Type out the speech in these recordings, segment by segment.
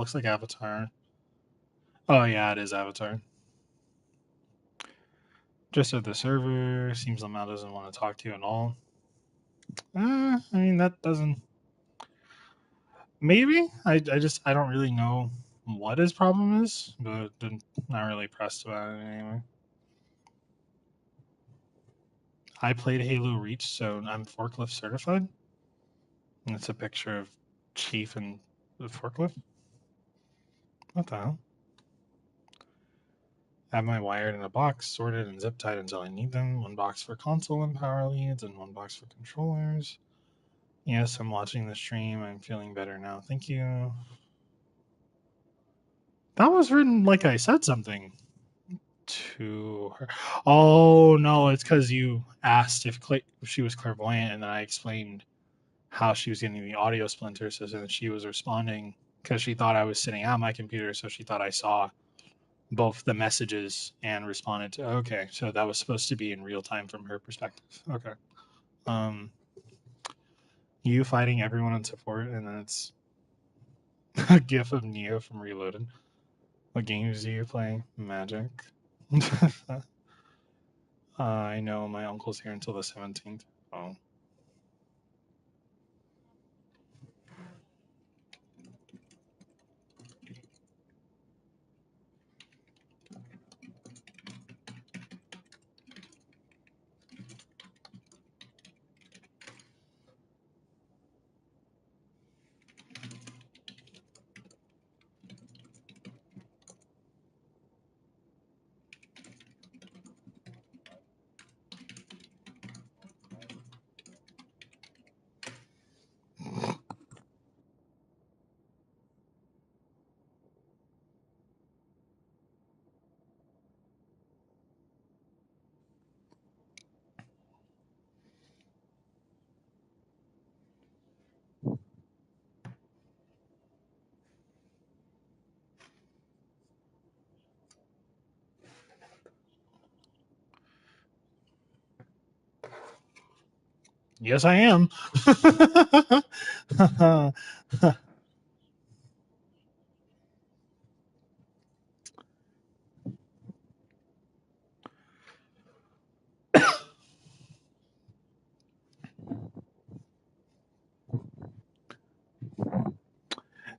looks like Avatar. Oh yeah, it is Avatar. Just at the server, seems Lamau doesn't want to talk to you at all. I mean, that doesn't. Maybe I don't really know what his problem is, but I'm not really pressed about it anyway. I played Halo Reach, so I'm forklift certified. And it's a picture of Chief and the forklift. What the hell? Have my wired in a box, sorted and zip tied until I need them. One box for console and power leads, and one box for controllers. Yes, I'm watching the stream. I'm feeling better now. Thank you. That was written like I said something to her. Oh no, it's because you asked if she was clairvoyant, and then I explained how she was getting the audio splinters, so then she was responding because she thought I was sitting at my computer, so she thought I saw both the messages and responded to. Okay, so that was supposed to be in real time from her perspective. Okay. Um, you fighting everyone on support, and then it's a gif of Neo from Reloaded. What games do you play? Magic. I know my uncle's here until the 17th. Oh. Yes, I am.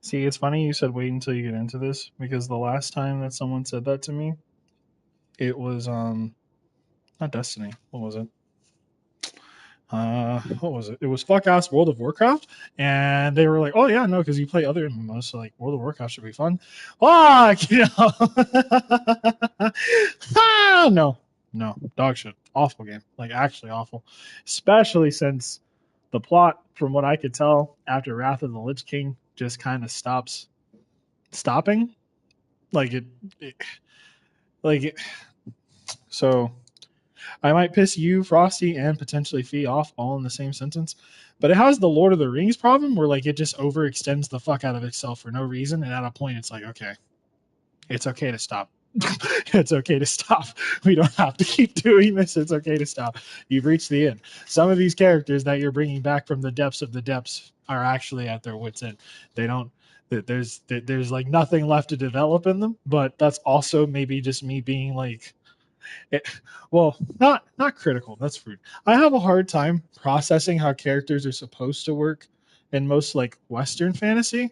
See, it's funny you said wait until you get into this because the last time that someone said that to me, it was not Destiny. What was it? What was it? It was fuck ass World of Warcraft, and they were like, "Oh yeah, no, because you play other MMOs, so like World of Warcraft should be fun." Fuck, you know. Ah, no, no, dog shit, awful game, like actually awful, especially since the plot, from what I could tell, after Wrath of the Lich King, just kind of stopping, like it like it. So I might piss you, Frosty, and potentially Fee off all in the same sentence. But it has the Lord of the Rings problem where like it just overextends the fuck out of itself for no reason, and at a point it's like, okay, it's okay to stop. It's okay to stop. We don't have to keep doing this. It's okay to stop. You've reached the end. Some of these characters that you're bringing back from the depths of the depths are actually at their wits' end. They don't. There's like nothing left to develop in them. But that's also maybe just me being like it, well, not critical. That's rude. I have a hard time processing how characters are supposed to work in most like Western fantasy,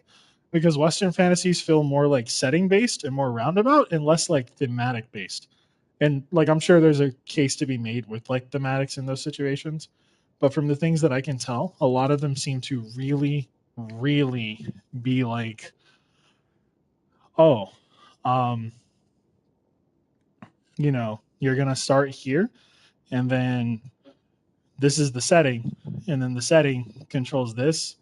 because Western fantasies feel more like setting based and more roundabout and less like thematic based. And like I'm sure there's a case to be made with like thematics in those situations, but from the things that I can tell, a lot of them seem to really be like, oh, um, you're gonna start here, and then this is the setting, and then the setting controls this.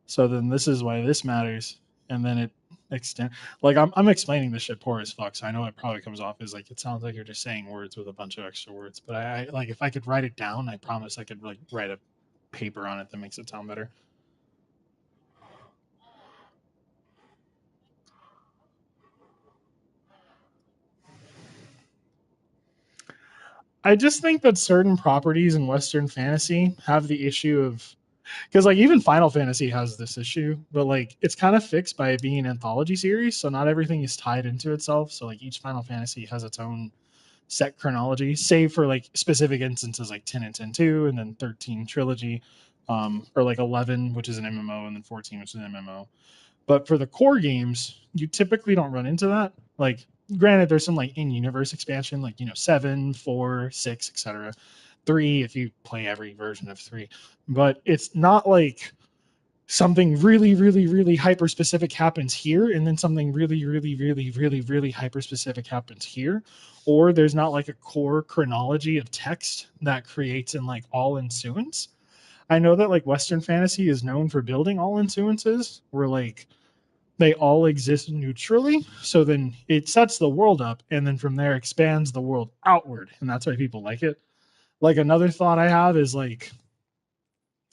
So then this is why this matters, and then it extend. Like I'm explaining this shit poor as fuck. So I know it probably comes off as like it sounds like you're just saying words with a bunch of extra words. But I like if I could write it down, I promise I could like write a paper on it that makes it sound better. I just think that certain properties in Western fantasy have the issue of Because like even Final Fantasy has this issue, but like it's kind of fixed by it being an anthology series, so not everything is tied into itself. So like each Final Fantasy has its own set chronology, save for like specific instances like 10 and 10-2, and then 13 trilogy, or like 11, which is an MMO, and then 14, which is an MMO. But for the core games, you typically don't run into that. Like, granted, there's some like in-universe expansion, like 7, 4, 6, etc. 3 if you play every version of 3, but it's not like something really, really, really hyper specific happens here, and then something really, really, really, really, really hyper specific happens here, or there's not like a core chronology of text that creates in like all ensuance. I know that like Western fantasy is known for building all ensuances, where like they all exist neutrally. So then it sets the world up, and then from there expands the world outward, and that's why people like it. Like another thought I have is like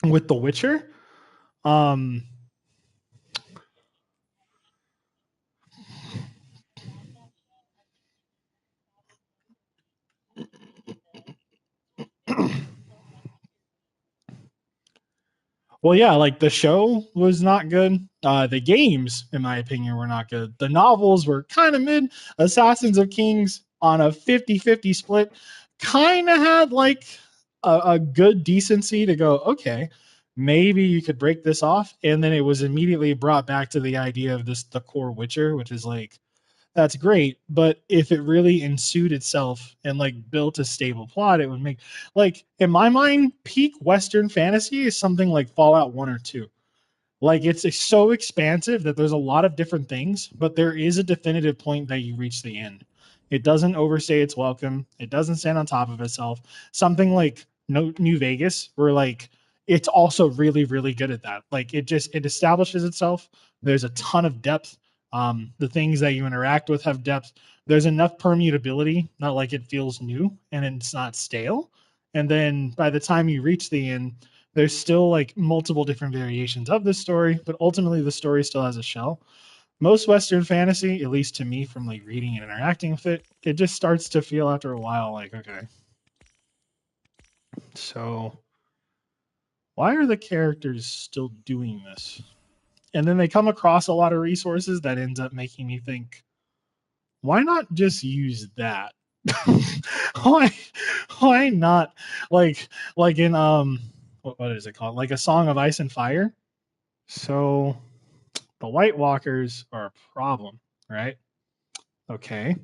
with The Witcher. Um, well, yeah, like the show was not good. The games, in my opinion, were not good. The novels were kind of mid. Assassins of Kings on a 50-50 split kind of had like a good decency to go, okay, maybe you could break this off. And then it was immediately brought back to the idea of this, the core Witcher, which is like, that's great, but if it really ensued itself and like built a stable plot, it would make, like, in my mind, peak Western fantasy is something like Fallout 1 or 2. Like it's so expansive that there's a lot of different things, but there is a definitive point that you reach the end. It doesn't overstay its welcome. It doesn't stand on top of itself. Something like New Vegas, where like it's also really, really good at that. Like it establishes itself. There's a ton of depth. The things that you interact with have depth. There's enough permutability, not like it feels new and it's not stale. And then by the time you reach the end, there's still like multiple different variations of this story, but ultimately the story still has a shell. Most Western fantasy, at least to me from like reading and interacting with it, it just starts to feel after a while like, okay, so why are the characters still doing this? And then they come across a lot of resources that ends up making me think, why not just use that? why why not like in what is it called? Like a Song of Ice and Fire. So the White Walkers are a problem, right? Okay.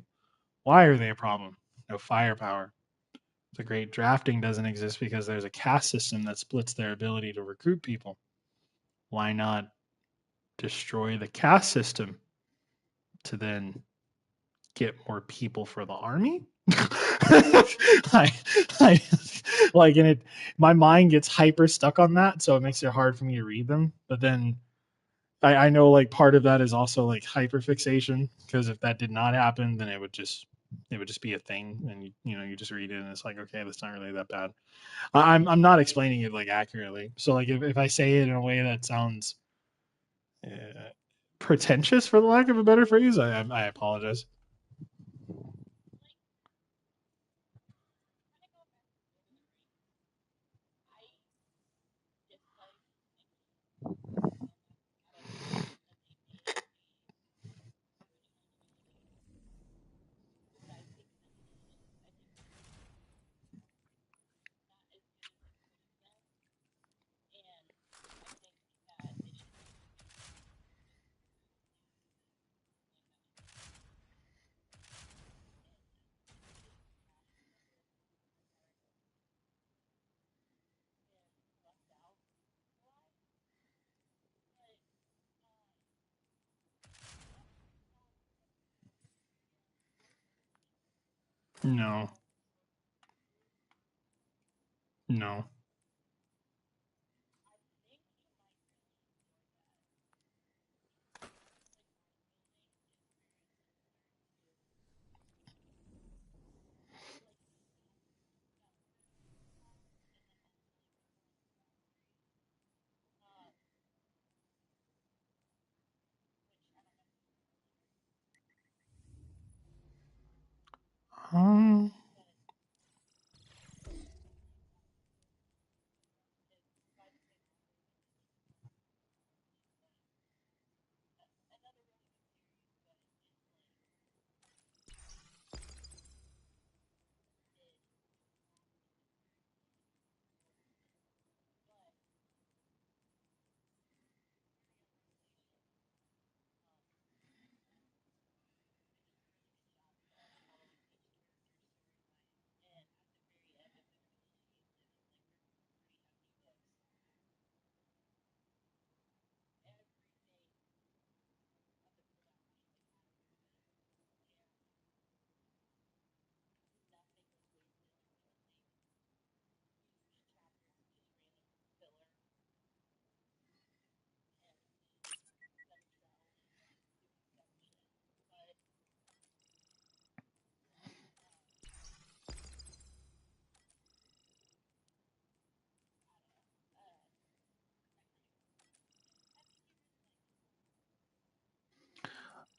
Why are they a problem? No firepower. The great drafting doesn't exist because there's a caste system that splits their ability to recruit people. Why not destroy the caste system to then get more people for the army? I, I, like, and it, my mind gets hyper stuck on that, so it makes it hard for me to read them. But then I know like part of that is also like hyperfixation, because if that did not happen, then it would just be a thing, and you just read it and it's like, okay, that's not really that bad. I'm not explaining it like accurately, so like if I say it in a way that sounds uh, pretentious, for the lack of a better phrase, I apologize. No, no. Um,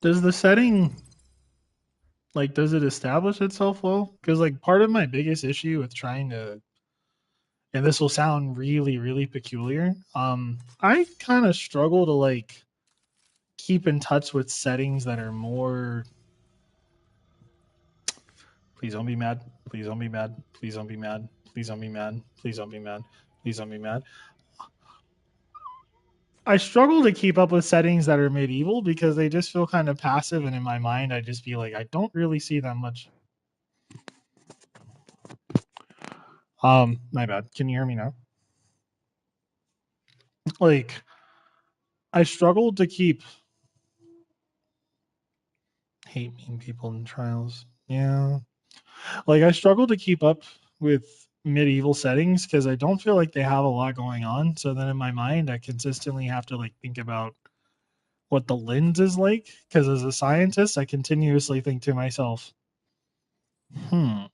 Does the setting, like, does it establish itself well? Because, like, part of my biggest issue with trying to, and this will sound really, really peculiar, I kind of struggle to, like, keep in touch with settings that are more. Please don't be mad. Please don't be mad. Please don't be mad. Please don't be mad. Please don't be mad. Please don't be mad. I struggle to keep up with settings that are medieval because they just feel kind of passive, and in my mind, I just feel like I don't really see that much. My bad. Can you hear me now? Like, I struggle to keep hate mean people in trials. Yeah, like I struggle to keep up with medieval settings because I don't feel like they have a lot going on. So then in my mind, I consistently have to like think about what the lens is like because as a scientist, I continuously think to myself, hmm,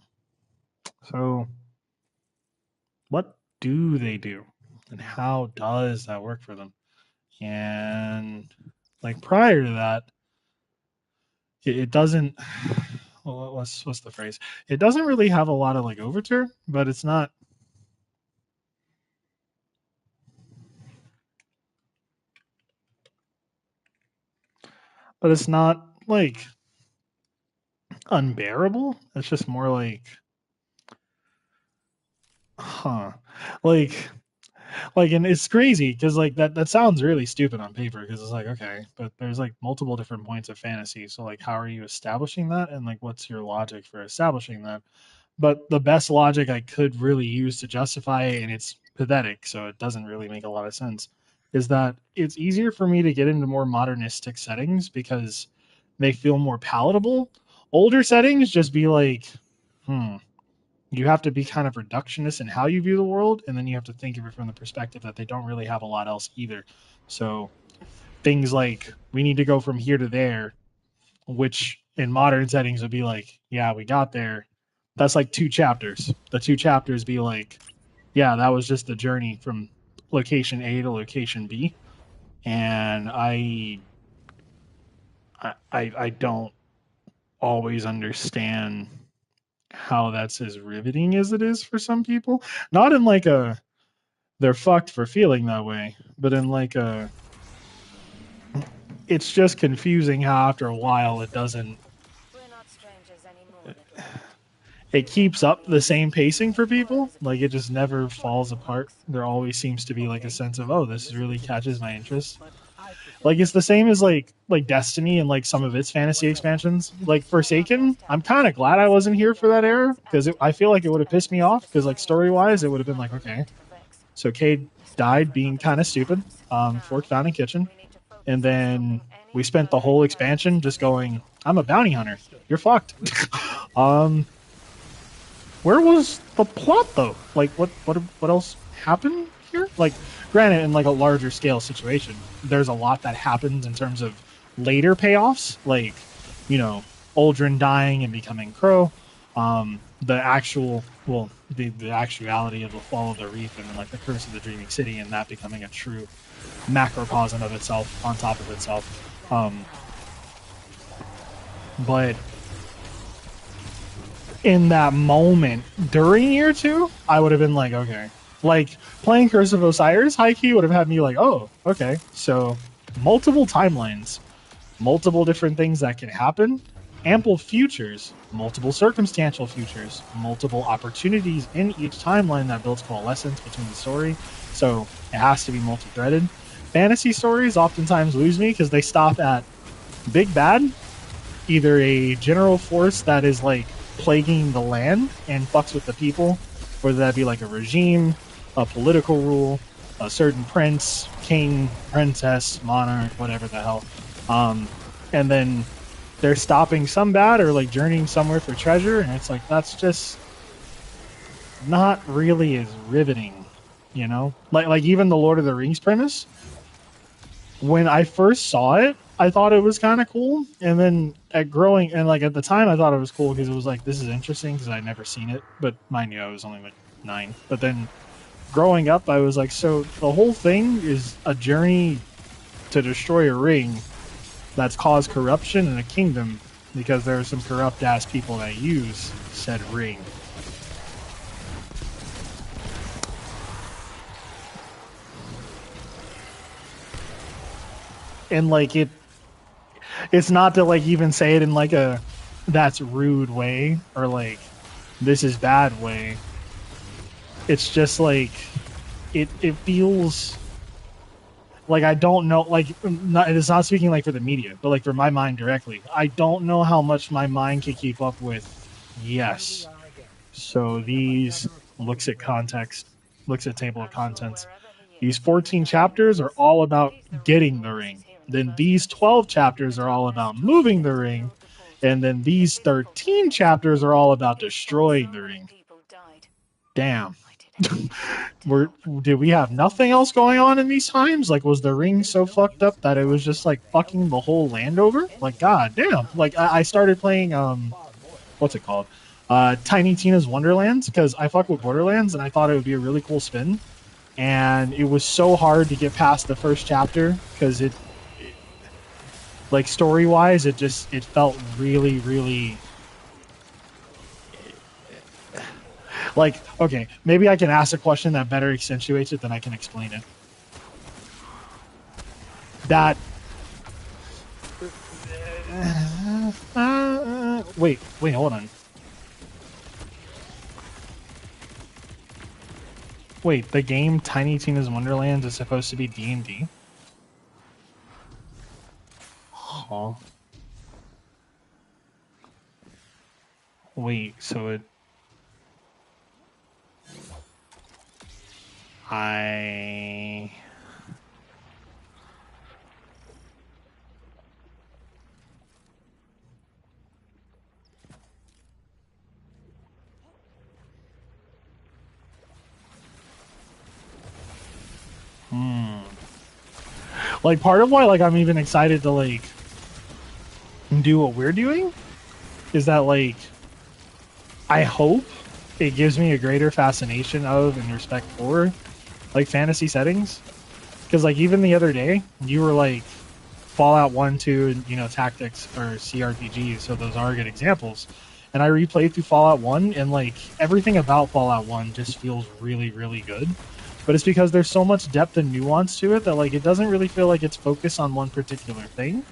so what do they do and how does that work for them? And like prior to that, it doesn't. Well, what's the phrase? It doesn't really have a lot of like overture, but it's not like unbearable. It's just more like, huh, like and it's crazy because like that sounds really stupid on paper because it's like okay, but there's like multiple different points of fantasy. So like, how are you establishing that, and like, what's your logic for establishing that? But the best logic I could really use to justify it, and it's pathetic, so it doesn't really make a lot of sense, is that it's easier for me to get into more modernistic settings because they feel more palatable. Older settings just be like, hmm, you have to be kind of reductionist in how you view the world, and then you have to think of it from the perspective that they don't really have a lot else either. So things like we need to go from here to there, which in modern settings would be like, yeah, we got there. That's like 2 chapters. The 2 chapters be like, yeah, that was just the journey from location A to location B. And I don't always understand how that's as riveting as it is for some people. Not in like a they're fucked for feeling that way, but in like a it's just confusing how after a while it doesn't it keeps up the same pacing for people. Like it just never falls apart. There always seems to be like a sense of, oh, this really catches my interest. Like it's the same as like Destiny and like some of its fantasy expansions. Like Forsaken, I'm kind of glad I wasn't here for that era because I feel like it would have pissed me off because like story wise, it would have been like okay, so Cade died being kind of stupid, forked down in kitchen, and then we spent the whole expansion just going, I'm a bounty hunter. You're fucked. um, where was the plot though? Like what else happened here? Like granted in like a larger scale situation, there's a lot that happens in terms of later payoffs, like, you know, Uldren dying and becoming Crow, the actual the actuality of the fall of the reef and then like the curse of the dreaming city and that becoming a true macrocosm of itself on top of itself. But in that moment during year 2, I would have been like, okay. Like playing Curse of Osiris, high key would have had me like, oh, okay. So multiple timelines, multiple different things that can happen, ample futures, multiple circumstantial futures, multiple opportunities in each timeline that builds coalescence between the story. So it has to be multi-threaded. Fantasy stories oftentimes lose me because they stop at big bad, either a general force that is like plaguing the land and fucks with the people, whether that be like a regime, a political rule, a certain prince, king, princess, monarch, whatever the hell. And then they're stopping some bad or like journeying somewhere for treasure, and it's like that's just not really as riveting, you know? Like even the Lord of the Rings premise, when I first saw it, I thought it was kind of cool, and then at growing and like at the time, I thought it was cool because it was like this is interesting because I'd never seen it. But mind you, I was only like 9. But then growing up, I was like, so the whole thing is a journey to destroy a ring, that's caused corruption in a kingdom because there are some corrupt ass people that use said ring. And like it's not to like even say it in like a that's rude way or like this is bad way. It's just like it feels like I don't know, like it's not speaking like for the media, but like for my mind directly. I don't know how much my mind can keep up with. Yes. So these looks at context, looks at table of contents. These 14 chapters are all about getting the ring. Then these 12 chapters are all about moving the ring. And then these 13 chapters are all about destroying the ring. Damn. Did we have nothing else going on in these times? Like, was the ring so fucked up that it was just like fucking the whole land over? Like, god damn. Like, I started playing, what's it called? Tiny Tina's Wonderlands, because I fuck with Borderlands and I thought it would be a really cool spin. And it was so hard to get past the first chapter because it like story wise, it felt really, really like, okay, maybe I can ask a question that better accentuates it than I can explain it. That wait, hold on. Wait, the game Tiny Tina's Wonderlands is supposed to be D&D? Huh. Wait, so it... Like, part of why, like, I'm even excited to, like, do what we're doing is that, like, I hope it gives me a greater fascination of and respect for, like, fantasy settings. Because, like, even the other day, you were, like, Fallout 1, 2, and, you know, tactics or CRPGs, so those are good examples. And I replayed through Fallout 1, and, like, everything about Fallout 1 just feels really, really good. But it's because there's so much depth and nuance to it that, like, it doesn't really feel like it's focused on one particular thing.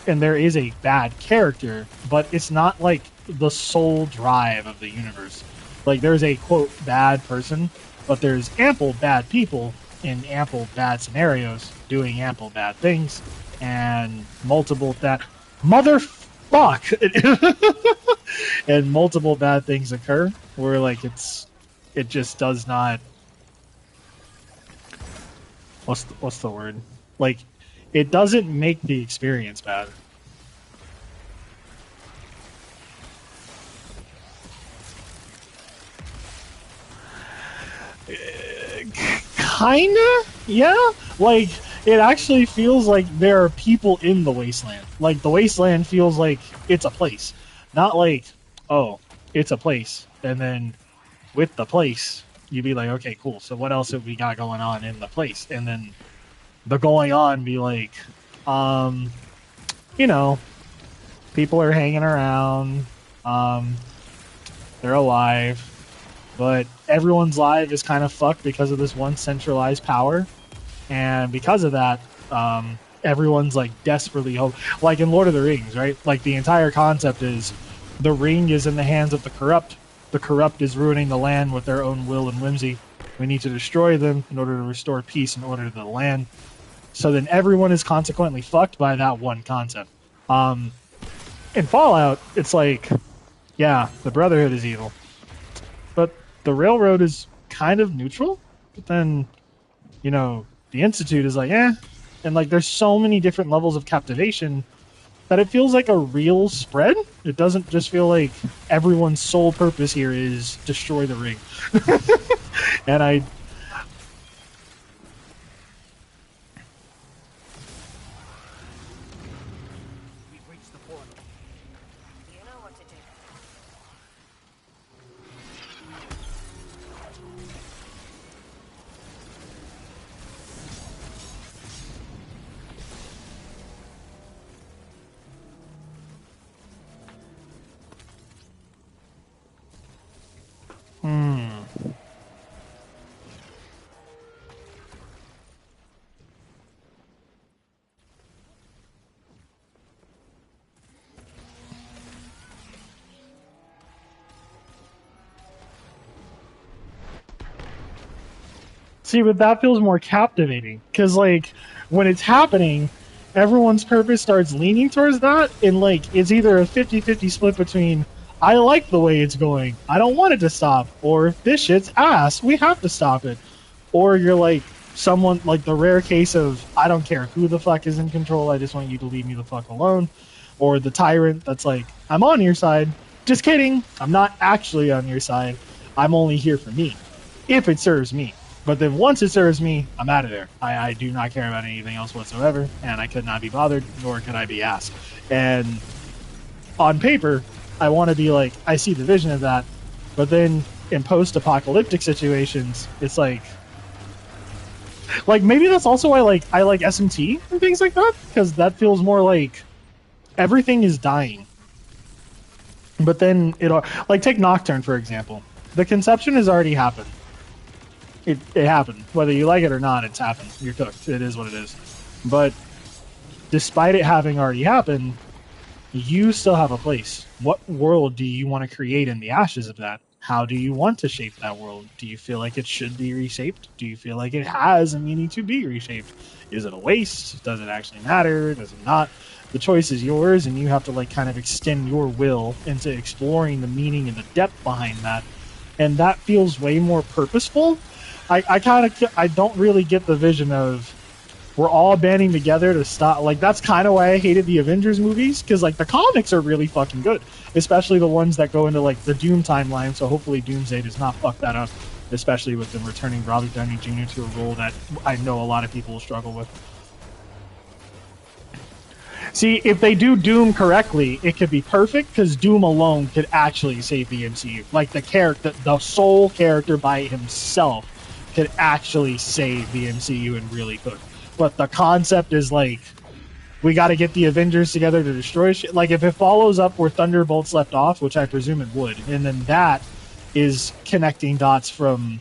And there is a bad character, but it's not, like, the sole drive of the universe. Like, there's a, quote, bad person, but there's ample bad people in ample bad scenarios doing ample bad things, and multiple that... Motherfuck! And multiple bad things occur, where, like, it just does not... What's the word? Like, it doesn't make the experience bad. Kinda, yeah. Like, it actually feels like there are people in the wasteland. Like, the wasteland feels like it's a place, not like, oh, it's a place, and then with the place, you'd be like, okay, cool. So what else have we got going on in the place? And then the going on be like, you know, people are hanging around, they're alive, but everyone's life is kind of fucked because of this one centralized power, and because of that, everyone's like desperately like in Lord of the Rings, right? Like the entire concept is the ring is in the hands of the corrupt. The corrupt is ruining the land with their own will and whimsy. We need to destroy them in order to restore peace in order to the land. So then everyone is consequently fucked by that one concept. In Fallout, it's like, yeah, the Brotherhood is evil, but the Railroad is kind of neutral. But then, you know, the Institute is like, eh. And like, there's so many different levels of captivation that it feels like a real spread. It doesn't just feel like everyone's sole purpose here is destroy the ring. And I... See, but that feels more captivating because, like, when it's happening, everyone's purpose starts leaning towards that, and like, it's either a 50-50 split between I like the way it's going, I don't want it to stop, or this shit's ass, we have to stop it. Or you're like someone like the rare case of I don't care who the fuck is in control, I just want you to leave me the fuck alone. Or the tyrant that's like, I'm on your side. Just kidding, I'm not actually on your side. I'm only here for me, if it serves me. But then once it serves me, I'm out of there. I do not care about anything else whatsoever, and I could not be bothered, nor could I be asked. And on paper, I want to be like, I see the vision of that, but then in post-apocalyptic situations, it's like maybe that's also why I like SMT and things like that, because that feels more like everything is dying. But then like take Nocturne for example. The conception has already happened. It happened. Whether you like it or not, it's happened. You're cooked. It is what it is. But despite it having already happened, you still have a place. What world do you want to create in the ashes of that? How do you want to shape that world? Do you feel like it should be reshaped? Do you feel like it has a meaning to be reshaped? Is it a waste? Does it actually matter? Does it not? The choice is yours, and you have to like kind of extend your will into exploring the meaning and the depth behind that. And that feels way more purposeful. I don't really get the vision of we're all banding together to stop. Like, that's kind of why I hated the Avengers movies, because like the comics are really fucking good, especially the ones that go into like the Doom timeline. So hopefully Doomsday does not fuck that up, especially with them returning Robert Downey Jr. to a role that I know a lot of people will struggle with. See, if they do Doom correctly, it could be perfect, because Doom alone could actually save the MCU. Like, the sole character by himself could actually save the MCU and really could. But the concept is like, we got to get the Avengers together to destroy shit. Like, if it follows up where Thunderbolts left off, which I presume it would, and then that is connecting dots from,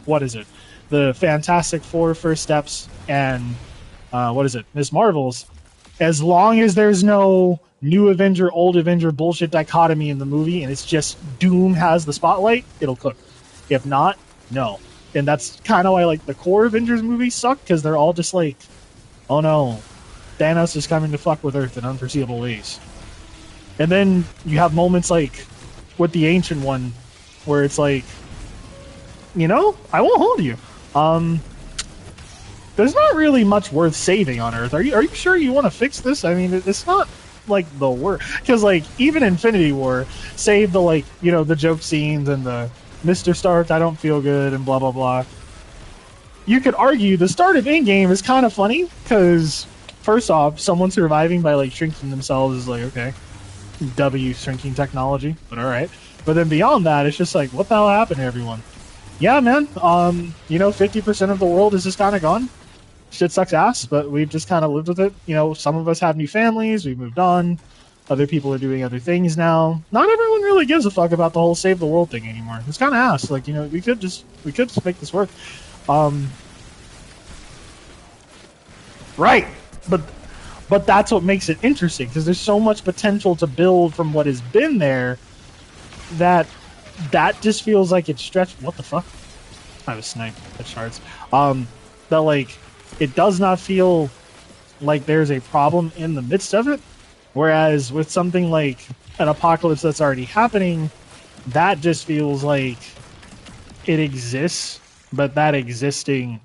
what is it? The Fantastic Four First Steps and, what is it? Ms. Marvel's. As long as there's no new Avenger, old Avenger bullshit dichotomy in the movie, and it's just Doom has the spotlight, it'll cook. If not, no. And that's kind of why like the core Avengers movies suck, because they're all just like, oh no, Thanos is coming to fuck with Earth in unforeseeable ways. And then you have moments like with the Ancient One, where it's like, you know, I won't hold you. There's not really much worth saving on Earth. Are you sure you want to fix this? I mean, it's not like the worst, because like even Infinity War, save the like, you know, the joke scenes and the Mr. Stark, I don't feel good, and blah blah blah. You could argue the start of Endgame is kind of funny, because first off, someone surviving by like shrinking themselves is like, okay, W shrinking technology, but all right. But then beyond that, it's just like, what the hell happened to everyone? Yeah, man. You know, 50% of the world is just kind of gone. Shit sucks ass, but we've just kind of lived with it. You know, some of us have new families, we've moved on. Other people are doing other things now. Not everyone really gives a fuck about the whole save the world thing anymore. It's kind of ass. Like, you know, we could just make this work. Right, but that's what makes it interesting, because there's so much potential to build from what has been there that just feels like it's stretched. What the fuck? I was sniped at shards. That like it does not feel like there's a problem in the midst of it, whereas with something like an apocalypse that's already happening, that just feels like it exists, but that existing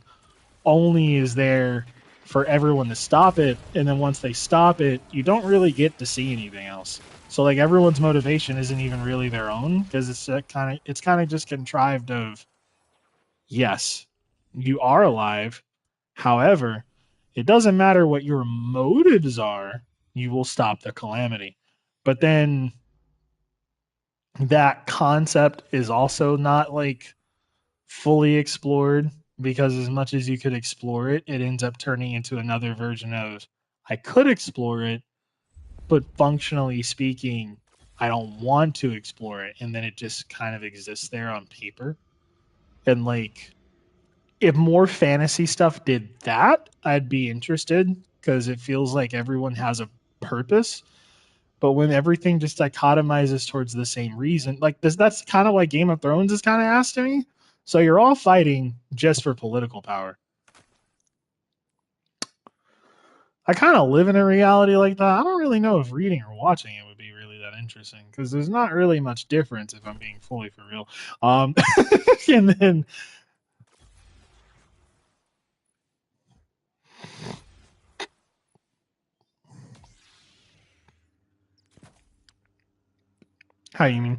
only is there for everyone to stop it, and then once they stop it, you don't really get to see anything else. So like everyone's motivation isn't even really their own, because it's kind of just contrived of, yes, you are alive. However, it doesn't matter what your motives are, you will stop the calamity. But then that concept is also not like fully explored, because as much as you could explore it, it ends up turning into another version of, I could explore it, but functionally speaking, I don't want to explore it. And then it just kind of exists there on paper. And like, if more fantasy stuff did that, I'd be interested, because it feels like everyone has a purpose. But when everything just dichotomizes towards the same reason, like this, that's kind of why Game of Thrones is kind of ass to me, So you're all fighting just for political power. I kind of live in a reality like that. I don't really know if reading or watching it would be really that interesting because there's not really much difference if I'm being fully for real. And then how you mean?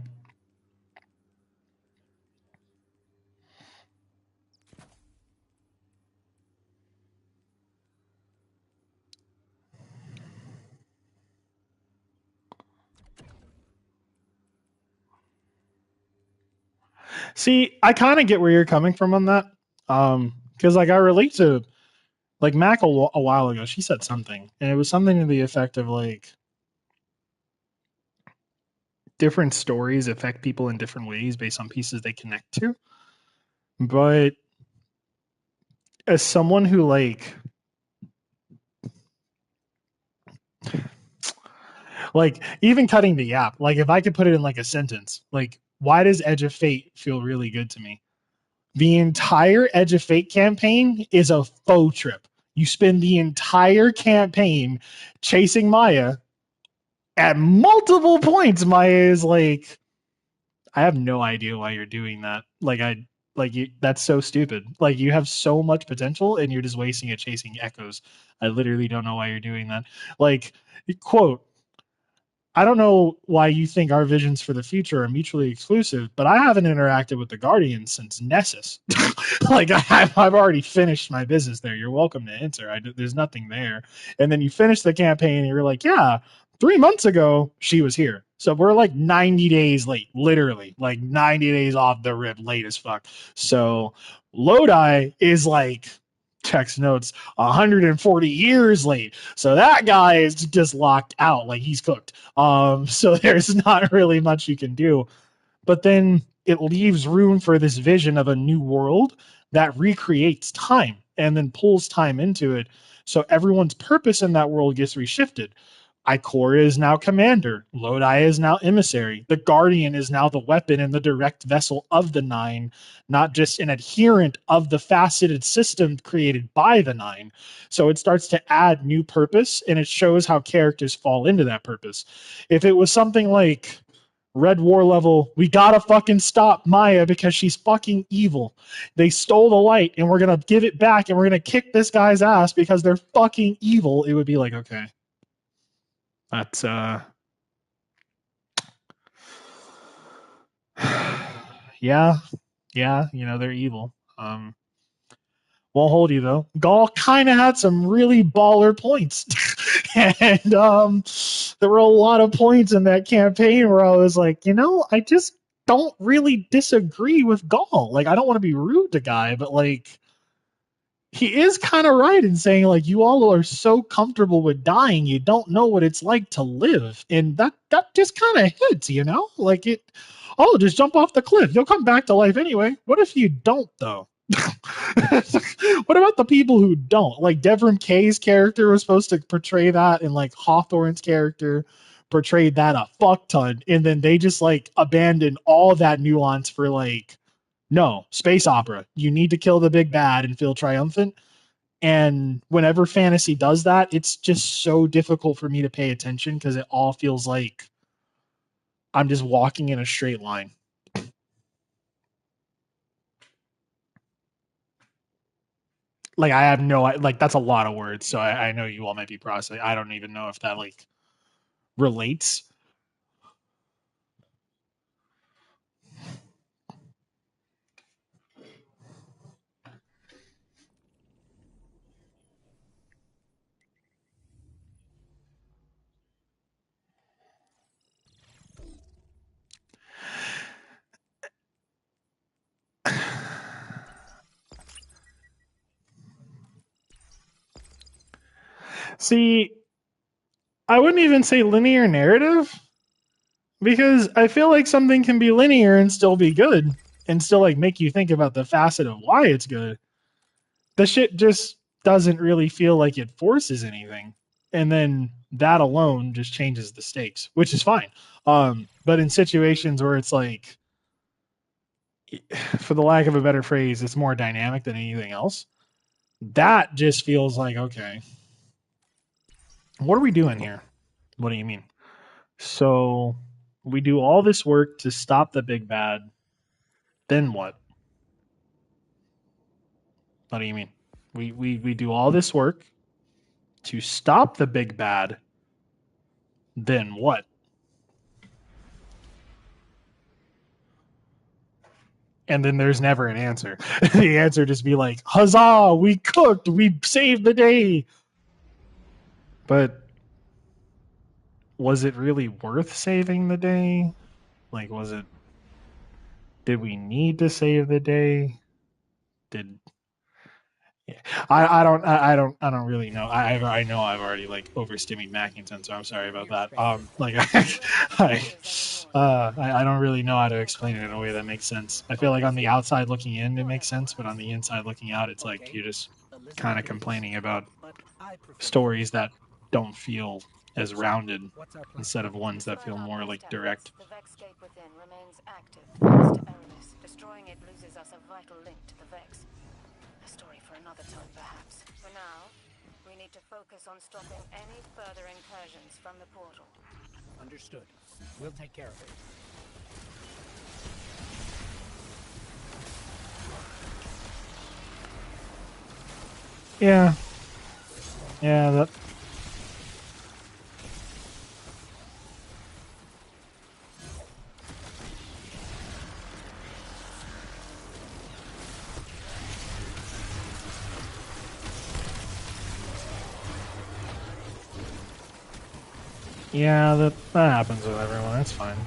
See, I kind of get where you're coming from on that. Because like I relate to like Mac a while ago. She said something, and it was something to the effect of like different stories affect people in different ways based on pieces they connect to. But as someone who like even cutting the app, like if I could put it in like a sentence, like why does Edge of Fate feel really good to me? The entire Edge of Fate campaign is a faux trip. You spend the entire campaign chasing Maya. At multiple points, Maya is like, I have no idea why you're doing that. That's so stupid. Like you have so much potential and you're just wasting it chasing echoes. I literally don't know why you're doing that. Like, quote, I don't know why you think our visions for the future are mutually exclusive, but I haven't interacted with the Guardians since Nessus. Like I've already finished my business there. You're welcome to enter. There's nothing there. And then you finish the campaign and you're like, yeah, 3 months ago she was here. So we're like 90 days late, literally like 90 days off the rip, late as fuck. So Lodi is like text notes 140 years late. So that guy is just locked out, like he's cooked. So there's not really much you can do. But then it leaves room for this vision of a new world that recreates time and then pulls time into it. So everyone's purpose in that world gets reshifted. Ikora is now commander. Lodi is now emissary. The Guardian is now the weapon and the direct vessel of the Nine, not just an adherent of the faceted system created by the Nine. So it starts to add new purpose and it shows how characters fall into that purpose. If it was something like Red War level, we gotta fucking stop Maya because she's fucking evil. They stole the light and we're gonna give it back and we're gonna kick this guy's ass because they're fucking evil, it would be like, okay. That's yeah, they're evil. Won't hold you though. Gaul kind of had some really baller points, and there were a lot of points in that campaign where I was like, I just don't really disagree with Gaul. Like, I don't want to be rude to guy, but like, he is kind of right in saying like, you all are so comfortable with dying, you don't know what it's like to live, and that just kind of hits, like it. Oh, just jump off the cliff. You'll come back to life anyway. What if you don't though? What about the people who don't? Like Devrim Kay's character was supposed to portray that, and like Hawthorne's character portrayed that a fuck ton, and then they just like abandoned all that nuance for like, no, space opera. You need to kill the big bad and feel triumphant. And whenever fantasy does that, it's just so difficult for me to pay attention because it all feels like I'm just walking in a straight line. Like I have no like that's a lot of words, so I know you all might be processing. I don't even know if that like relates. See, I wouldn't even say linear narrative because I feel like something can be linear and still be good and still like make you think about the facet of why it's good. The shit just doesn't really feel like it forces anything. And then that alone just changes the stakes, which is fine. But in situations where it's like for the lack of a better phrase, it's more dynamic than anything else. That just feels like, okay, what are we doing here? What do you mean? So we do all this work to stop the big bad. Then what? What do you mean? We do all this work to stop the big bad. Then what? And then there's never an answer. The answer just be like, huzzah, we cooked, we saved the day. But was it really worth saving the day? Like, did we need to save the day? Yeah. I don't really know. I know I've already like overstimmied Mackington, so I'm sorry about that. Like I don't really know how to explain it in a way that makes sense. I feel like on the outside looking in, it makes sense, but on the inside looking out, it's like you're just kind of complaining about stories that don't feel as rounded instead of ones that feel more like direct. The Vex gate within remains active thanks to Eramis. Destroying it loses us a vital link to the Vex. A story for another time, perhaps. For now, we need to focus on stopping any further incursions from the portal. Understood. We'll take care of it. Yeah. Yeah, that. Yeah, that happens with everyone. It's fine.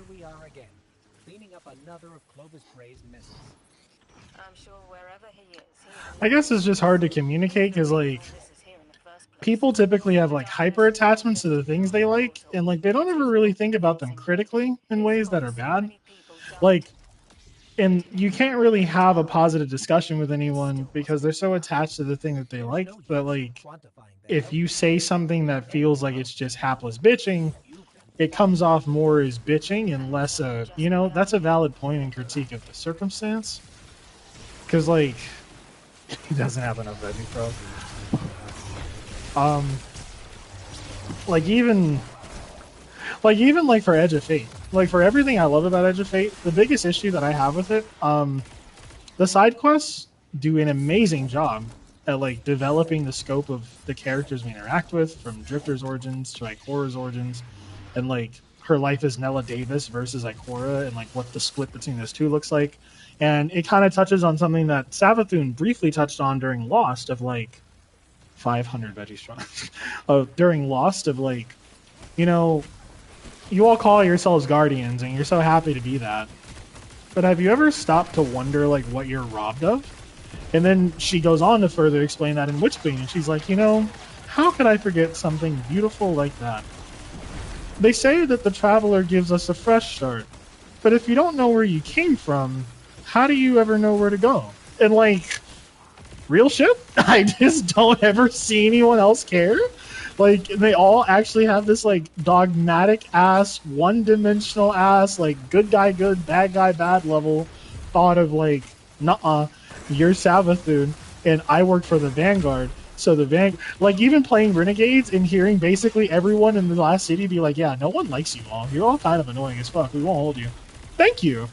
We are again, cleaning up another of Clovis Bray's messes. I'm sure wherever he is, I guess it's just hard to communicate because like people typically have like hyper attachments to the things they like, and like they don't ever really think about them critically in ways that are bad. Like, and you can't really have a positive discussion with anyone because they're so attached to the thing that they like. But like, if you say something that feels like it's just hapless bitching, it comes off more as bitching and less that's a valid point in critique of the circumstance. Because like, he doesn't have enough veggie pro. Like even for Edge of Fate, like for everything I love about Edge of Fate, the biggest issue that I have with it, the side quests do an amazing job at like developing the scope of the characters we interact with, from Drifter's origins to Ikora's origins, and like her life as Nella Davis versus Ikora, and like what the split between those two looks like. And it kind of touches on something that Savathun briefly touched on during Lost, of like 500 veggie strong. During Lost, of like, you all call yourselves Guardians and you're so happy to be that, But have you ever stopped to wonder like what you're robbed of? And then she goes on to further explain that in Witchbane, and she's like, you know, how could I forget something beautiful like that? They say that the traveler gives us a fresh start, but if you don't know where you came from, how do you ever know where to go? And like, real shit, I just don't ever see anyone else care. Like, they all actually have this like dogmatic ass, one-dimensional ass, like good guy good, bad guy bad level thought of like, nuh-uh, you're Savathun and I work for the Vanguard. So the like even playing Renegades and hearing basically everyone in the last city be like, yeah, no one likes you all. You're all kind of annoying as fuck. We won't hold you. Thank you.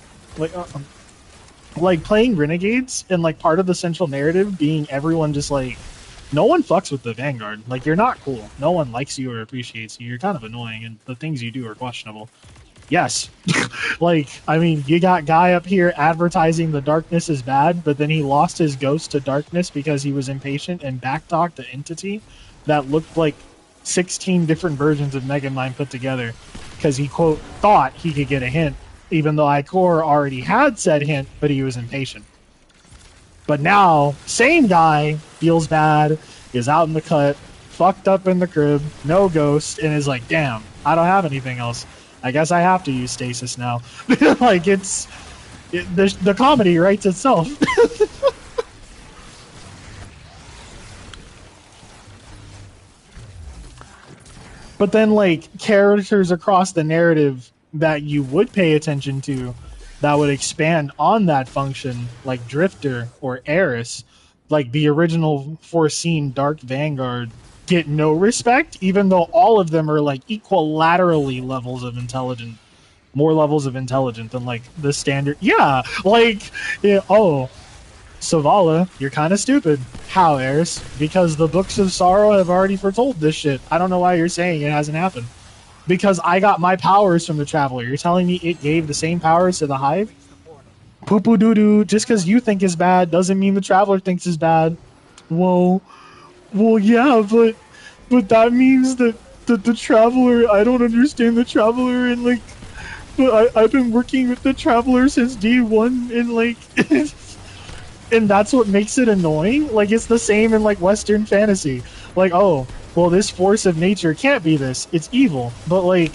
Like playing Renegades and like part of the central narrative being everyone just like, no one fucks with the Vanguard. Like, you're not cool. No one likes you or appreciates you. You're kind of annoying, and the things you do are questionable. Yes. Like, I mean, you got guy up here advertising the darkness is bad, but then he lost his ghost to darkness because he was impatient and backtalked the entity that looked like 16 different versions of Megamind put together because he, quote, thought he could get a hint, even though Ikor already had said hint, but he was impatient. But now, same guy feels bad, is out in the cut, fucked up in the crib, no ghost, and is like, damn, I don't have anything else. I guess I have to use stasis now. Like, the comedy writes itself. But then, like, characters across the narrative that you would pay attention to that would expand on that function, like Drifter or Eris, like the original foreseen Dark Vanguard, get no respect, even though all of them are like equilaterally levels of intelligence, more levels of intelligence than like the standard. Yeah, like, yeah, oh, Savala, you're kind of stupid. How, Eris? Because the Books of Sorrow have already foretold this shit. I don't know why you're saying it hasn't happened. Because I got my powers from the Traveler. You're telling me it gave the same powers to the Hive? Poo-poo doo-doo. Just because you think is bad doesn't mean the Traveler thinks is bad. Well, yeah, but that means that the Traveler, I don't understand the Traveler, and like, but I've been working with the Traveler since D1, and like, and that's what makes it annoying. Like, it's the same in like Western fantasy. Like, oh, well, this force of nature can't be this. It's evil. But like,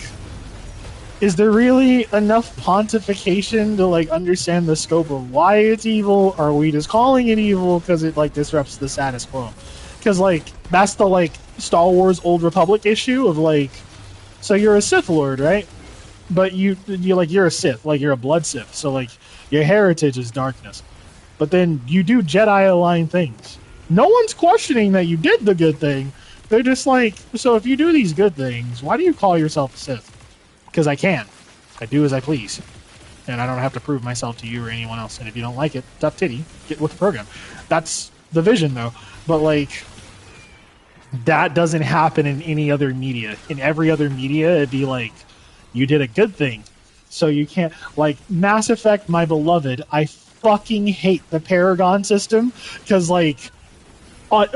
is there really enough pontification to like understand the scope of why it's evil? Or are we just calling it evil because it like disrupts the status quo? Because like, that's the like Star Wars Old Republic issue of like, so you're a Sith Lord, right? But you're a Sith, like you're a blood Sith. So like, your heritage is darkness. But then you do Jedi-aligned things. No one's questioning that you did the good thing. They're just like, so if you do these good things, why do you call yourself a Sith? Because I can. I do as I please. And I don't have to prove myself to you or anyone else. And if you don't like it, tough titty, get with the program. That's the vision, though. But, like, that doesn't happen in any other media. In every other media, it'd be like, you did a good thing. So you can't, like, Mass Effect, my beloved, I fucking hate the Paragon system. Because, like,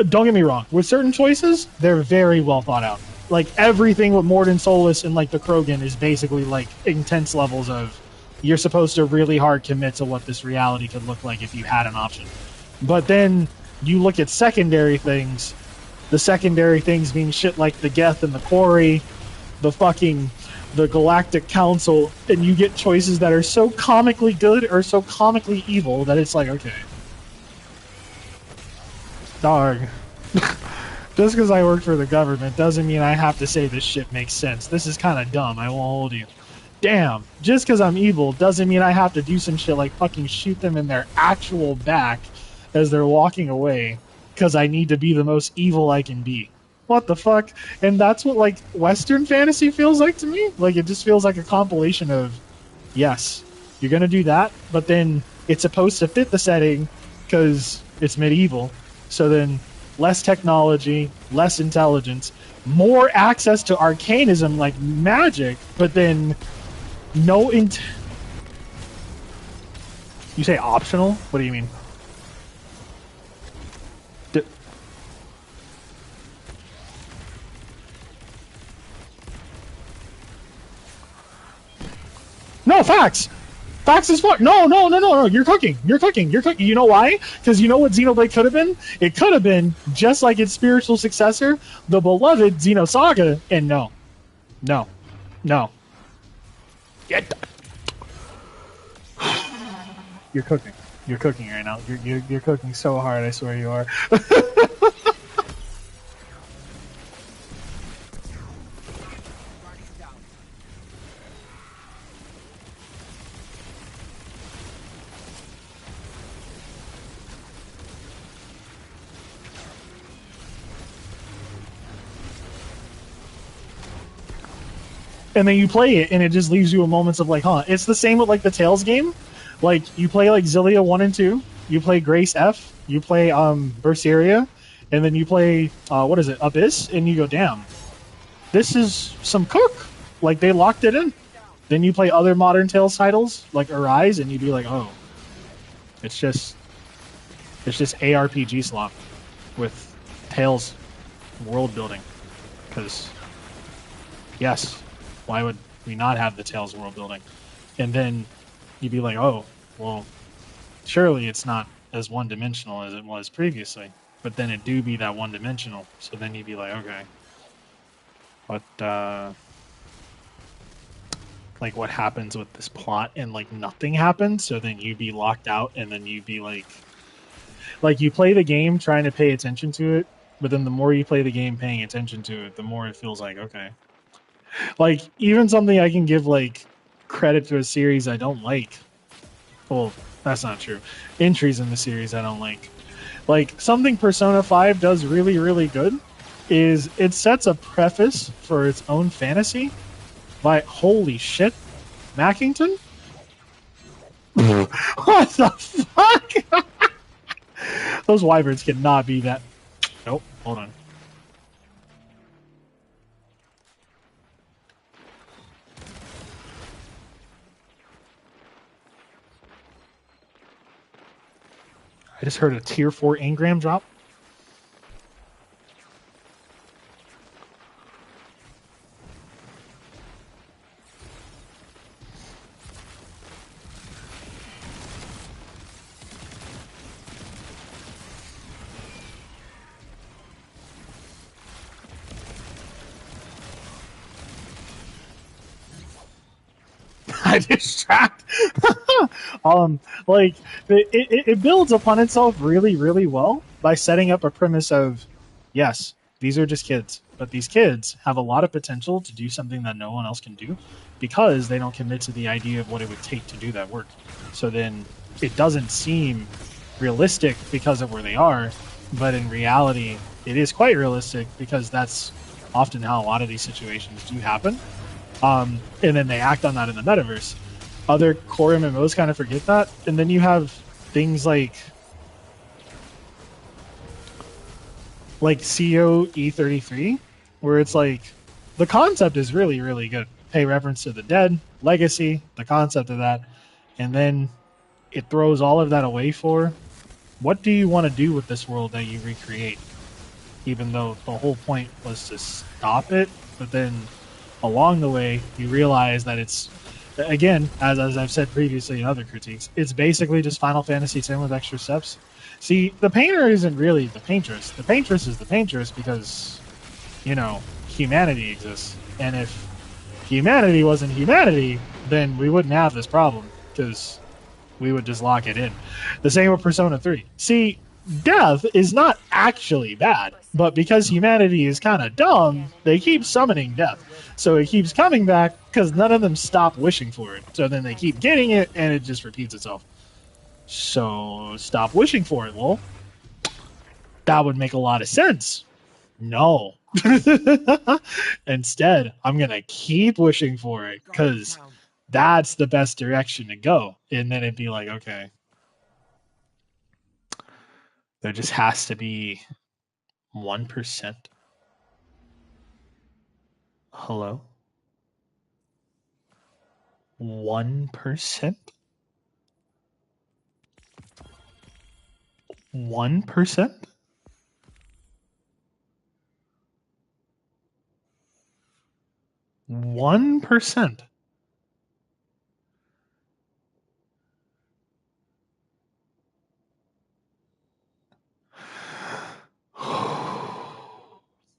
don't get me wrong, with certain choices, they're very well thought out. Like, everything with Mordin Solus and, like, the Krogan is basically, like, intense levels of, you're supposed to really hard commit to what this reality could look like if you had an option. But then, you look at secondary things, the secondary things being shit like the Geth and the Quarry, the Galactic Council, and you get choices that are so comically good or so comically evil that it's like, okay. Dog. Just because I work for the government doesn't mean I have to say this shit makes sense. This is kind of dumb. I won't hold you. Damn. Just because I'm evil doesn't mean I have to do some shit like fucking shoot them in their actual back as they're walking away because I need to be the most evil I can be. What the fuck? And that's what, like, Western fantasy feels like to me. Like, it just feels like a compilation of, yes, you're gonna do that, but then it's supposed to fit the setting because it's medieval. So then, less technology, less intelligence, more access to arcanism like magic, but then no You say optional? What do you mean? No, facts! Facts as fuck. No. You're cooking. You know why? Because you know what Xenoblade could have been? It could have been just like its spiritual successor, the beloved Xenosaga. And no. Get. You're cooking. You're cooking right now. You're cooking so hard. I swear you are. And then you play it, and it just leaves you in moments of like, huh. It's the same with like the Tales game. Like you play like Xillia 1 and 2, you play Grace F, you play Berseria, and then you play what is it, Abyss, and you go, damn, this is some cook. Like they locked it in. Then you play other modern Tales titles like Arise, and you'd be like, oh, it's just ARPG slop with Tales world building. Because yes, why would we not have the Tales world building? And then you'd be like, oh, well, surely it's not as one-dimensional as it was previously. But then it do be that one-dimensional. So then you'd be like, okay, but like what happens with this plot? And like nothing happens. So then you'd be locked out, and then you'd be like you play the game trying to pay attention to it. But then the more you play the game paying attention to it, the more it feels like, okay. Like, even something I can give, like, credit to a series I don't like. Well, that's not true. Entries in the series I don't like. Like, something Persona 5 does really, really good is it sets a preface for its own fantasy by, holy shit, Mackington? What the fuck? Those wyverns cannot be that... Nope, hold on. I just heard a tier 4 engram drop. I distract. Like it builds upon itself really, really well by setting up a premise of, yes, these are just kids, but these kids have a lot of potential to do something that no one else can do because they don't commit to the idea of what it would take to do that work. So then it doesn't seem realistic because of where they are, but in reality, it is quite realistic because that's often how a lot of these situations do happen. And then they act on that in the metaverse. Other core MMOs kind of forget that, and then you have things like CO E33, where it's like the concept is really, really good. Pay reference to the dead, legacy, the concept of that, and then it throws all of that away for what do you want to do with this world that you recreate? Even though the whole point was to stop it, but then along the way, you realize that it's, again, as I've said previously in other critiques, it's basically just Final Fantasy X with extra steps. See, the painter isn't really the paintress. The paintress is the paintress because, you know, humanity exists. And if humanity wasn't humanity, then we wouldn't have this problem because we would just lock it in. The same with Persona 3. See, death is not actually bad, but because humanity is kind of dumb, they keep summoning death. So it keeps coming back because none of them stop wishing for it. So then they keep getting it, and it just repeats itself. So stop wishing for it. Well, that would make a lot of sense. No. Instead, I'm going to keep wishing for it because that's the best direction to go. And then it'd be like, okay, there just has to be 1%. Hello? 1%? 1%? One percent.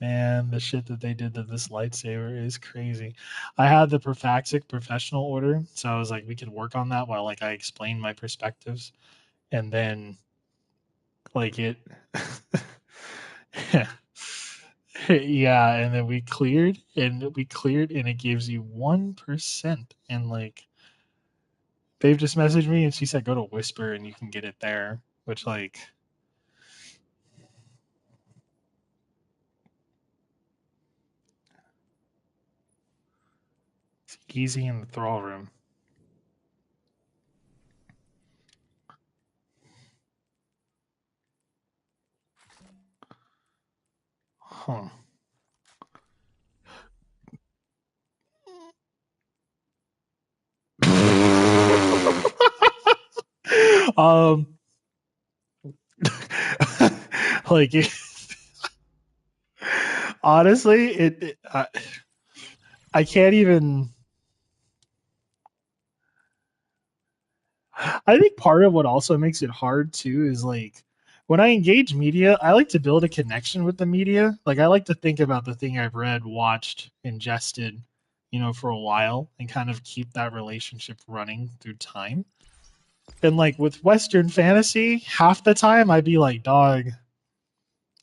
Man, the shit that they did to this lightsaber is crazy. I had the Profaxic professional order, so I was like, we could work on that while like I explain my perspectives, and then like it, yeah, and then and it gives you 1%, and like they've just messaged me and she said go to Whisper and you can get it there, which like. It's easy in the thrall room. Huh. um like honestly I can't even. I think part of what also makes it hard too is like when I engage media, I like to build a connection with the media. Like I like to think about the thing I've read, watched, ingested, for a while and kind of keep that relationship running through time. And like with Western fantasy, half the time I'd be like, dog,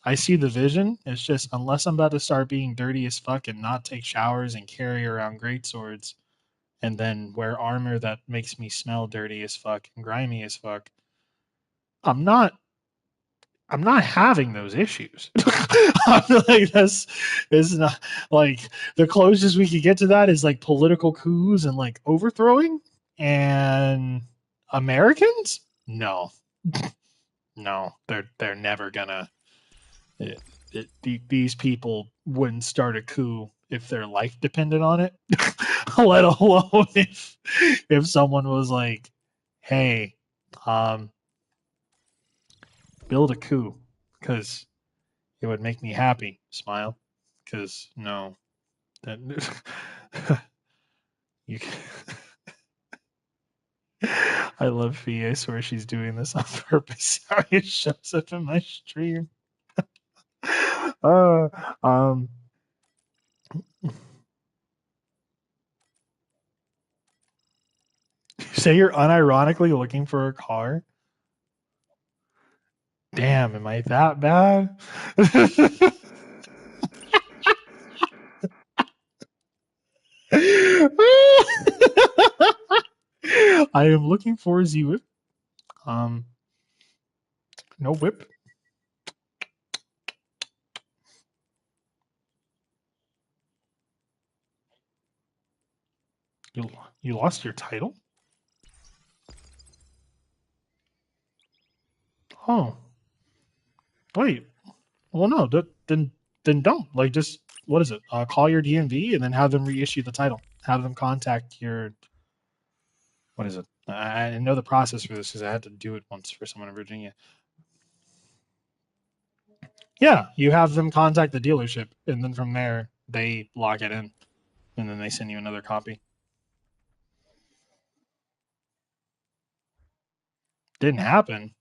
I see the vision. It's just unless I'm about to start being dirty as fuck and not take showers and carry around great swords and then wear armor that makes me smell dirty as fuck and grimy as fuck, I'm not I'm not having those issues. I'm like this is not like the closest we could get to that is like political coups and like overthrowing and Americans? No. No, they're never gonna these people wouldn't start a coup if their life depended on it, let alone if someone was like, "Hey, um, build a coup because it would make me happy." Smile, because no, that you. I love Fee. I swear she's doing this on purpose. How it shows up in my stream. uh, um, say you're unironically looking for a car. Damn, am I that bad? I am looking for Z Whip. Um, no whip. You you lost your title? Oh, wait. Well, no. Then don't like just what is it? Call your DMV and then have them reissue the title. Have them contact your what is it? I know the process for this because I had to do it once for someone in Virginia. Yeah, you have them contact the dealership, and then from there they lock it in, and then they send you another copy. Didn't happen.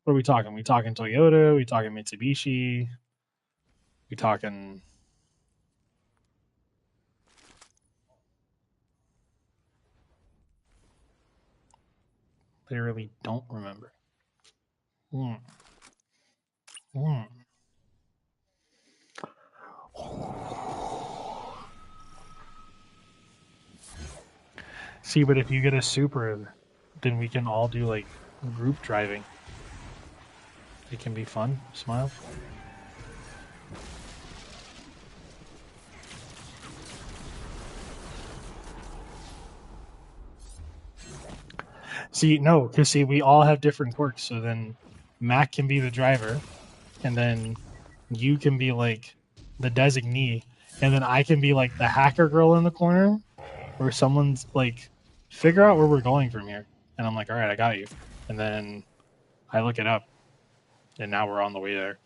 What are we talking? We talking Toyota? We talking Mitsubishi? We talking? Literally don't remember. Hmm. Hmm. See, but if you get a Supra, then we can all do like group driving. It can be fun. Smile. See, no, because see, we all have different quirks. So then Mac can be the driver, and then you can be like the designee, and then I can be like the hacker girl in the corner, where someone's like, figure out where we're going from here, and I'm like, all right, I got you, and then I look it up, and now we're on the way there.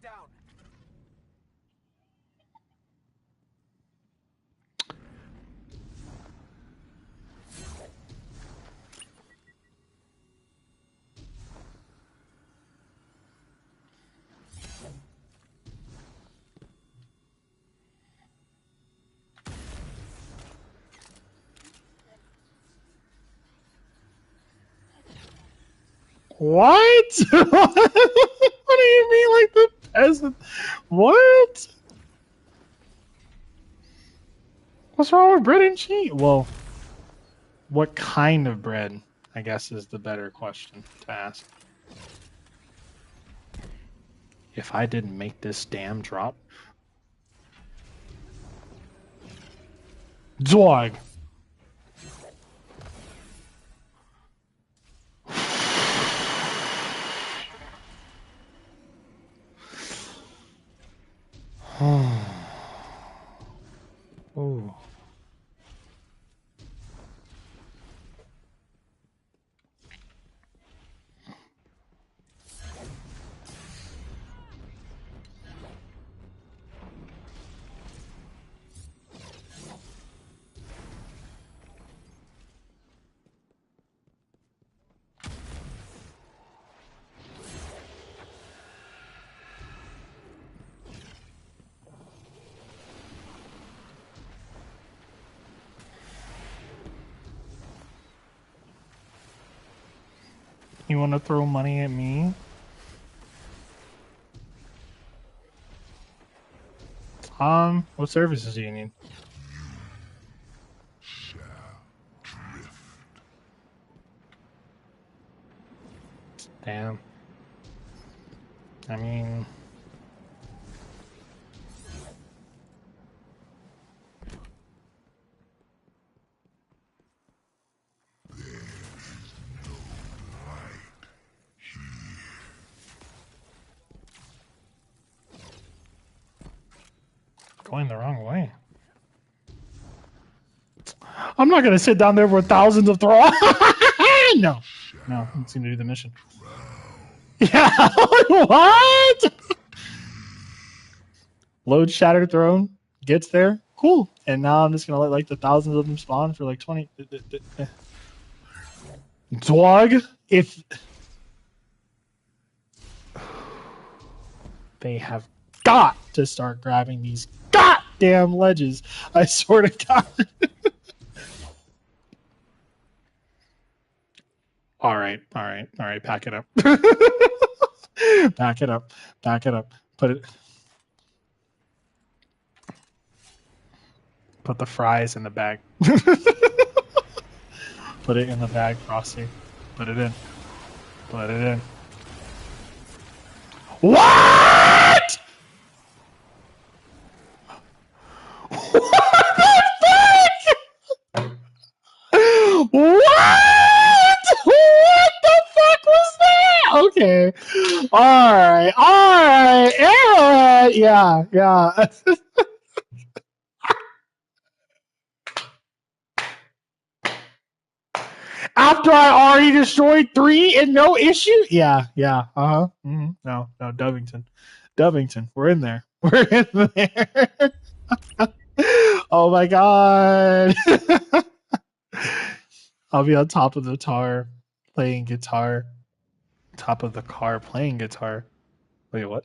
down. What? What do you mean, like the peasant? What? What's wrong with bread and cheese? Well, what kind of bread, I guess, is the better question to ask. If I didn't make this damn drop. Dog. Oh. You want to throw money at me? What services do you need? Damn. I mean... Going the wrong way. I'm not gonna sit down there with thousands of thralls. No, no, I'm just gonna do the mission. Yeah, what? Load Shattered Throne gets there, cool. And now I'm just gonna let like the thousands of them spawn for like 20. Dog, if they have got to start grabbing these goddamn ledges, I swear to God. All right, pack it up. Back it up, put it, put the fries in the bag. Put it in the bag, Frosty. Put it in. What? What the fuck? What? What the fuck was that? Okay. Alright. Yeah. After I already destroyed 3 and no issue? Yeah. Uh-huh. Mm-hmm. No, Dovington. We're in there. Oh my god. I'll be on top of the tar playing guitar. Top of the car playing guitar. Wait, what?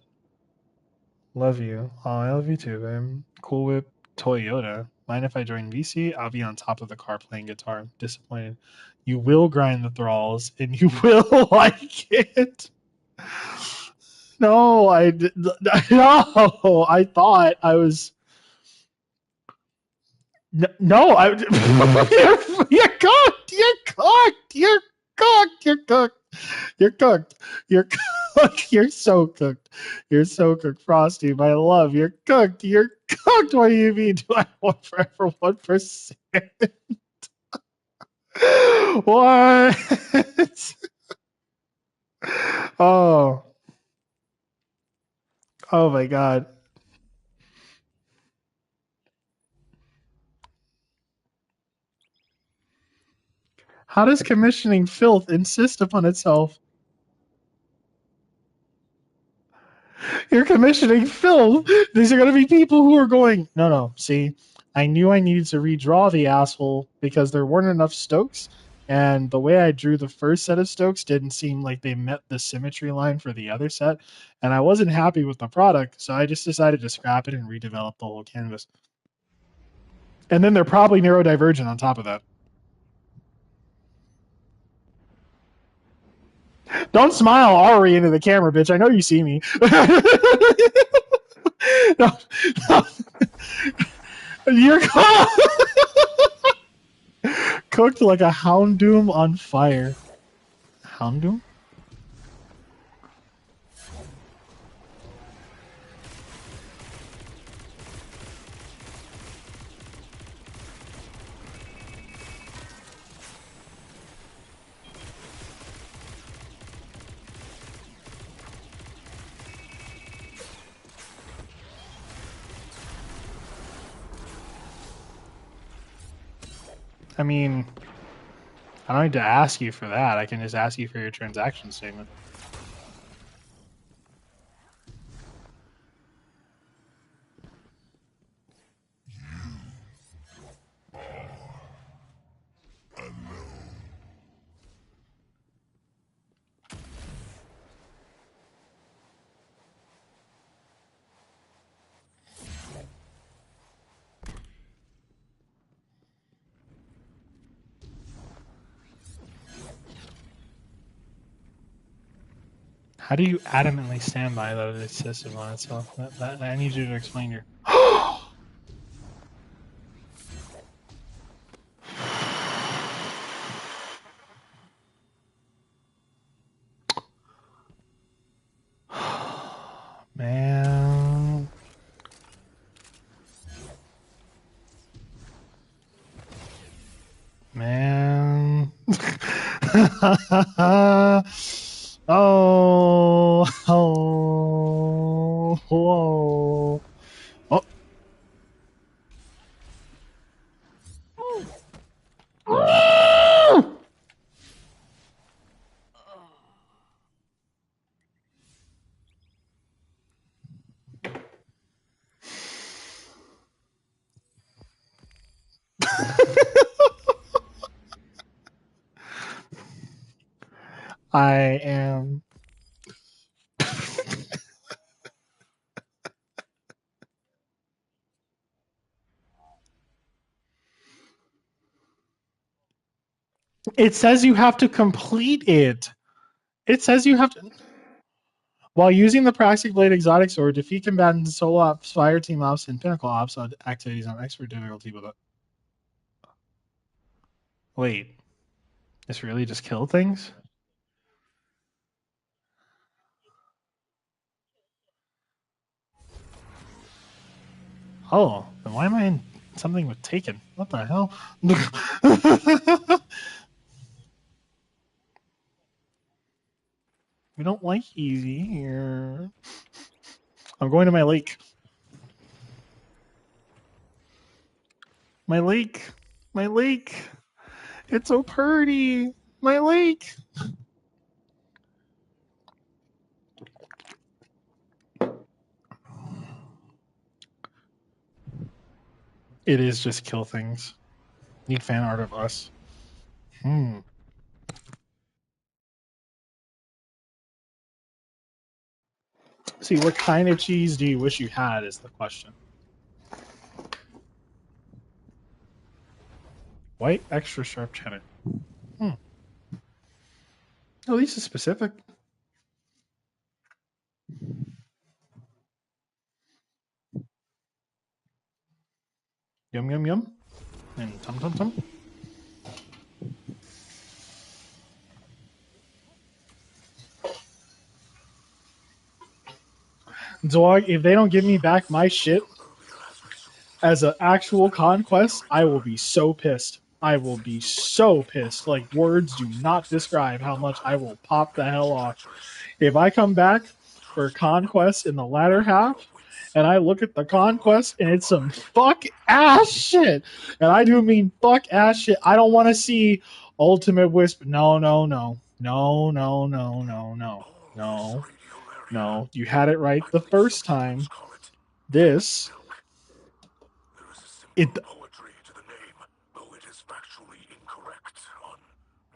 Love you. Oh, I love you too, babe. Cool Whip Toyota. Mind if I join VC? I'll be on top of the car playing guitar. Disappointed. You will grind the thralls and you will like it. No, no, I thought I was. No, you're cooked. You're so cooked. You're so cooked, Frosty. My love, you're cooked. What do you mean? Do I want forever 1%? What? Oh. Oh my god. How does commissioning filth insist upon itself? You're commissioning film. These are going to be people who are going, no, see, I knew I needed to redraw the asshole because there weren't enough Stokes. And the way I drew the first set of Stokes didn't seem like they met the symmetry line for the other set. And I wasn't happy with the product, so I just decided to scrap it and redevelop the whole canvas. And then they're probably neurodivergent on top of that. Don't smile Ari into the camera, bitch. I know you see me. No. You're cooked like a Houndoom on fire. Houndoom? I mean, I don't need to ask you for that. I can just ask you for your transaction statement. How do you adamantly stand by that it insisted on itself? I need you to explain your. Man. Man. Oh. Whoa. Oh. I am. It says you have to complete it. It says you have to. While using the Praxic Blade Exotic Sword, defeat combatants in solo ops, fire team ops, and pinnacle ops activities on expert difficulty with it. Wait, this really just kill things? Oh, then why am I in something with Taken? What the hell? We don't like easy here. I'm going to my lake. My lake. My lake. It's so pretty. My lake. It is just kill things. Need fan art of us. See, what kind of cheese do you wish you had is the question. White extra sharp cheddar. At least it's specific. Yum, yum, yum. And tum, tum, tum. Dog, if they don't give me back my shit as an actual conquest, I will be so pissed. I will be so pissed. Like, words do not describe how much I will pop the hell off. If I come back for conquest in the latter half, and I look at the conquest and it's some fuck ass shit, and I do mean fuck ass shit, I don't want to see Ultimate Wisp. No. No, you had it right the first time. This. There is a simple poetry to the name, though it is factually incorrect on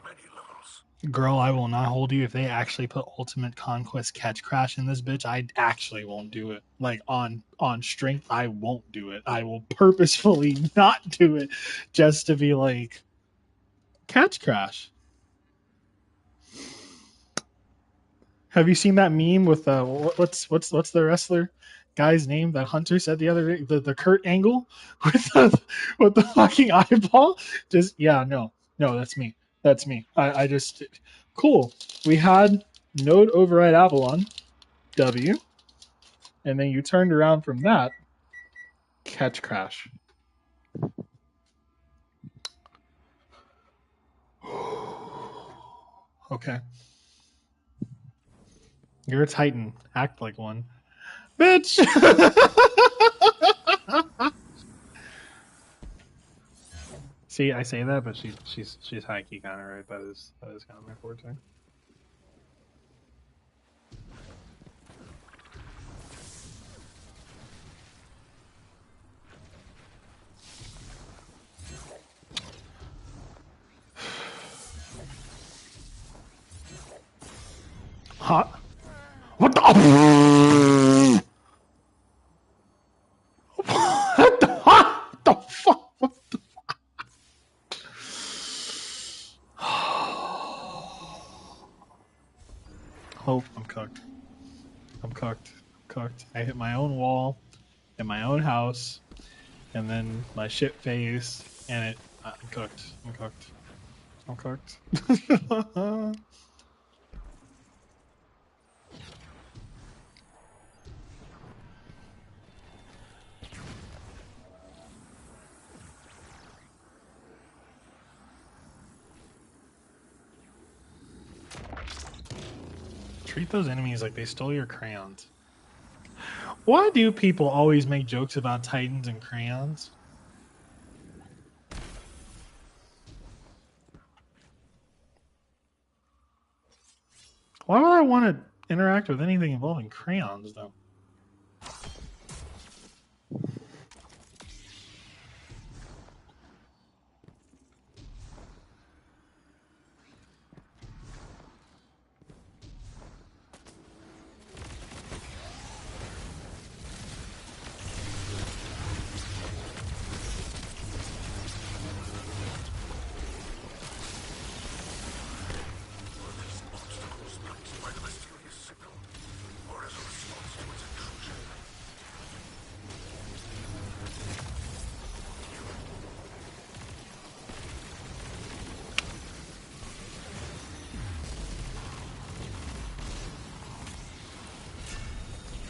many levels. Girl, I will not hold you. If they actually put Ultimate Conquest Catch Crash in this bitch, I actually won't do it. Like, on strength, I won't do it. I will purposefully not do it just to be like, Catch Crash. Have you seen that meme with what's the wrestler guy's name that Hunter said the other day? The Kurt Angle with the fucking eyeball. Just no, that's me. That's me. I just cool. We had Node Override Avalon W, and then you turned around from that Catch Crash. Okay. You're a Titan. Act like one. Bitch! See, I say that, but she's high key kind of right. That is kind of my forte. Hot. What the? What the fuck? What the fuck? Oh, I'm cooked. I'm cooked. Cooked. I hit my own wall in my own house, and then my shit phased, and it. I'm cooked. I'm cooked. I'm cooked. Treat those enemies like they stole your crayons. Why do people always make jokes about Titans and crayons? Why would I want to interact with anything involving crayons, though?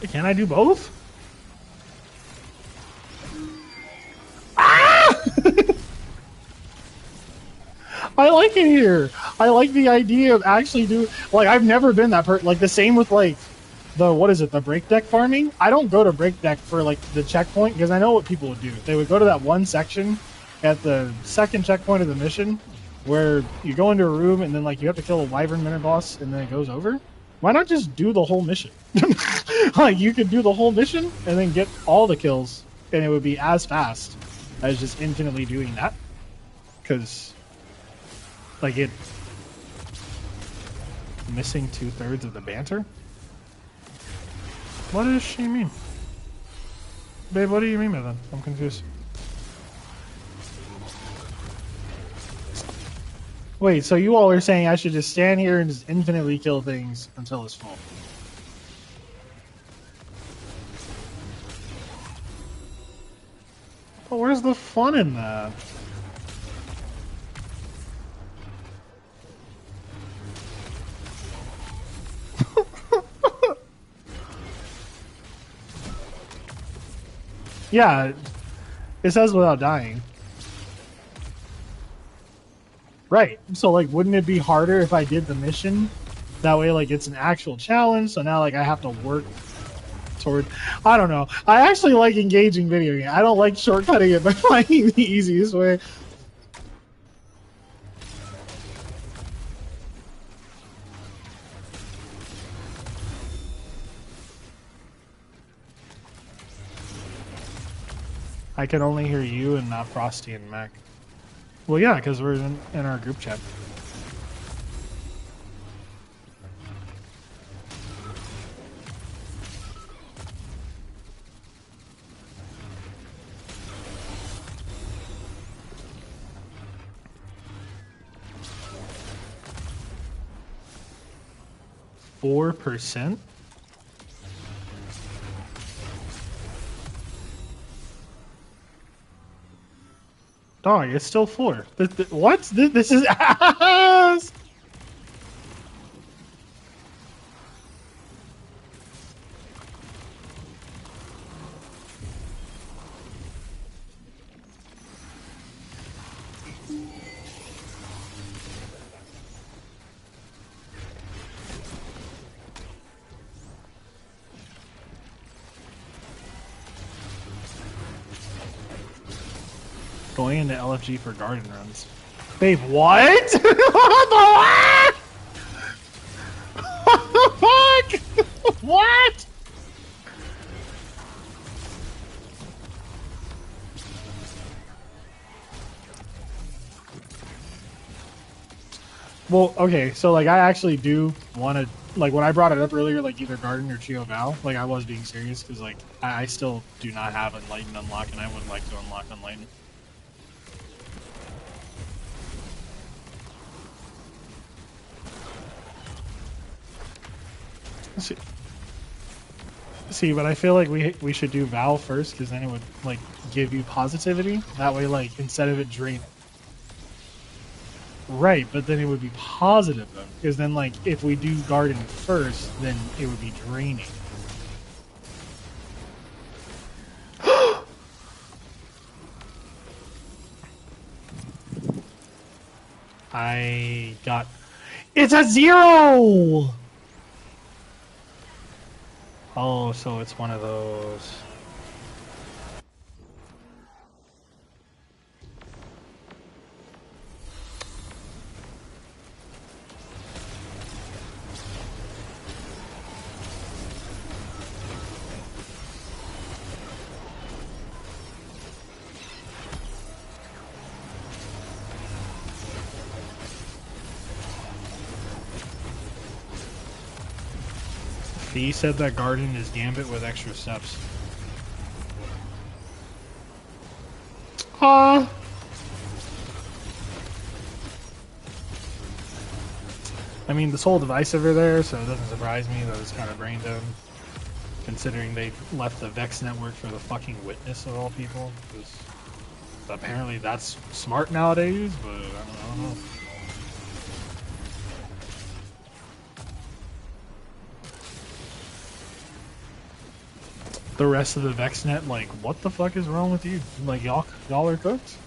Can I do both? Ah! I like it here. I like the idea of actually doing. Like, I've never been that like the same with like the break deck farming. I don't go to break deck for like the checkpoint because I know what people would do. They would go to that one section at the second checkpoint of the mission where you go into a room and then like you have to kill a wyvern minute boss and then it goes over. Why not just do the whole mission? Like, you could do the whole mission and then get all the kills, and it would be as fast as just infinitely doing that. Because, like, it missing 2/3 of the banter. What does she mean, babe? What do you mean by that? I'm confused. Wait, so you all are saying I should just stand here and just infinitely kill things until it's full? But where's the fun in that? Yeah, it says without dying. Right. So, like, wouldn't it be harder if I did the mission? That way, like, it's an actual challenge. So now, like, I have to work toward. I don't know. I actually like engaging video game. I don't like shortcutting it by finding the easiest way. I can only hear you and not Frosty and Mac. Well, yeah, because we're in our group chat. %? Dog, it's still 4. What? This is ass! Going into LFG for garden runs. Babe, what? What the fuck? What? Well, okay, so like I actually do want to, like when I brought it up earlier, like either Garden or Chio Val, like I was being serious because like I still do not have Enlightened unlock and I would like to unlock Enlightened. See, but I feel like we should do Val first because then it would like give you positivity. That way, like instead of it draining. Right, but then it would be positive though, because then like if we do Garden first, then it would be draining. I got. It's a 0! Oh, so it's one of those. He said that Garden is Gambit with extra steps. I mean, this whole device over there, so it doesn't surprise me that it's kind of brain dead. Considering they left the Vex network for the fucking Witness of all people. Because apparently that's smart nowadays, but I don't know. The rest of the VexNet, like, what the fuck is wrong with you? Like, y'all are cooked?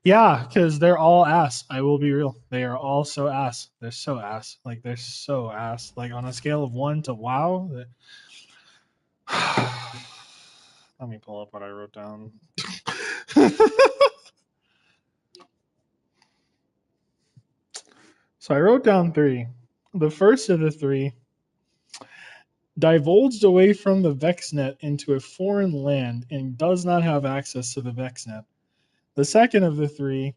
Yeah, because they're all ass. I will be real. They are all so ass. They're so ass. Like, they're so ass. Like, on a scale of 1 to wow. Let me pull up what I wrote down. So I wrote down 3. The first of the 3 divulged away from the VexNet into a foreign land and does not have access to the VexNet. The second of the 3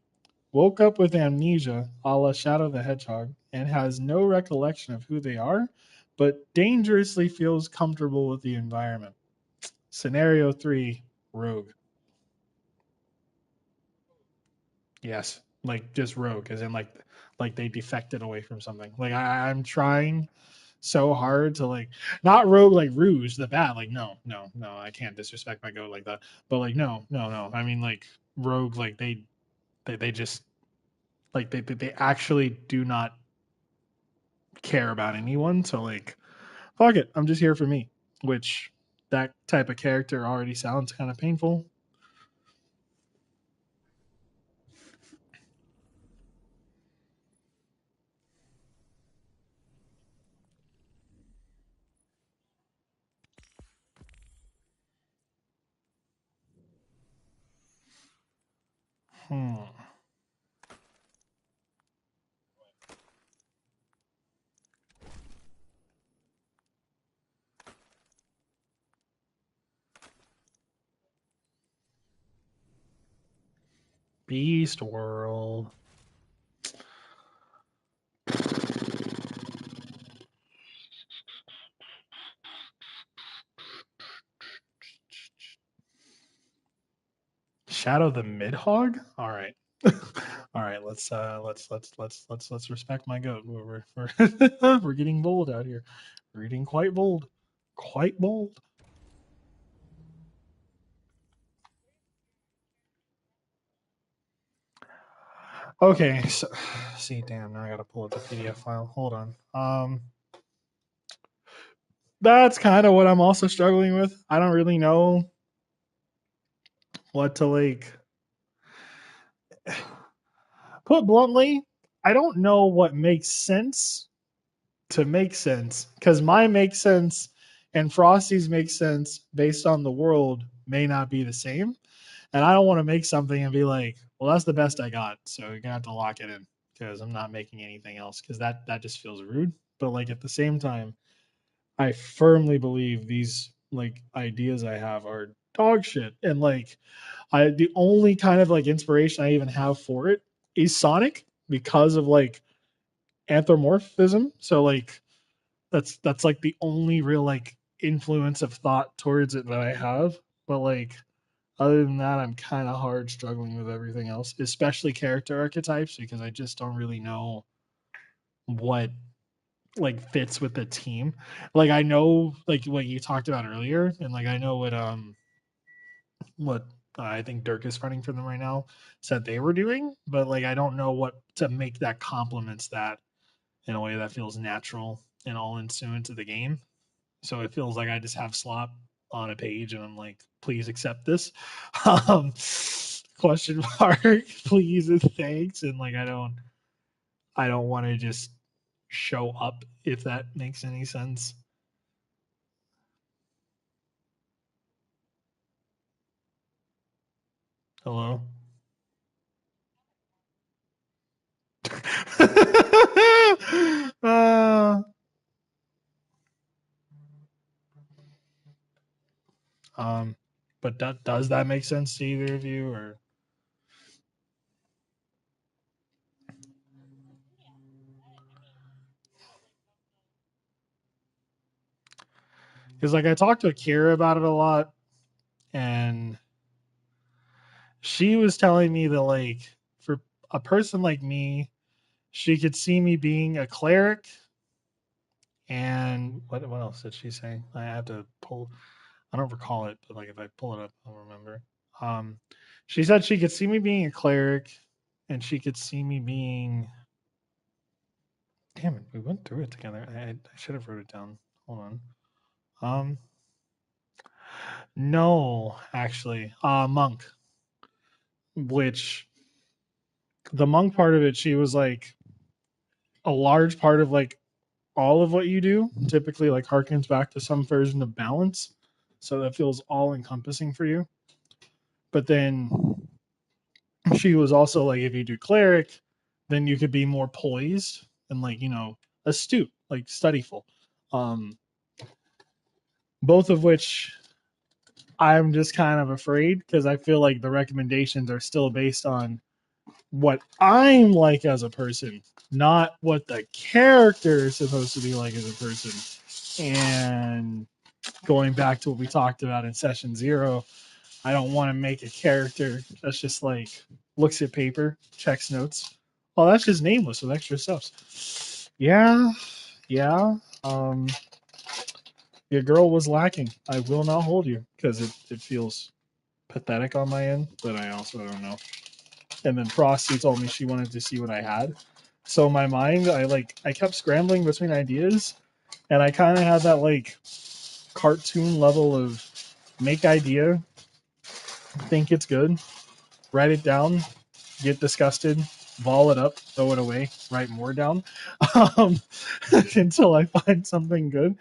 woke up with amnesia, a la Shadow the Hedgehog, and has no recollection of who they are, but dangerously feels comfortable with the environment. Scenario 3, Rogue. Yes, like just Rogue, as in like they defected away from something. Like I'm trying so hard to like not Rogue like Rouge the bad. Like no, I can't disrespect my goat like that. But like no. I mean like Rogue like they just like they actually do not care about anyone. So like fuck it, I'm just here for me. Which that type of character already sounds kind of painful. Beast World. Shadow the Midhog? All right. All right, let's respect my goat. We're getting bold out here. We're getting quite bold. Quite bold. Okay, so see, damn, now I gotta pull up the PDF file. Hold on. That's kind of what I'm also struggling with. I don't really know what to like. Put bluntly, I don't know what makes sense to make sense because my makes sense and Frosty's makes sense based on the world may not be the same. And I don't want to make something and be like, well, that's the best I got. So you're gonna have to lock it in because I'm not making anything else because that just feels rude. But like at the same time, I firmly believe these like ideas I have are dog shit. And like the only kind of like inspiration I even have for it is Sonic because of like anthropomorphism. So like that's like the only real like influence of thought towards it that I have. But like other than that, I'm kind of hard struggling with everything else, especially character archetypes because I just don't really know what like fits with the team. Like I know like what you talked about earlier, and like I know what I think Dirk is running for them right now said they were doing, but like I don't know what to make that complements that in a way that feels natural and all ensuing to the game. So it feels like I just have slop on a page and I'm like, please accept this. Um, question mark, please and thanks. And like I don't want to just show up if that makes any sense. Hello. uh, um, but does that make sense to either of you, or because like I talked to Akira about it a lot, and she was telling me that like for a person like me, she could see me being a cleric. And what else did she say? I have to pull. I don't recall it, but like if I pull it up, I'll remember. Um, she said she could see me being a cleric, and she could see me being. Damn it, we went through it together. I should have wrote it down. Hold on. Um, no, actually, monk. Which the monk part of it, she was like a large part of like all of what you do. Typically, like harkens back to some version of balance, so that feels all encompassing for you. But then she was also like, if you do cleric, then you could be more poised and like astute, like studyful. Um, both of which I'm just kind of afraid because I feel like the recommendations are still based on what I'm like as a person, not what the character is supposed to be like as a person. And going back to what we talked about in session 0, I don't want to make a character that's just like looks at paper, checks notes. Oh, that's just nameless with extra stuff. Yeah, yeah. Um, your girl was lacking. I will not hold you because it feels pathetic on my end, but I also don't know. And then Frosty told me she wanted to see what I had. So in my mind, I kept scrambling between ideas, and I kind of had that like cartoon level of make idea, think it's good, write it down, get disgusted, ball it up, throw it away, write more down, um, until I find something good.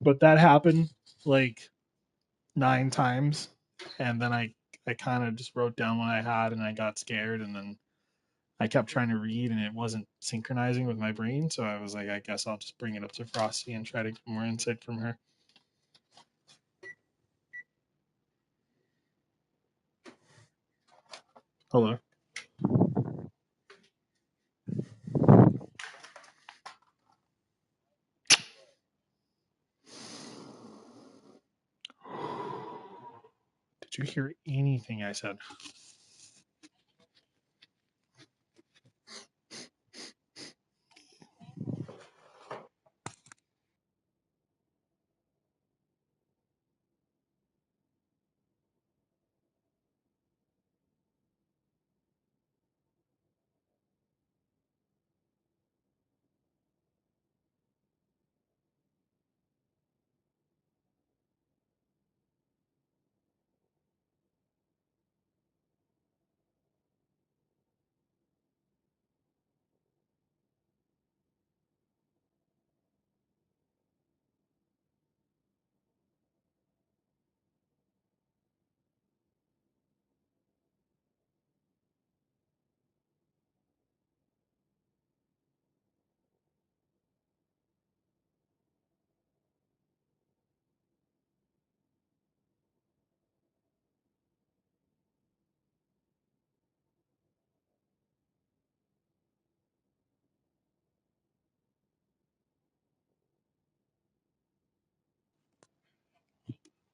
But that happened like 9 times, and then I I kind of just wrote down what I had and I got scared, and then I kept trying to read and it wasn't synchronizing with my brain. So I was like, I guess I'll just bring it up to Frosty and try to get more insight from her. Hello. Did you hear anything I said?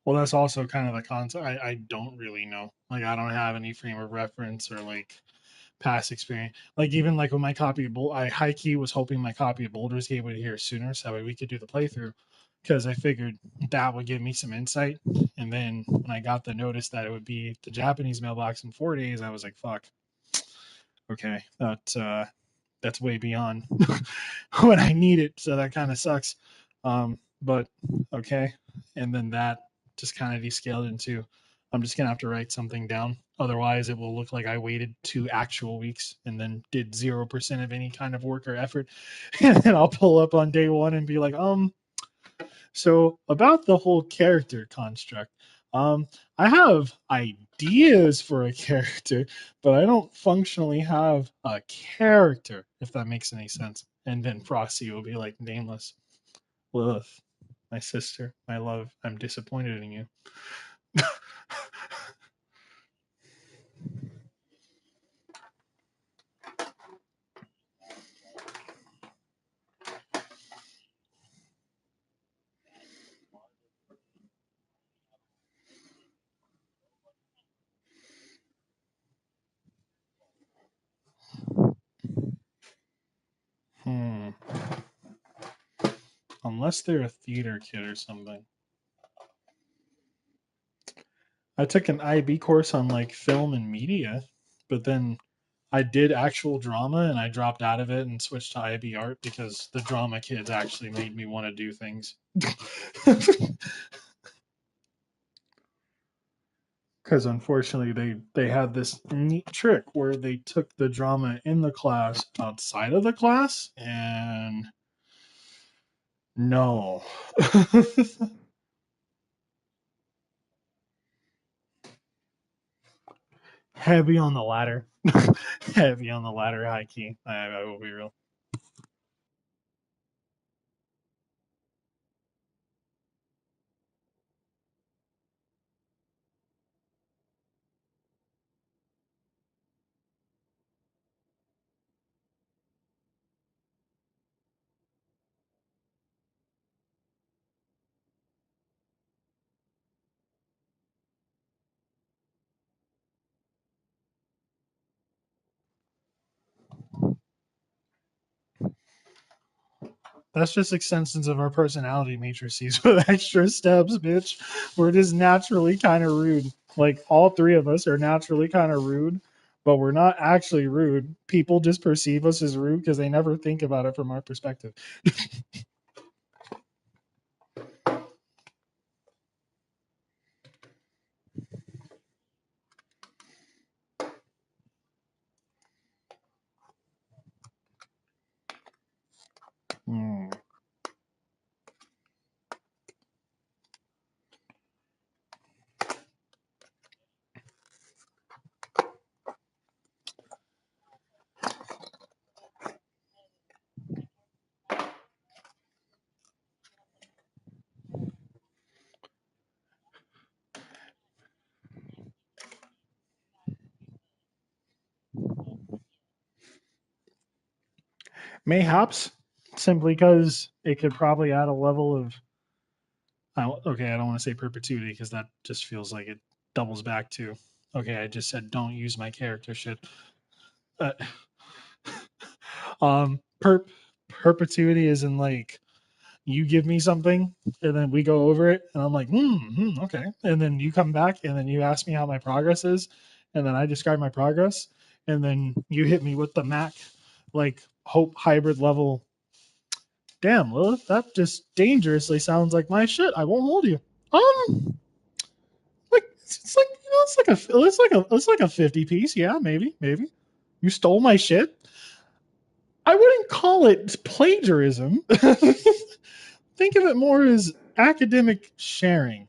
Well, that's also kind of the concept. I don't really know. Like, I don't have any frame of reference or like past experience. Like, even like with my copy of I high key was hoping my copy of Baldur's Gate would hear sooner, so that way we could do the playthrough, because I figured that would give me some insight. And then when I got the notice that it would be the Japanese mailbox in 4 days, I was like, fuck. Okay, that's way beyond when I need it, so that kind of sucks. But okay, and then that just kind of descaled into I'm just gonna have to write something down. Otherwise, it will look like I waited 2 actual weeks and then did 0% of any kind of work or effort, and then I'll pull up on day one and be like, so about the whole character construct, I have ideas for a character, but I don't functionally have a character, if that makes any sense. And then Frosty will be like, nameless, Lilith, my sister, my love, I'm disappointed in you. Hmm. Unless they're a theater kid or something. I took an IB course on like film and media, but then I did actual drama and I dropped out of it and switched to IB art because the drama kids actually made me want to do things. Because unfortunately they had this neat trick where they took the drama in the class outside of the class, and no. Heavy on the ladder. Heavy on the ladder, high key. I will be real. That's just extensions of our personality matrices with extra steps, bitch. We're just naturally kind of rude. Like, all three of us are naturally kind of rude, but we're not actually rude. People just perceive us as rude because they never think about it from our perspective. Hmm. Mayhaps, simply because it could probably add a level of. Okay, I don't want to say perpetuity because that just feels like it doubles back to. Okay, I just said don't use my character shit. Uh, perpetuity is in like you give me something and then we go over it and I'm like, okay. And then you come back and then you ask me how my progress is and then I describe my progress and then you hit me with the Mac like hope hybrid level. Damn, Lilith, that just dangerously sounds like my shit. I won't hold you. Like it's like it's like a 50 piece. Yeah, maybe. You stole my shit. I wouldn't call it plagiarism. Think of it more as academic sharing.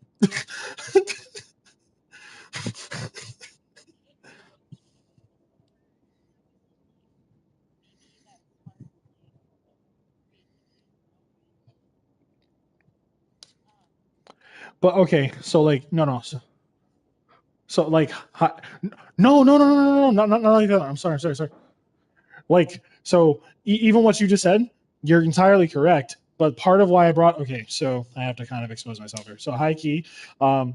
But okay, so like no. So like no, not like that. I'm sorry. Like so even what you just said, you're entirely correct. But part of why I brought so I have to kind of expose myself here. So high key,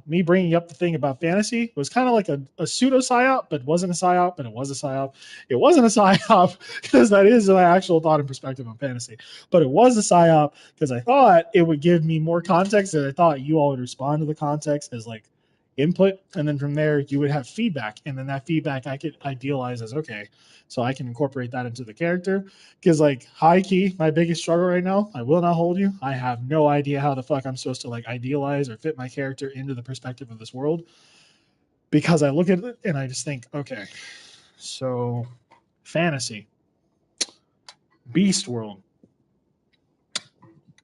me bringing up the thing about fantasy was kind of like a pseudo psyop, but wasn't a psyop, but it was a psyop. It wasn't a psyop because that is my actual thought and perspective on fantasy, but it was a psyop because I thought it would give me more context, and I thought you all would respond to the context as like input, and then from there you would have feedback, and then that feedback I could idealize as okay, so I can incorporate that into the character. Because like high key, my biggest struggle right now, I will not hold you, I have no idea how the fuck I'm supposed to like idealize or fit my character into the perspective of this world, because I look at it and I just think, okay, so fantasy, beast world,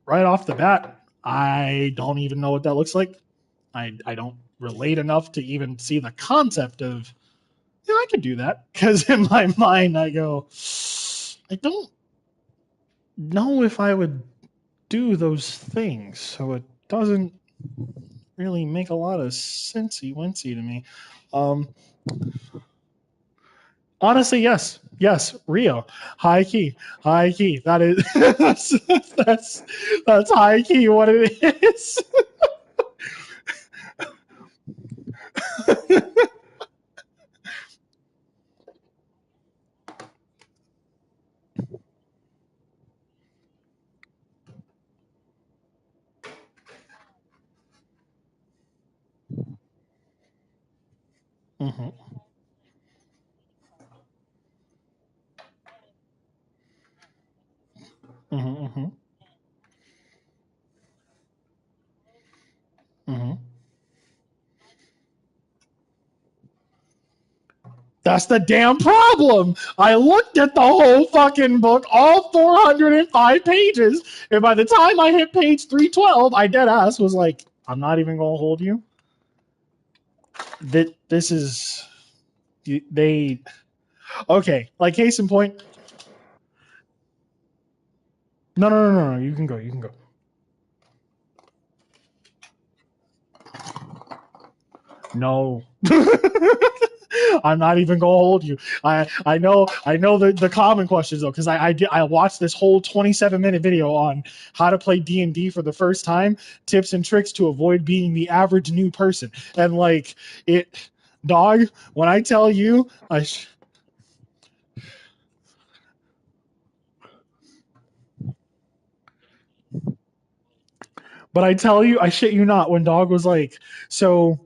right off the bat, I don't even know what that looks like. I don't relate enough to even see the concept of, yeah, I could do that. Because in my mind, I go, I don't know if I would do those things. So it doesn't really make a lot of sensey wincy to me. Honestly, yes. Yes, Rio. High key. High key. That is that's high key what it is. Mm-hmm. Mm-hmm. Mm-hmm. Mm-hmm. That's the damn problem. I looked at the whole fucking book, all 405 pages, and by the time I hit page 312, I dead ass was like, I'm not even gonna hold you. That this is they okay. Like case in point. No. You can go. You can go. No. I'm not even gonna hold you. I know the common questions though, because I watched this whole 27-minute video on how to play D&D for the first time, tips and tricks to avoid being the average new person, and like it, dog. When I tell you, but I tell you, I shit you not. When dog was like, so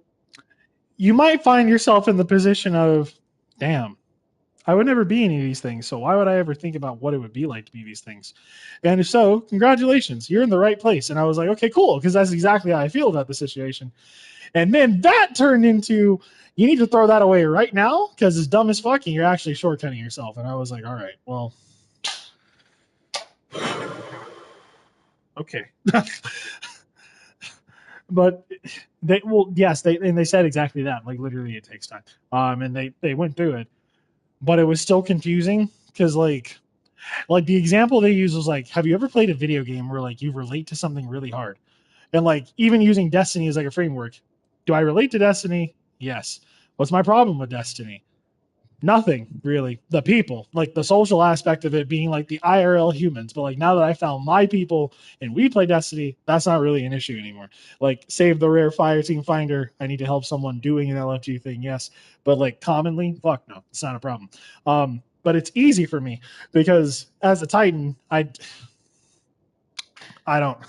you might find yourself in the position of, damn, I would never be any of these things. So why would I ever think about what it would be like to be these things? And if so, congratulations, you're in the right place. And I was like, okay, cool, because that's exactly how I feel about the situation. And then that turned into, you need to throw that away right now because it's dumb as fuck and you're actually shortcutting yourself. And I was like, all right, well, okay. But they said exactly that. Like literally, it takes time. And they went through it, but it was still confusing because like the example they use was like, have you ever played a video game where like you relate to something really hard? And like even using Destiny as like a framework, do I relate to Destiny? Yes. What's my problem with Destiny? Nothing really. The people, like the social aspect of it being like the IRL humans. But like now that I found my people and we play Destiny, that's not really an issue anymore. Like save the rare fire team finder. I need to help someone doing an LFG thing, yes. But like commonly, fuck no, it's not a problem. But it's easy for me because as a Titan, I don't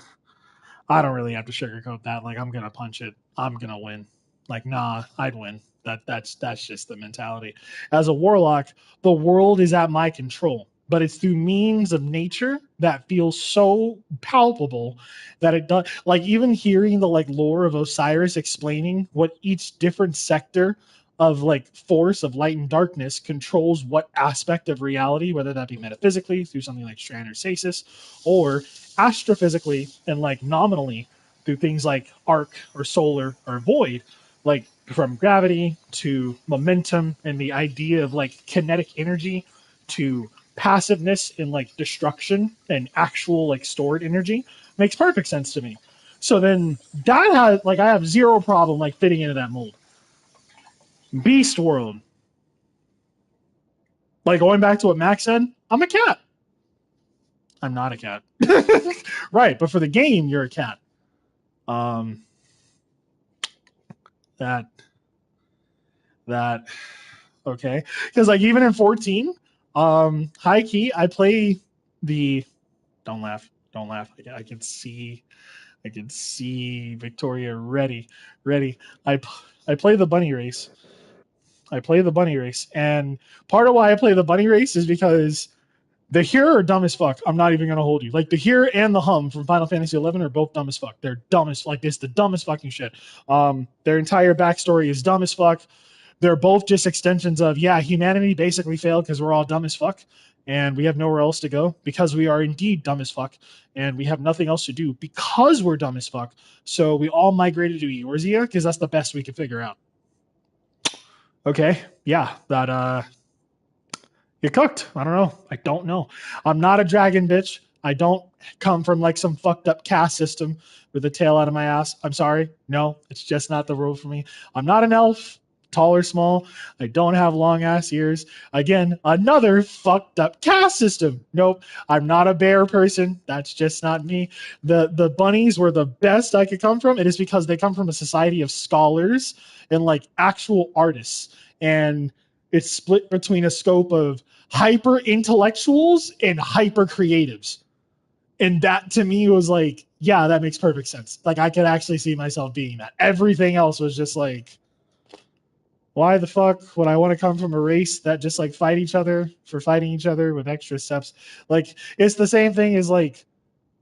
really have to sugarcoat that. Like I'm gonna punch it. I'm gonna win. Like nah, I'd win. That's just the mentality. As a warlock, the world is at my control, but it's through means of nature that feels so palpable that it does. Like even hearing the like lore of Osiris explaining what each different sector of like force of light and darkness controls what aspect of reality, whether that be metaphysically through something like Strand or Stasis, or astrophysically and like nominally through things like arc or solar or void, like from gravity to momentum and the idea of like kinetic energy to passiveness and like destruction and actual like stored energy makes perfect sense to me. So then that has like I have zero problem like fitting into that mold. Beast World. Like going back to what Max said, I'm a cat. I'm not a cat. Right, but for the game, you're a cat. That okay. Because like even in 14, high key, I play the don't laugh. I can see Victoria ready. I play the bunny race. And part of why I play the bunny race is because the Here are dumb as fuck. I'm not even gonna hold you. Like the Here and the Hum from Final Fantasy 11 are both dumb as fuck. They're dumb as like it's the dumbest fucking shit. Their entire backstory is dumb as fuck. They're both just extensions of humanity basically failed because we're all dumb as fuck and we have nowhere else to go because we are indeed dumb as fuck and we have nothing else to do because we're dumb as fuck. So we all migrated to Eorzea because that's the best we could figure out. Okay, yeah, that you're cooked. I don't know. I'm not a dragon bitch. I don't come from like some fucked up caste system with a tail out of my ass. I'm sorry. No, it's just not the road for me. I'm not an elf, tall or small. I don't have long ass ears. Again, another fucked up caste system. Nope. I'm not a bear person. That's just not me. The bunnies were the best I could come from. It is because they come from a society of scholars and like actual artists. And it's split between a scope of hyper intellectuals and hyper creatives. And that to me was like, yeah, that makes perfect sense. Like I could actually see myself being that. Everything else was just like, why the fuck would I want to come from a race that just like fight each other for fighting each other with extra steps? Like it's the same thing as like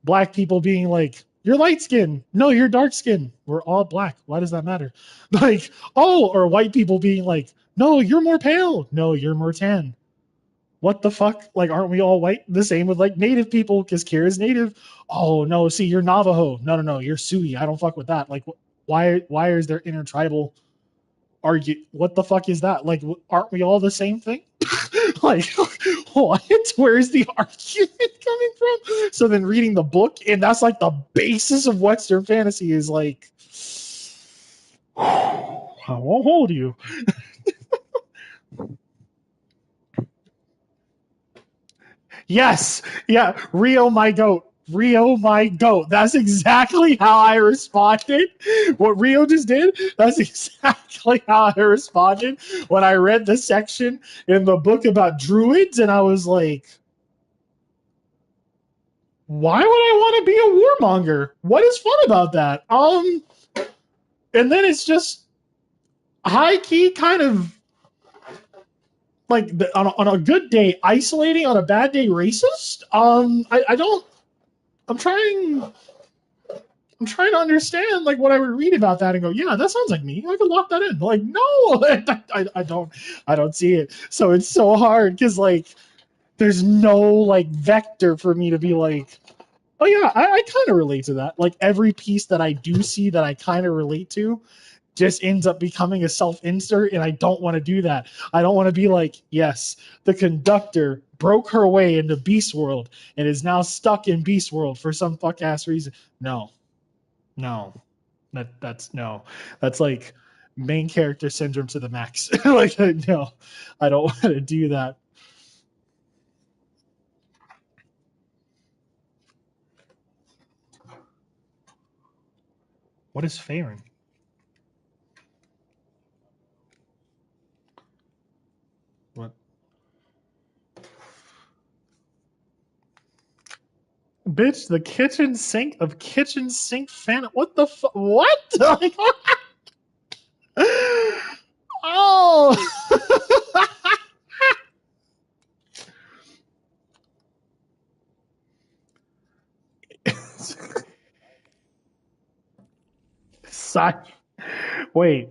black people being like, you're light skin. No, you're dark skin. We're all black. Why does that matter? Like, oh, or white people being like, no, you're more pale. No, you're more tan. What the fuck? Like, aren't we all white? The same with like native people, because Kira's native. Oh no, see, you're Navajo. No, you're Sioux. I don't fuck with that. Like, why is there intertribal argue? What the fuck is that? Like, aren't we all the same thing? Like, what? Where's the argument coming from? So then reading the book, and that's like the basis of Western fantasy is like, I won't hold you. Yes. Yeah. Rio, my goat. Rio, my goat. That's exactly how I responded. What Rio just did, that's exactly how I responded when I read the section in the book about druids, and I was like, why would I want to be a warmonger? What is fun about that? And then it's just high key kind of like on a good day isolating, on a bad day racist. I don't. I'm trying to understand like what I would read about that and go, yeah, that sounds like me. I could lock that in. Like, no, I don't see it. So it's so hard because like there's no like vector for me to be like, oh yeah, I kind of relate to that. Like every piece that I do see that I kind of relate to just ends up becoming a self-insert, and I don't want to do that. I don't want to be like, yes, the conductor broke her way into Beast World and is now stuck in Beast World for some fuck-ass reason. No. That's no. That's like main character syndrome to the max. Like, no, I don't want to do that. What is Farron? What? Bitch, the kitchen sink of kitchen sink fan. What the fuck? What? Like, oh. Wait,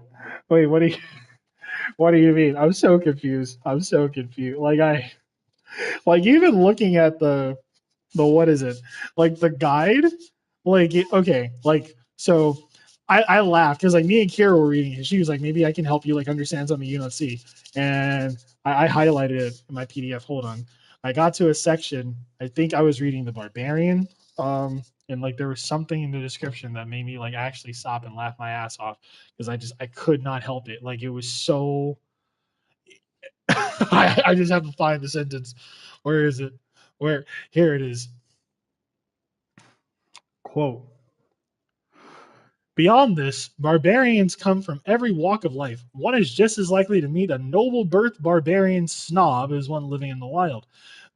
what do you mean? I'm so confused. Like even looking at the what is it? Like the guide, okay, like so I laughed because like me and Kira were reading it. She was like, maybe I can help you like understand something you don't see. And I highlighted it in my PDF. Hold on. I got to a section, I think I was reading the Barbarian. And like there was something in the description that made me like actually stop and laugh my ass off because I could not help it. Like it was so I just have to find the sentence. Where is it? Where here it is. Quote. Beyond this, barbarians come from every walk of life. One is just as likely to meet a noble birth barbarian snob as one living in the wild.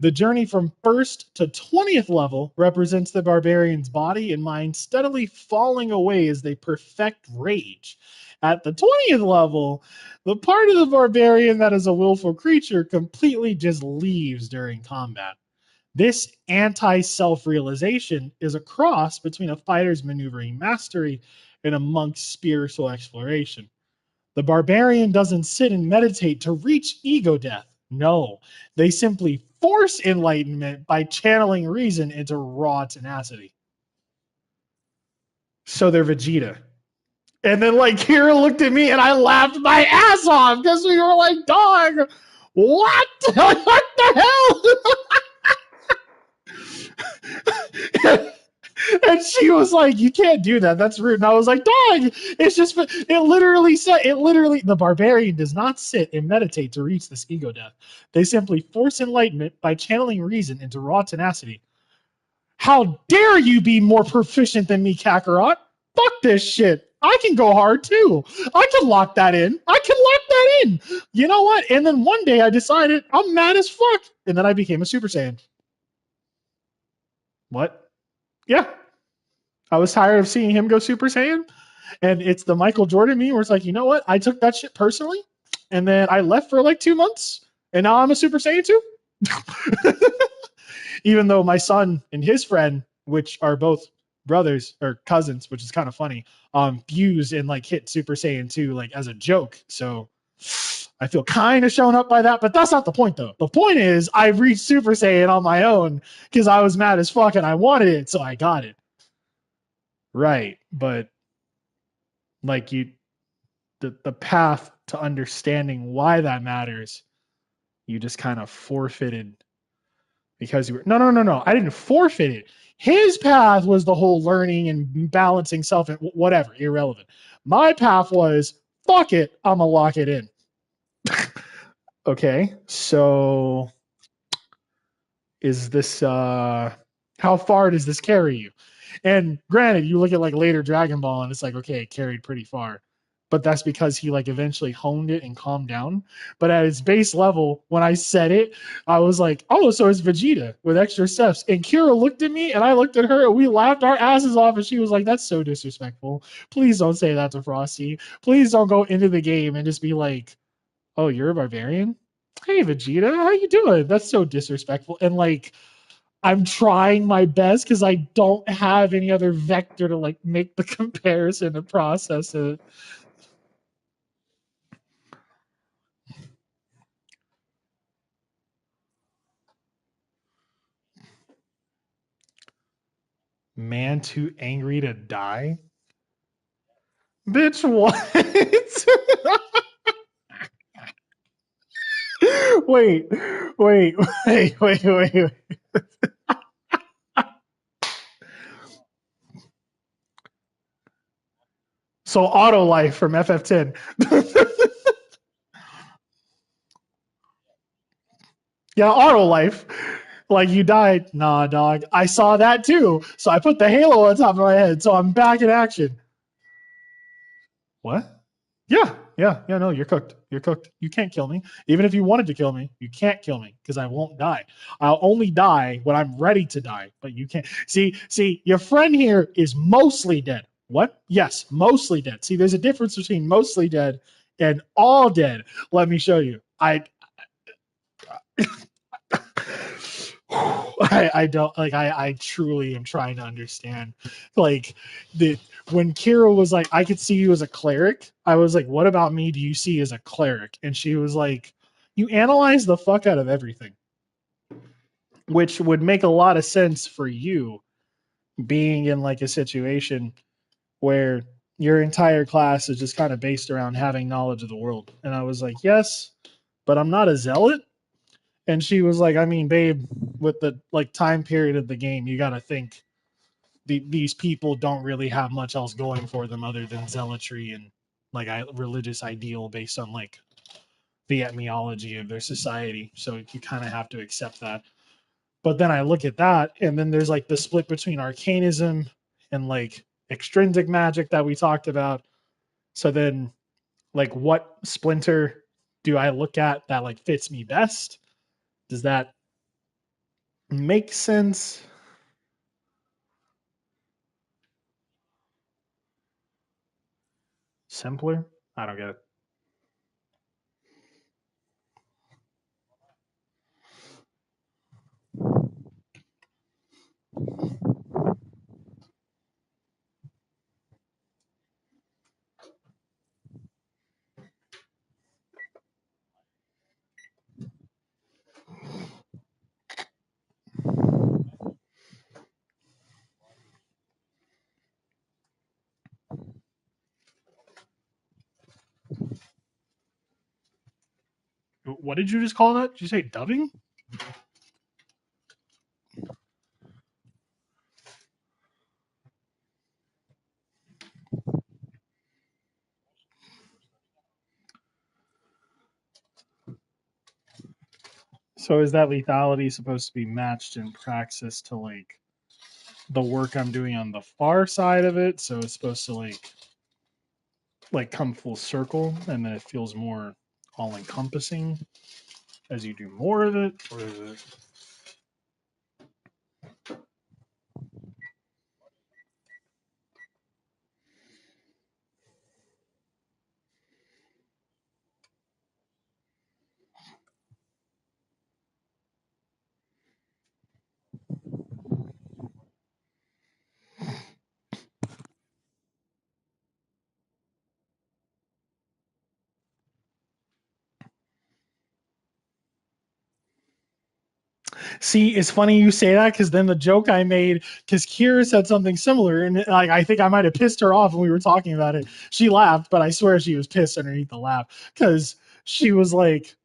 The journey from first to 20th level represents the barbarian's body and mind steadily falling away as they perfect rage. At the 20th level, the part of the barbarian that is a willful creature completely just leaves during combat. This anti-self-realization is a cross between a fighter's maneuvering mastery and a monk's spiritual exploration. The barbarian doesn't sit and meditate to reach ego death. No, they simply force enlightenment by channeling reason into raw tenacity. So they're Vegeta. And then like Kira looked at me and I laughed my ass off because we were like, dog, what? What the hell? And she was like, you can't do that. That's rude. And I was like, dog, it's just, it literally said, the barbarian does not sit and meditate to reach this ego death. They simply force enlightenment by channeling reason into raw tenacity. How dare you be more proficient than me, Kakarot? Fuck this shit. I can go hard too. I can lock that in. You know what? And then one day I decided I'm mad as fuck. And then I became a Super Saiyan. What? Yeah. I was tired of seeing him go Super Saiyan. And it's the Michael Jordan meme where it's like, you know what? I took that shit personally. And then I left for like 2 months. And now I'm a Super Saiyan too. Even though my son and his friend, which are both brothers or cousins, which is kind of funny, fused and like hit Super Saiyan 2 like as a joke. So I feel kind of shown up by that, but that's not the point though. The point is I reached Super Saiyan on my own because I was mad as fuck and I wanted it, so I got it. Right, but like the path to understanding why that matters, you just kind of forfeited because you were no. I didn't forfeit it. His path was the whole learning and balancing self and whatever, irrelevant. My path was fuck it, I'm gonna lock it in. Okay, so is this how far does this carry you? And granted, you look at like later Dragon Ball and it's like, okay, it carried pretty far. But that's because he like eventually honed it and calmed down. But at its base level, when I said it, I was like, oh, so it's Vegeta with extra steps. And Kira looked at me and I looked at her and we laughed our asses off. And she was like, that's so disrespectful. Please don't say that to Frosty. Please don't go into the game and just be like, oh, you're a barbarian? Hey, Vegeta, how you doing? That's so disrespectful. And like, I'm trying my best because I don't have any other vector to like make the comparison and process it. Man too angry to die? Bitch, what? wait. So auto life from FF10. Yeah, auto life. Like you died. Nah, dog. I saw that too. So I put the halo on top of my head. So I'm back in action. What? Yeah. No, you're cooked. You're cooked. You can't kill me. Even if you wanted to kill me, you can't kill me because I won't die. I'll only die when I'm ready to die. But you can't. See, your friend here is mostly dead. What? Yes, mostly dead. See, there's a difference between mostly dead and all dead. Let me show you. I don't like I truly am trying to understand like the when Kira was like I could see you as a cleric. I was like, what about me do you see as a cleric? And she was like, you analyze the fuck out of everything, which would make a lot of sense for you being in like a situation where your entire class is just kind of based around having knowledge of the world. And I was like, yes, but I'm not a zealot. And she was like, I mean, babe, with the like time period of the game, you got to think these people don't really have much else going for them other than zealotry and like a religious ideal based on like the etymology of their society. So you kind of have to accept that. But then I look at that, and then there's like the split between arcanism and like extrinsic magic that we talked about. So then, like, what splinter do I look at that like fits me best? Does that make sense? Simpler? I don't get it. What did you just call that? Did you say dubbing? So is that lethality supposed to be matched in praxis to like the work I'm doing on the far side of it? So it's supposed to like come full circle and then it feels more all encompassing as you do more of it, or is it See, it's funny you say that because then the joke I made, because Kira said something similar, and like I think I might have pissed her off when we were talking about it. She laughed, but I swear she was pissed underneath the laugh because she was like,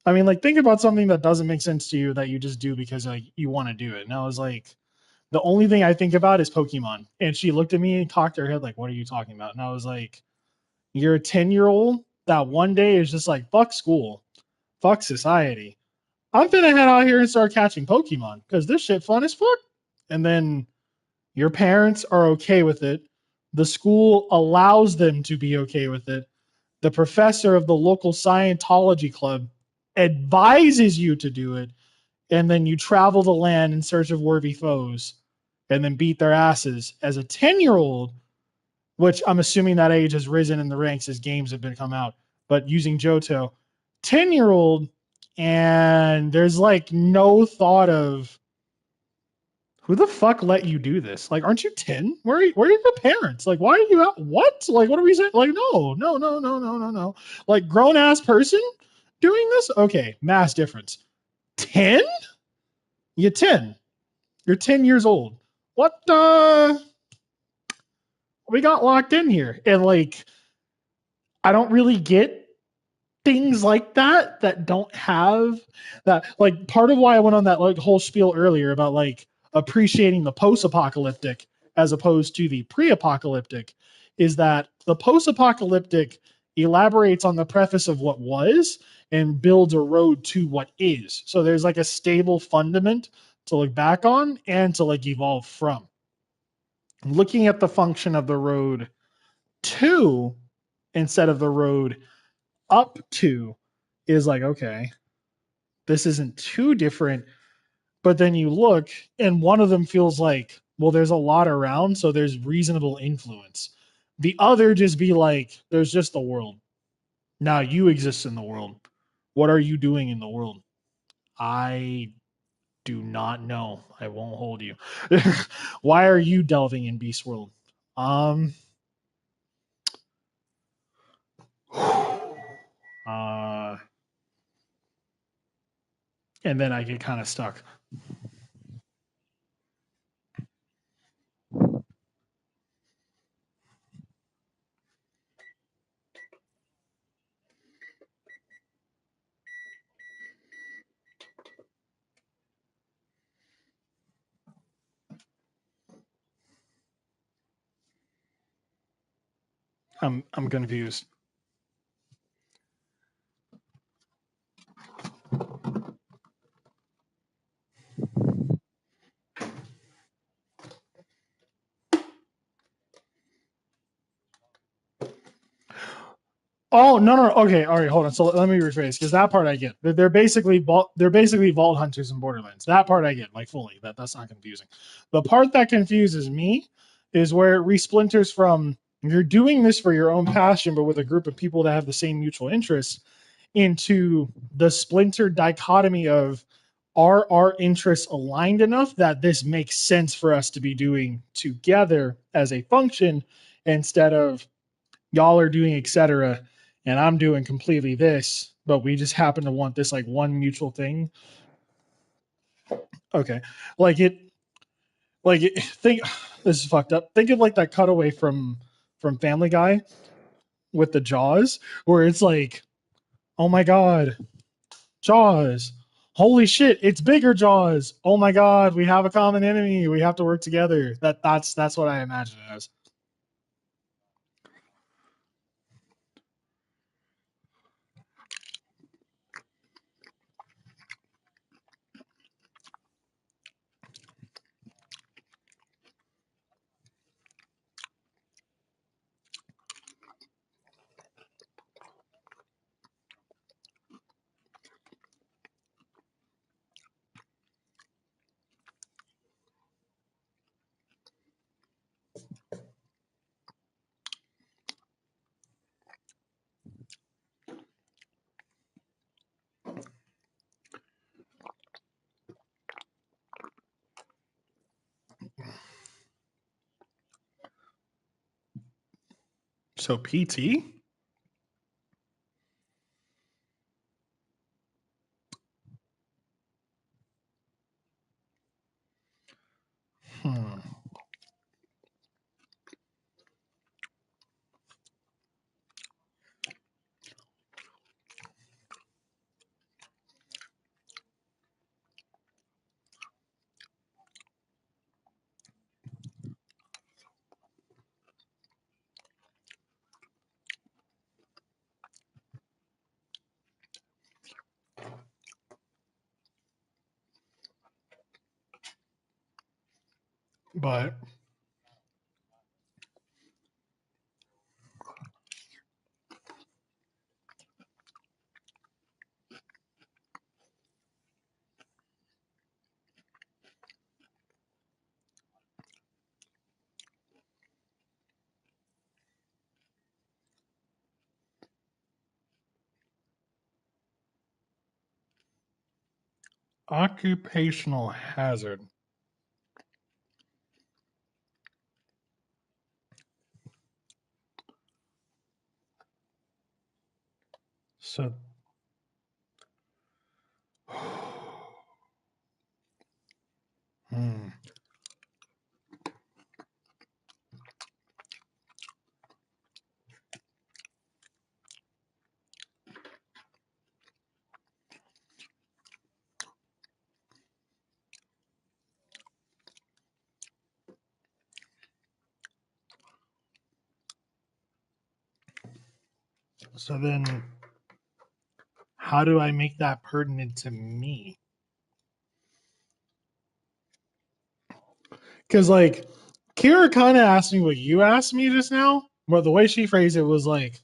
I mean, like think about something that doesn't make sense to you that you just do because like you want to do it. And I was like, the only thing I think about is Pokemon. And she looked at me and cocked her head like, what are you talking about? And I was like, you're a 10-year-old that one day is just like, fuck school, fuck society. I'm finna head out here and start catching Pokemon because this shit fun as fuck. And then your parents are okay with it. The school allows them to be okay with it. The professor of the local Scientology club advises you to do it. And then you travel the land in search of worthy foes and then beat their asses as a 10-year-old, which I'm assuming that age has risen in the ranks as games have been come out. But using Johto, 10-year-old, and there's like no thought of who the fuck let you do this? Like, aren't you 10? Where are your parents? Like, why are you out? What? Like, what are we saying? Like, no. Like, grown ass person doing this? Okay, mass difference. 10? You're 10. You're 10 years old. What the? We got locked in here. And like, I don't really get things like that don't have that. Like, part of why I went on that like whole spiel earlier about like appreciating the post-apocalyptic as opposed to the pre-apocalyptic is that the post-apocalyptic elaborates on the preface of what was and builds a road to what is. So there's like a stable fundament to look back on and to like evolve from. Looking at the function of the road to instead of the road up to is like, okay, this isn't too different. But then you look and one of them feels like, well, there's a lot around, so there's reasonable influence. The other just be like, there's just the world. Now you exist in the world. What are you doing in the world? I do not know. I won't hold you. Why are you delving in Beast World? And then I get kind of stuck. I'm confused. Oh no. Okay, all right, hold on. So let me rephrase because that part I get. They're basically vault hunters in Borderlands. That part I get like fully. That's not confusing. The part that confuses me is where it resplinters from you're doing this for your own passion, but with a group of people that have the same mutual interests, into the splintered dichotomy of are our interests aligned enough that this makes sense for us to be doing together as a function instead of y'all are doing etc and I'm doing completely this, but we just happen to want this like one mutual thing. Okay. Think this is fucked up. Think of like that cutaway from Family Guy with the Jaws, where it's like, oh my god, Jaws. Holy shit, it's bigger Jaws. Oh my god, we have a common enemy. We have to work together. That's what I imagine it as. So PT? Hmm. But occupational hazard. So hmm. So then, how do I make that pertinent to me? Because, like, Kira kind of asked me what you asked me just now, but the way she phrased it was like,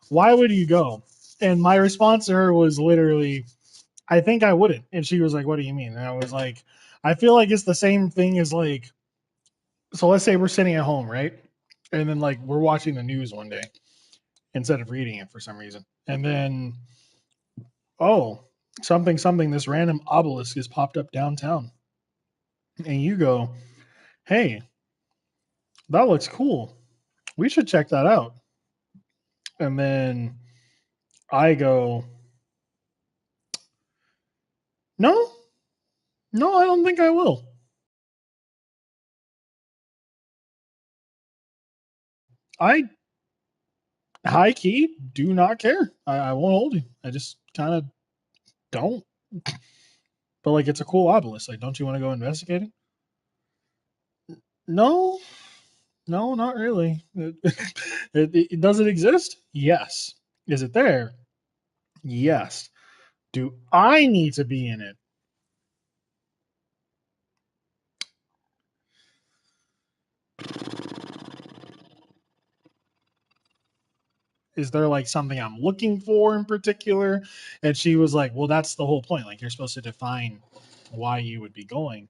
why would you go? And my response to her was literally, I think I wouldn't. And she was like, what do you mean? And I was like, I feel like it's the same thing as like, so let's say we're sitting at home, right? And then like we're watching the news one day instead of reading it for some reason. And then, oh, something, this random obelisk has popped up downtown. And you go, hey, that looks cool. We should check that out. And then I go, no, no, I don't think I will. I high key do not care. I won't hold you. I just kind of don't. But like, it's a cool obelisk. Like, don't you want to go investigate it? No, no, not really. Does it exist? Yes. Is it there? Yes. Do I need to be in it? Is there like something I'm looking for in particular? And she was like, well, that's the whole point. Like, you're supposed to define why you would be going.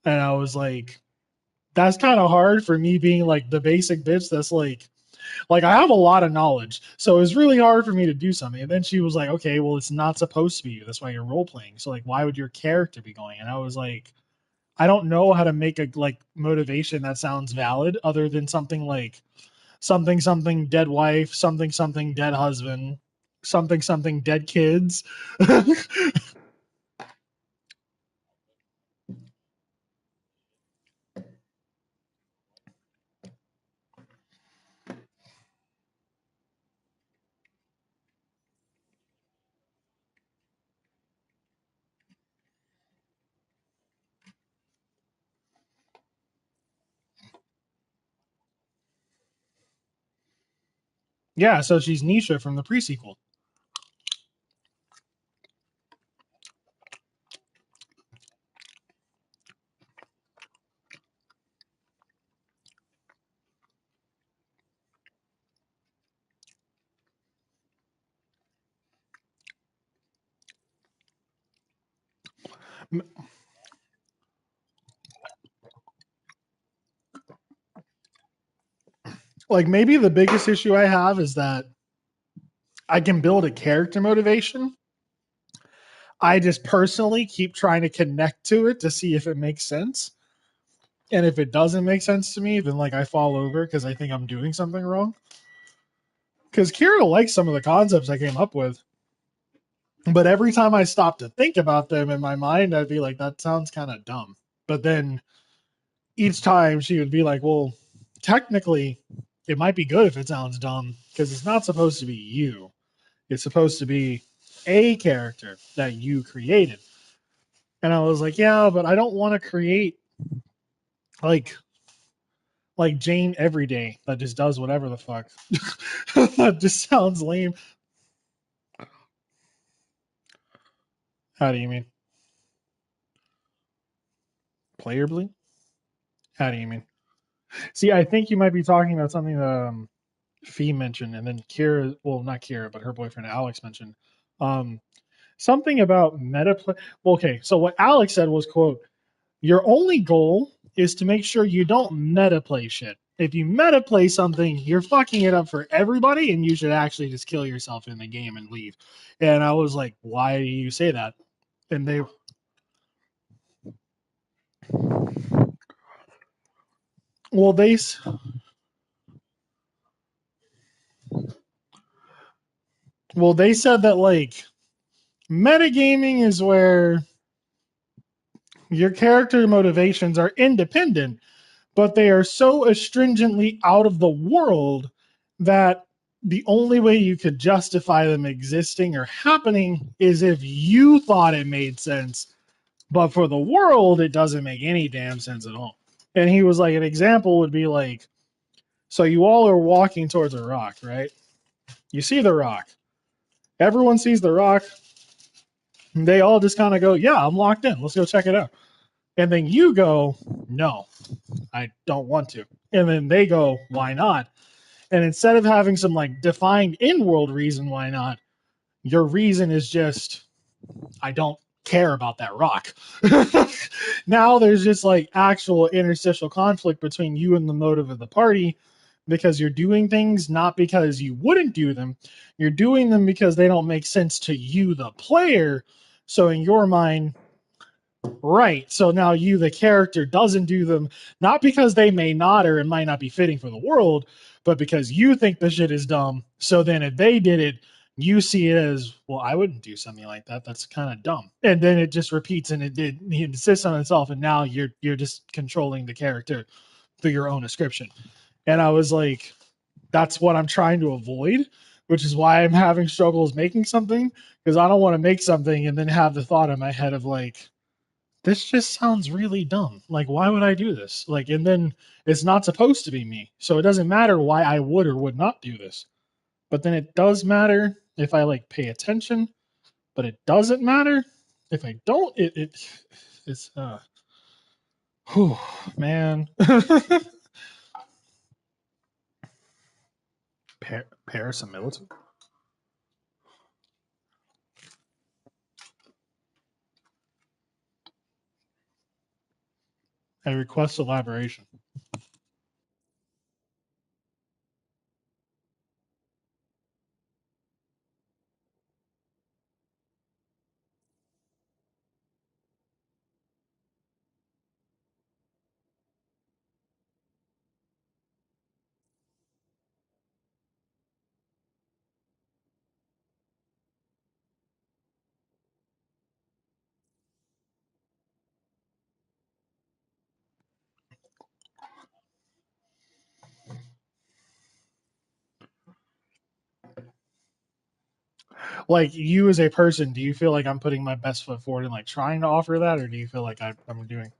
And I was like, that's kind of hard for me being like the basic bitch that's like I have a lot of knowledge, so it was really hard for me to do something. And then she was like, okay, well, it's not supposed to be you. That's why you're role playing. So like, why would your character be going? And I was like, I don't know how to make a like motivation that sounds valid other than something like something dead wife, something dead husband, something dead kids. Yeah, so she's Nisha from the pre-sequel. Like maybe the biggest issue I have is that I can build a character motivation. I just personally keep trying to connect to it to see if it makes sense. And if it doesn't make sense to me, then like I fall over because I think I'm doing something wrong. Because Kira likes some of the concepts I came up with. But every time I stop to think about them in my mind, I'd be like, that sounds kind of dumb. But then each time she would be like, well, technically, it might be good if it sounds dumb because it's not supposed to be you. It's supposed to be a character that you created. And I was like, yeah, but I don't want to create like Jane Everyday that just does whatever the fuck. That just sounds lame. How do you mean? Playably? How do you mean? See, I think you might be talking about something that Fee mentioned, and then Kira, well, not Kira, but her boyfriend Alex mentioned. Um, Something about meta play. Well, okay, so what Alex said was, quote, your only goal is to make sure you don't meta play shit. If you meta play something, you're fucking it up for everybody, and you should actually just kill yourself in the game and leave. And I was like, why do you say that? And they, well, they said that like metagaming is where your character motivations are independent, but they are so astringently out of the world that the only way you could justify them existing or happening is if you thought it made sense. But for the world, it doesn't make any damn sense at all. And he was like, an example would be like, so you all are walking towards a rock, right? You see the rock. Everyone sees the rock. They all just kind of go, yeah, I'm locked in. Let's go check it out. And then you go, no, I don't want to. And then they go, why not? And instead of having some like defined in-world reason why not, your reason is just, I don't care about that rock. Now there's just like actual interstitial conflict between you and the motive of the party, because you're doing things not because you wouldn't do them. You're doing them because they don't make sense to you, the player. So in your mind, right. So now you, the character, doesn't do them, not because they may not or it might not be fitting for the world, but because you think the shit is dumb. So then if they did it, you see it as, well, I wouldn't do something like that. That's kind of dumb. And then it just repeats and it insists on itself. And now you're just controlling the character through your own description. And I was like, that's what I'm trying to avoid, which is why I'm having struggles making something, because I don't want to make something and then have the thought in my head of like, this just sounds really dumb. Like, why would I do this? Like, and then it's not supposed to be me. So it doesn't matter why I would or would not do this. But then it does matter if I like pay attention, but it doesn't matter if I don't. It's whew, man. Parasimilitude. I request elaboration. Like, you as a person, do you feel like I'm putting my best foot forward and like trying to offer that, or do you feel like I'm doing?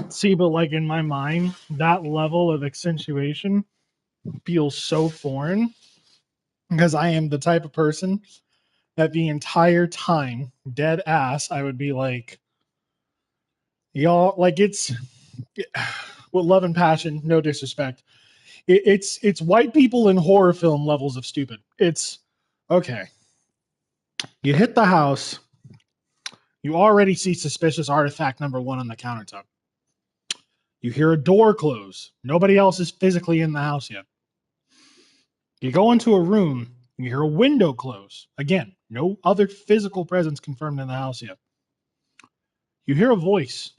See, but like in my mind, that level of accentuation feels so foreign, because I am the type of person that the entire time, dead ass, I would be like, y'all, like, it's with love and passion, no disrespect. It's white people in horror film levels of stupid. It's okay. You hit the house, you already see suspicious artifact number one on the countertop. You hear a door close. Nobody else is physically in the house yet. You go into a room, you hear a window close. Again, no other physical presence confirmed in the house yet. You hear a voice.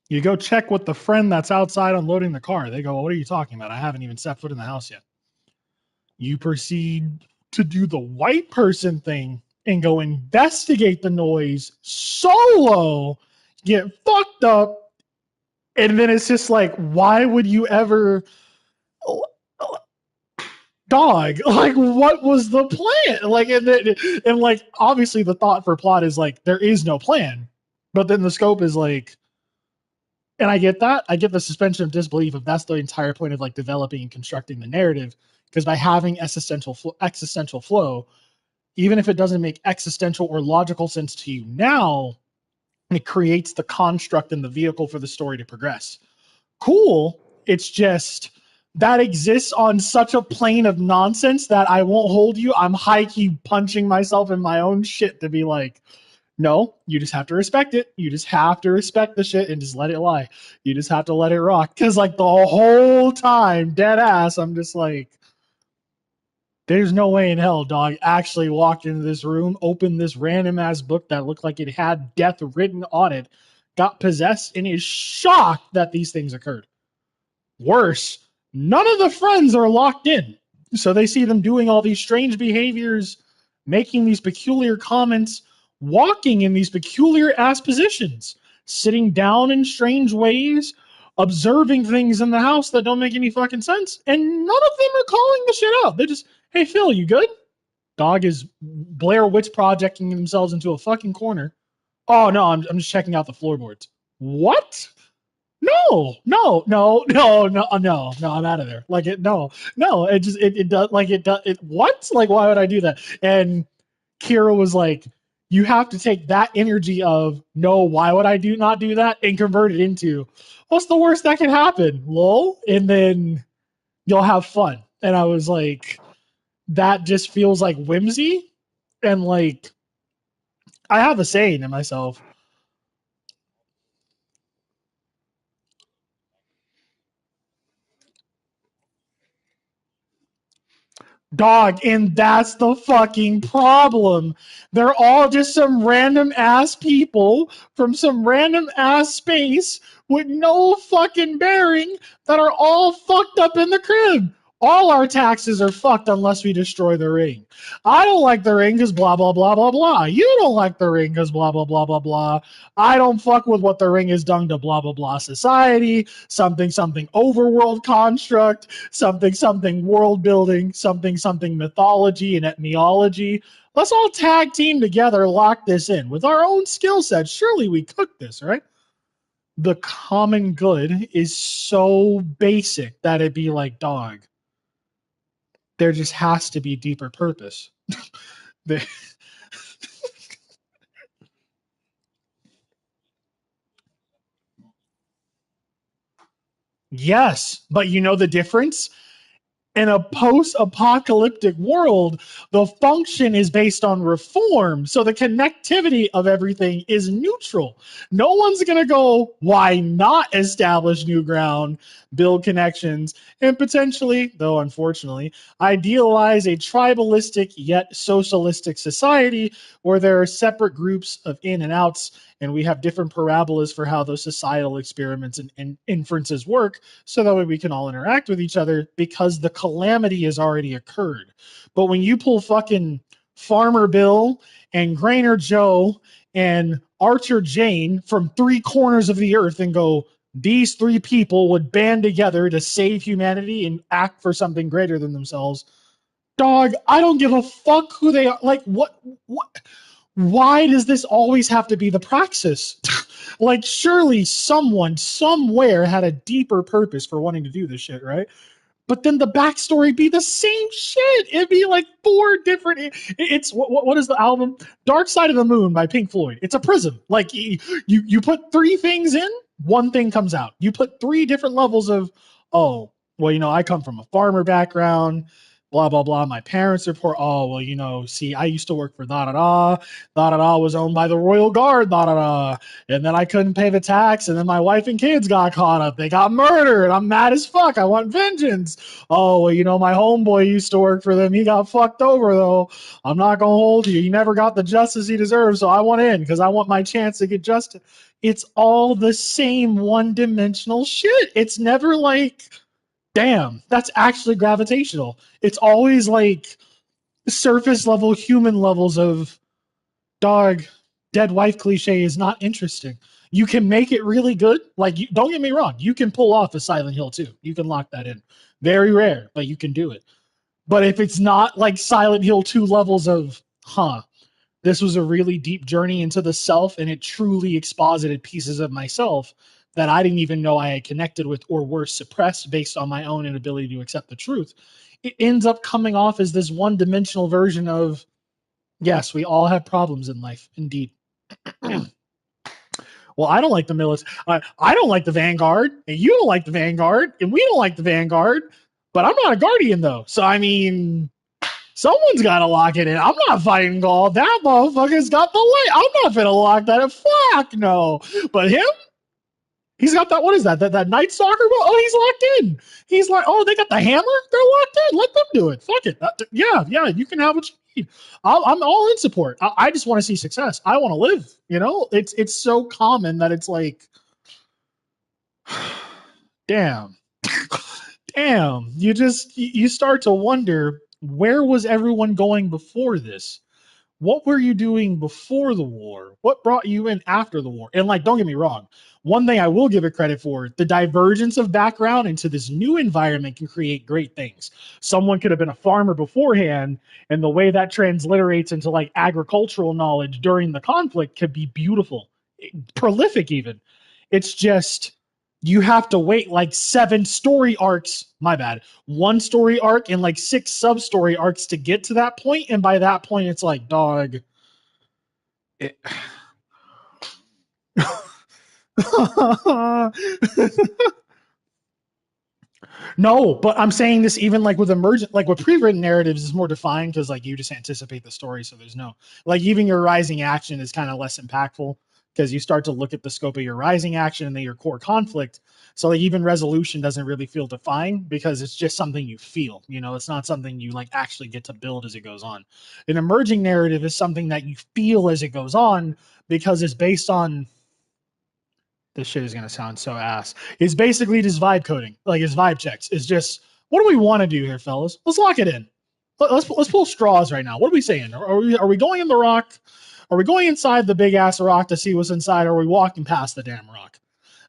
You go check with the friend that's outside unloading the car. They go, what are you talking about? I haven't even set foot in the house yet. You proceed to do the white person thing and go investigate the noise solo, get fucked up, and then it's just like, why would you ever, dog, like, what was the plan? Like, and like, obviously the thought for plot is like, there is no plan, but then the scope is like, And I get that. I get the suspension of disbelief if that's the entire point of like developing and constructing the narrative. Because by having existential flow, even if it doesn't make existential or logical sense to you now, it creates the construct and the vehicle for the story to progress. Cool. It's just that exists on such a plane of nonsense that I won't hold you. I'm high-key punching myself in my own shit to be like, no, you just have to respect it. You just have to respect the shit and just let it lie. You just have to let it rock. Because like the whole time, dead ass, I'm just like, there's no way in hell dog actually walked into this room, opened this random ass book that looked like it had death written on it, got possessed, and is shocked that these things occurred. Worse, none of the friends are locked in. So they see them doing all these strange behaviors, making these peculiar comments, walking in these peculiar ass positions, sitting down in strange ways, observing things in the house that don't make any fucking sense. And none of them are calling the shit out. They're just, hey, Phil, you good? Dog is Blair Witch projecting themselves into a fucking corner. Oh, no, I'm just checking out the floorboards. What? No, I'm out of there. Like it, no, it does, like it does, it, what? Like, why would I do that? And Kira was like, you have to take that energy of, no, why would I not do that? And convert it into, what's the worst that can happen? Lol. And then you'll have fun. And I was like, that just feels like whimsy. And like, I have a saying to myself, dog, and that's the fucking problem. They're all just some random ass people from some random ass space with no fucking bearing that are all fucked up in the crib. All our taxes are fucked unless we destroy the ring. I don't like the ring because blah, blah, blah, blah, blah. You don't like the ring because blah, blah, blah, blah, blah. I don't fuck with what the ring has done to blah, blah, blah society, something, something overworld construct, something, something world building, something, something mythology and etymology. Let's all tag team together, lock this in. With our own skill set, surely we cook this, right? The common good is so basic that it'd be like, dog, there just has to be deeper purpose. Yes, but you know the difference? In a post-apocalyptic world, the function is based on reform. So the connectivity of everything is neutral. No one's going to go, why not establish new ground, build connections, and potentially, though unfortunately, idealize a tribalistic yet socialistic society where there are separate groups of in and outs, and we have different parabolas for how those societal experiments and inferences work, so that way we can all interact with each other because the calamity has already occurred. But when you pull fucking Farmer Bill and Grainer Joe and Archer Jane from three corners of the earth and go, these three people would band together to save humanity and act for something greater than themselves, dog, I don't give a fuck who they are. Like, what? Why does this always have to be the praxis? Like, surely someone somewhere had a deeper purpose for wanting to do this shit, right? But then the backstory be the same shit. It'd be like four different. It's what is the album? Dark Side of the Moon by Pink Floyd. It's a prism. Like you put three things in, one thing comes out. You put three different levels of, oh, well, you know, I come from a farmer background. Blah, blah, blah. My parents are poor. Oh, well, you know, see, I used to work for da-da-da. Da-da-da was owned by the Royal Guard, da-da-da. And then I couldn't pay the tax, and then my wife and kids got caught up. They got murdered. I'm mad as fuck. I want vengeance. Oh, well, you know, my homeboy used to work for them. He got fucked over, though. I'm not going to hold you. He never got the justice he deserves, so I want in because I want my chance to get justice. It's all the same one-dimensional shit. It's never like, damn, that's actually gravitational. It's always like surface level human levels of, dog, dead wife cliche is not interesting. You can make it really good. Like, don't get me wrong, you can pull off a Silent Hill 2. You can lock that in. Very rare, but you can do it. But if it's not like Silent Hill 2 levels of, this was a really deep journey into the self and it truly exposited pieces of myself, that I didn't even know I had connected with or were suppressed based on my own inability to accept the truth, it ends up coming off as this one-dimensional version of, yes, we all have problems in life, indeed. Well, I don't like the military. I don't like the Vanguard, and you don't like the Vanguard, and we don't like the Vanguard. But I'm not a Guardian though, so I mean, someone's got to lock it in. I'm not fighting Gaul. That motherfucker's got the light. I'm not gonna lock that in. Fuck no. But him, he's got that. What is that? That Night Stalker? Oh, he's locked in. He's like, oh, they got the hammer. They're locked in. Let them do it. Fuck it. Yeah. You can have what you need. I'm all in support. I just want to see success. I want to live. You know, it's so common that it's like, damn, damn. You start to wonder, where was everyone going before this? What were you doing before the war? What brought you in after the war? And like, don't get me wrong, one thing I will give it credit for, the divergence of background into this new environment can create great things. Someone could have been a farmer beforehand, and the way that transliterates into like agricultural knowledge during the conflict could be beautiful, prolific even. It's just, you have to wait like 7 story arcs, my bad, 1 story arc and like 6 sub story arcs to get to that point, and by that point it's like, dog, it... No, but I'm saying this even like with emergent, like with pre-written narratives is more defined because like you just anticipate the story, so there's no, like, even your rising action is kind of less impactful because you start to look at the scope of your rising action and then your core conflict. So like even resolution doesn't really feel defined because it's just something you feel. You know, it's not something you like actually get to build as it goes on. An emerging narrative is something that you feel as it goes on because it's based on, this shit is gonna sound so ass. It's basically just vibe coding, like it's vibe checks. It's just, what do we want to do here, fellas? Let's lock it in. Let's pull straws right now. What are we saying? Are we going in the rock? Are we going inside the big ass rock to see what's inside? Or are we walking past the damn rock?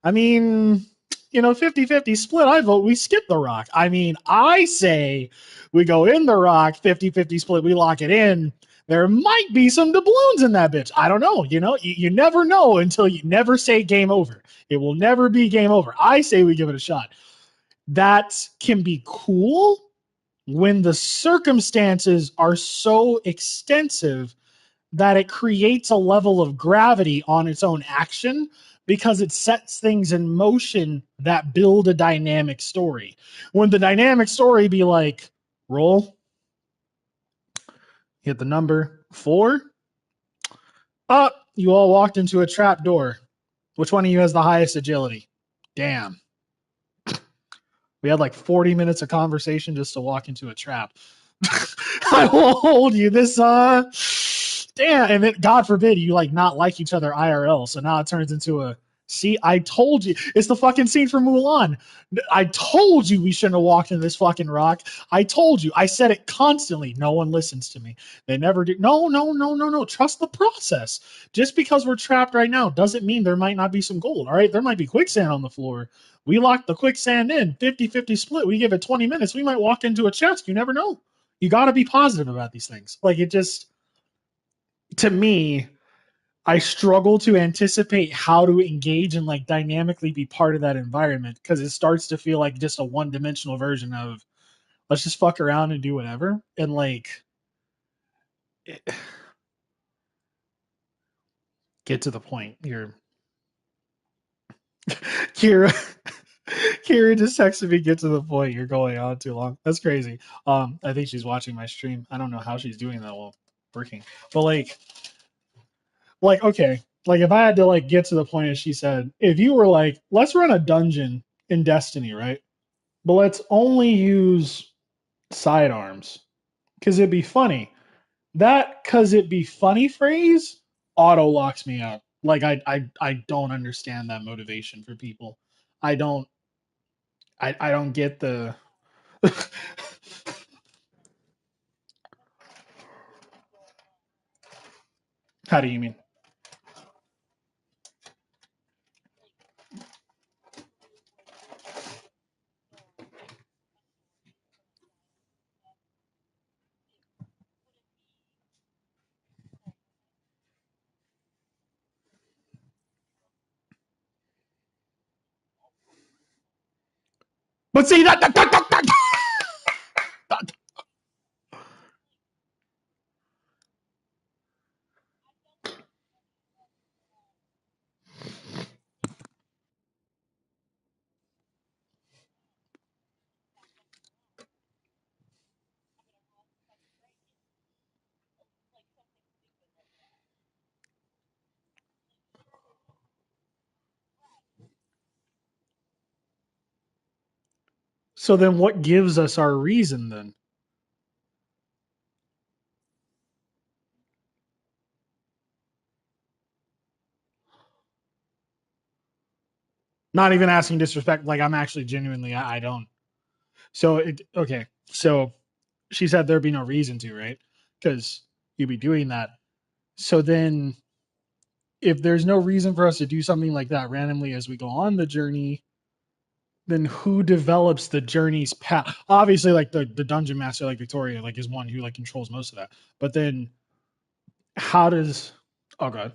I mean, you know, 50-50 split. I vote we skip the rock. I mean, I say we go in the rock, 50-50 split, we lock it in. There might be some doubloons in that bitch. I don't know. You know, you never know until you never say game over. It will never be game over. I say we give it a shot. That can be cool when the circumstances are so extensive that it creates a level of gravity on its own action because it sets things in motion that build a dynamic story. When the dynamic story be like, roll, hit the number 4, up, you all walked into a trap door. Which one of you has the highest agility? Damn. We had like 40 minutes of conversation just to walk into a trap. I will hold you this damn, and then God forbid you like not like each other IRL. So now it turns into a, see, I told you. It's the fucking scene from Mulan. I told you we shouldn't have walked into this fucking rock. I told you. I said it constantly. No one listens to me. They never do. No. Trust the process. Just because we're trapped right now doesn't mean there might not be some gold. All right. There might be quicksand on the floor. We lock the quicksand in, 50-50 split. We give it 20 minutes. We might walk into a chest. You never know. You got to be positive about these things. Like, it just, to me, I struggle to anticipate how to engage and like dynamically be part of that environment because it starts to feel like just a one-dimensional version of, let's just fuck around and do whatever. And like, get to the point. You're Kira. Kira just texted me, get to the point. You're going on too long. That's crazy. I think she's watching my stream. I don't know how she's doing that while working. But like okay, like if I had to like get to the point, as she said, if you were like, let's run a dungeon in Destiny, right? But let's only use sidearms because it'd be funny. That "cause it be funny" phrase auto locks me out. Like I don't understand that motivation for people. I don't I don't get the how do you mean? But see that. So then what gives us our reason then? Not even asking disrespect. Like I'm actually genuinely, I don't. So okay. So she said there'd be no reason to, right? Because you'd be doing that. So then if there's no reason for us to do something like that randomly as we go on the journey, then who develops the journey's path? Obviously, like the dungeon master, like Victoria, like is one who like controls most of that. But then how does oh god.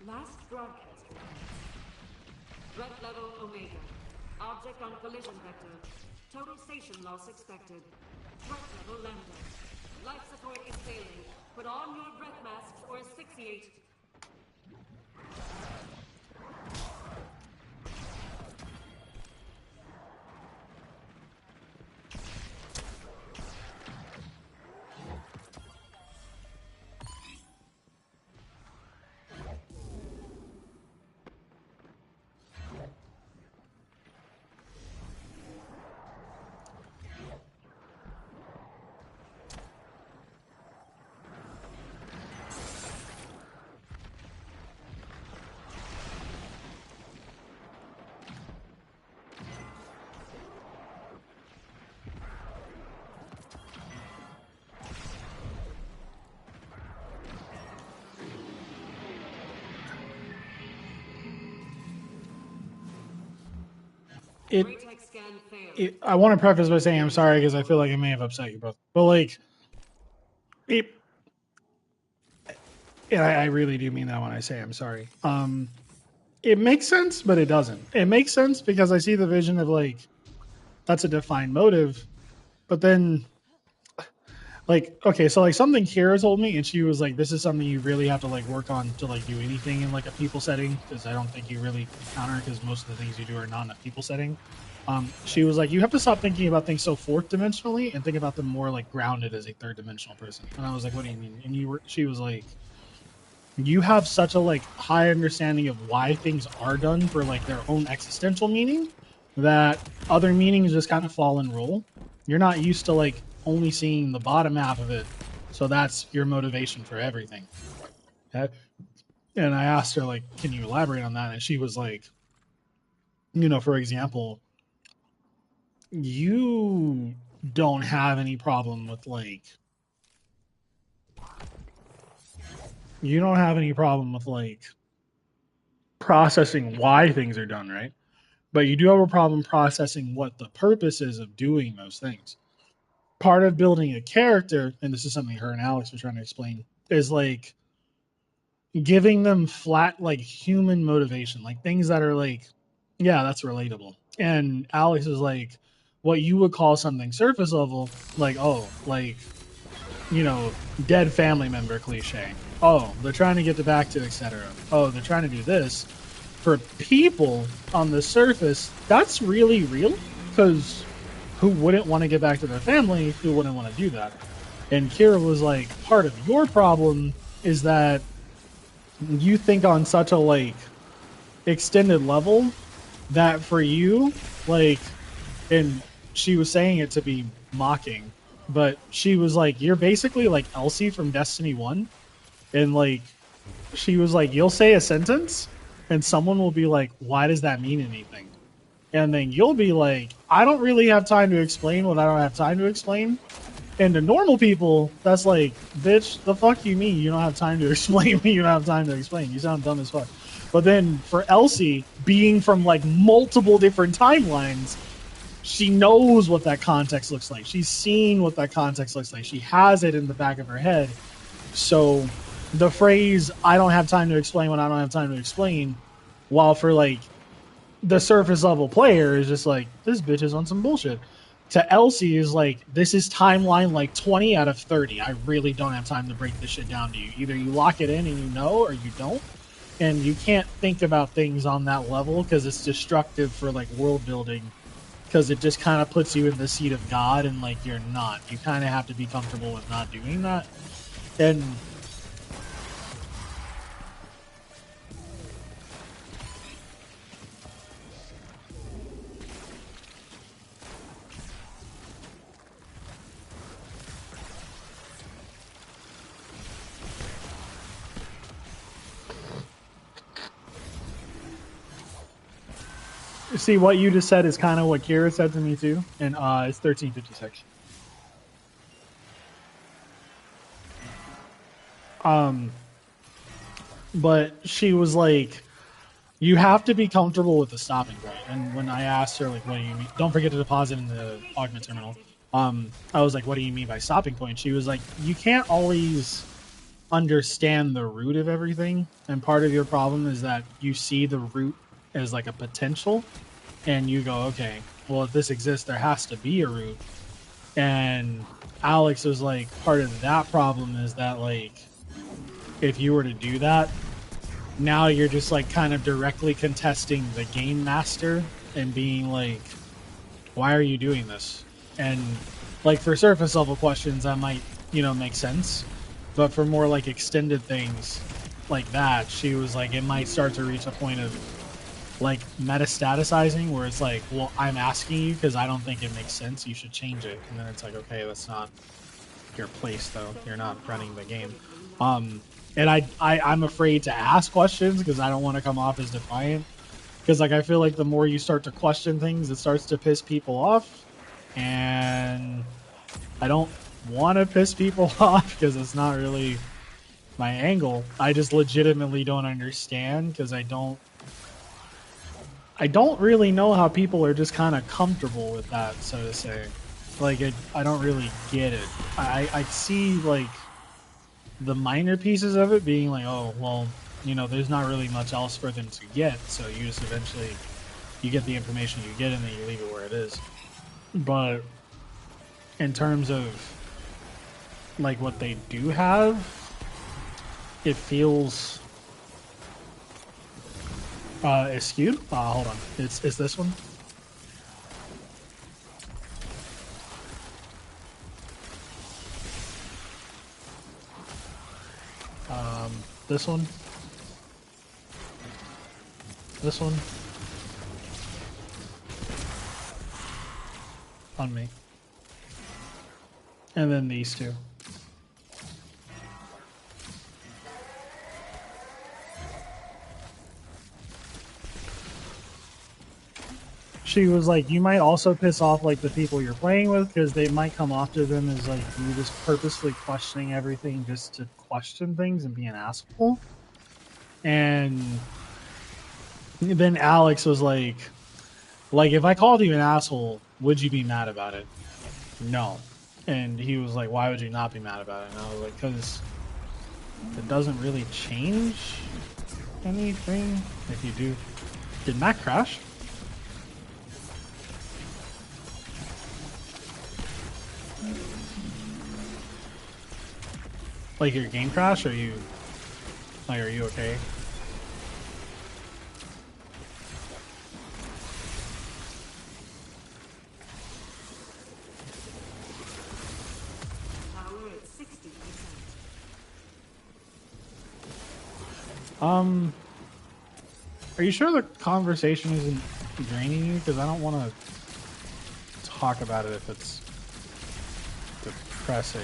Last broadcast reports. Threat level Omega. Object on collision vector. Total station loss expected. Threat level Lambda. Life support is failing. Put on your breath masks or asphyxiate. I want to preface by saying I'm sorry because I feel like I may have upset you both. But like, I really do mean that when I say I'm sorry. It makes sense, but it doesn't. It makes sense because I see the vision of like that's a defined motive, but then like okay, so like something Kira told me, and she was like, "This is something you really have to like work on to like do anything in like a people setting because I don't think you really encounter because most of the things you do are not in a people setting." She was like, "You have to stop thinking about things so fourth dimensionally and think about them more like grounded as a third dimensional person." And I was like, "What do you mean?" And she was like, "You have such a like high understanding of why things are done for like their own existential meaning that other meanings just kind of fall and roll. You're not used to like only seeing the bottom half of it So that's your motivation for everything. Okay? And I asked her, like, can you elaborate on that? And she was like, you know, for example, you don't have any problem with, like, you don't have any problem with, like, processing why things are done, right? But you do have a problem processing what the purpose is of doing those things. Part of building a character, and this is something her and Alex were trying to explain, is like giving them flat, like human motivation, like things that are like, yeah, that's relatable. And Alex is like, what you would call something surface level, like, oh, like, you know, dead family member cliche. Oh, they're trying to get the back to, etc. Oh, they're trying to do this. For people on the surface, that's really real, because who wouldn't want to get back to their family? Who wouldn't want to do that? And Kira was like, part of your problem is that you think on such a like extended level that for you, like, and she was saying it to be mocking, but she was like, you're basically like Elsie from Destiny 1. And like, she was like, you'll say a sentence and someone will be like, why does that mean anything? And then you'll be like, I don't really have time to explain what I don't have time to explain. And to normal people, that's like, bitch, the fuck you mean? You don't have time to explain me. You don't have time to explain. You sound dumb as fuck. But then for Elsie, being from like multiple different timelines, she knows what that context looks like. She's seen what that context looks like. She has it in the back of her head. So the phrase, I don't have time to explain what I don't have time to explain, while for like the surface level player is just like, this bitch is on some bullshit. To Elsie is like, this is timeline like 20 out of 30. I really don't have time to break this shit down to you. Either you lock it in and you know, or you don't. And you can't think about things on that level because it's destructive for like world building, because it just kind of puts you in the seat of God, and like you're not. You kind of have to be comfortable with not doing that. And see, what you just said is kind of what Kira said to me too, and it's 1356. But she was like, you have to be comfortable with the stopping point. And when I asked her, like, what do you mean? Don't forget to deposit in the augment terminal. I was like, what do you mean by stopping point? She was like, you can't always understand the root of everything. And part of your problem is that you see the root as like a potential, and you go, okay, well, if this exists, there has to be a root. And Alex was like, part of that problem is that, like, if you were to do that, now you're just like kind of directly contesting the game master and being like, why are you doing this? And like for surface level questions, that might, you know, make sense. But for more like extended things like that, she was like, it might start to reach a point of like metastaticizing where it's like, well, I'm asking you because I don't think it makes sense. You should change it. And then it's like, okay, that's not your place though. You're not running the game. And I'm afraid to ask questions because I don't want to come off as defiant. Because like I feel like the more you start to question things, it starts to piss people off. And I don't want to piss people off because it's not really my angle. I just legitimately don't understand because I don't really know how people are just kind of comfortable with that, so to say. Like, I don't really get it. I see, like, the minor pieces of it being like, oh, well, you know, there's not really much else for them to get, so you just eventually, you get the information you get and then you leave it where it is. But in terms of, like, what they do have, it feels skewed. Hold on. It's this one. This one. This one. On me. And then these two. she was like, you might also piss off like the people you're playing with because they might come off to them as like you just purposely questioning everything just to question things and be an asshole. And then Alex was like if I called you an asshole, would you be mad about it? No. And he was like, why would you not be mad about it? And I was like, because it doesn't really change anything if you do. Did Mac crash? Like your game crash, or are you okay? Power at 60%. Are you sure the conversation isn't draining you? Because I don't want to talk about it if it's depressing.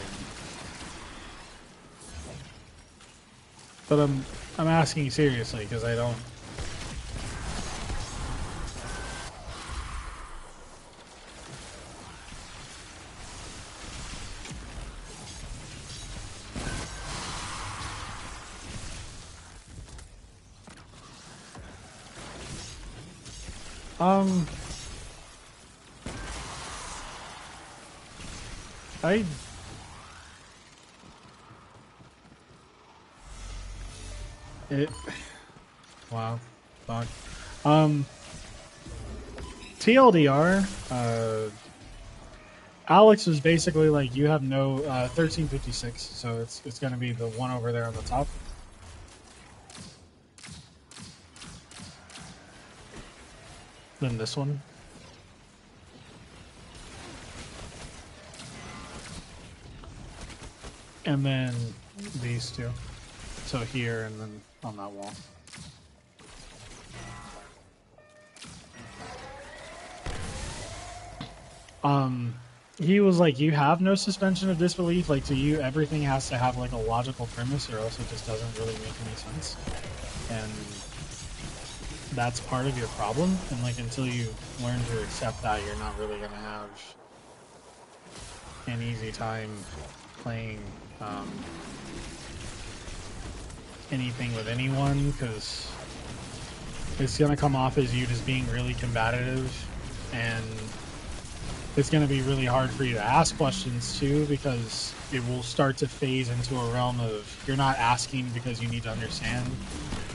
But I'm asking you seriously because I don't. Wow, fuck. TLDR, Alex was basically like, you have no 1356, so it's gonna be the one over there on the top. Then this one. And then these two. So here and then on that wall. He was like, you have no suspension of disbelief. Like, to you, everything has to have like a logical premise, or else it just doesn't really make any sense. And that's part of your problem. And like, until you learn to accept that, you're not really gonna have an easy time playing anything with anyone, because it's gonna come off as you just being really combative, and it's going to be really hard for you to ask questions too, because it will start to phase into a realm of you're not asking because you need to understand,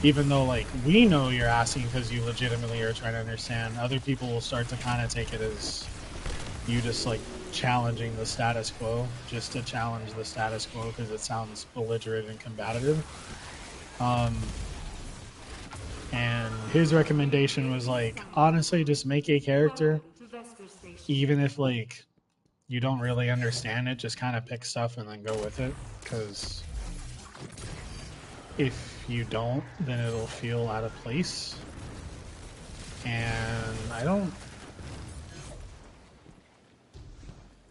even though like we know you're asking because you legitimately are trying to understand. Other people will start to kind of take it as you just like challenging the status quo just to challenge the status quo because it sounds belligerent and combative. And his recommendation was like, honestly, just make a character, even if like you don't really understand it, just kind of pick stuff and then go with it, because if you don't, then it'll feel out of place. And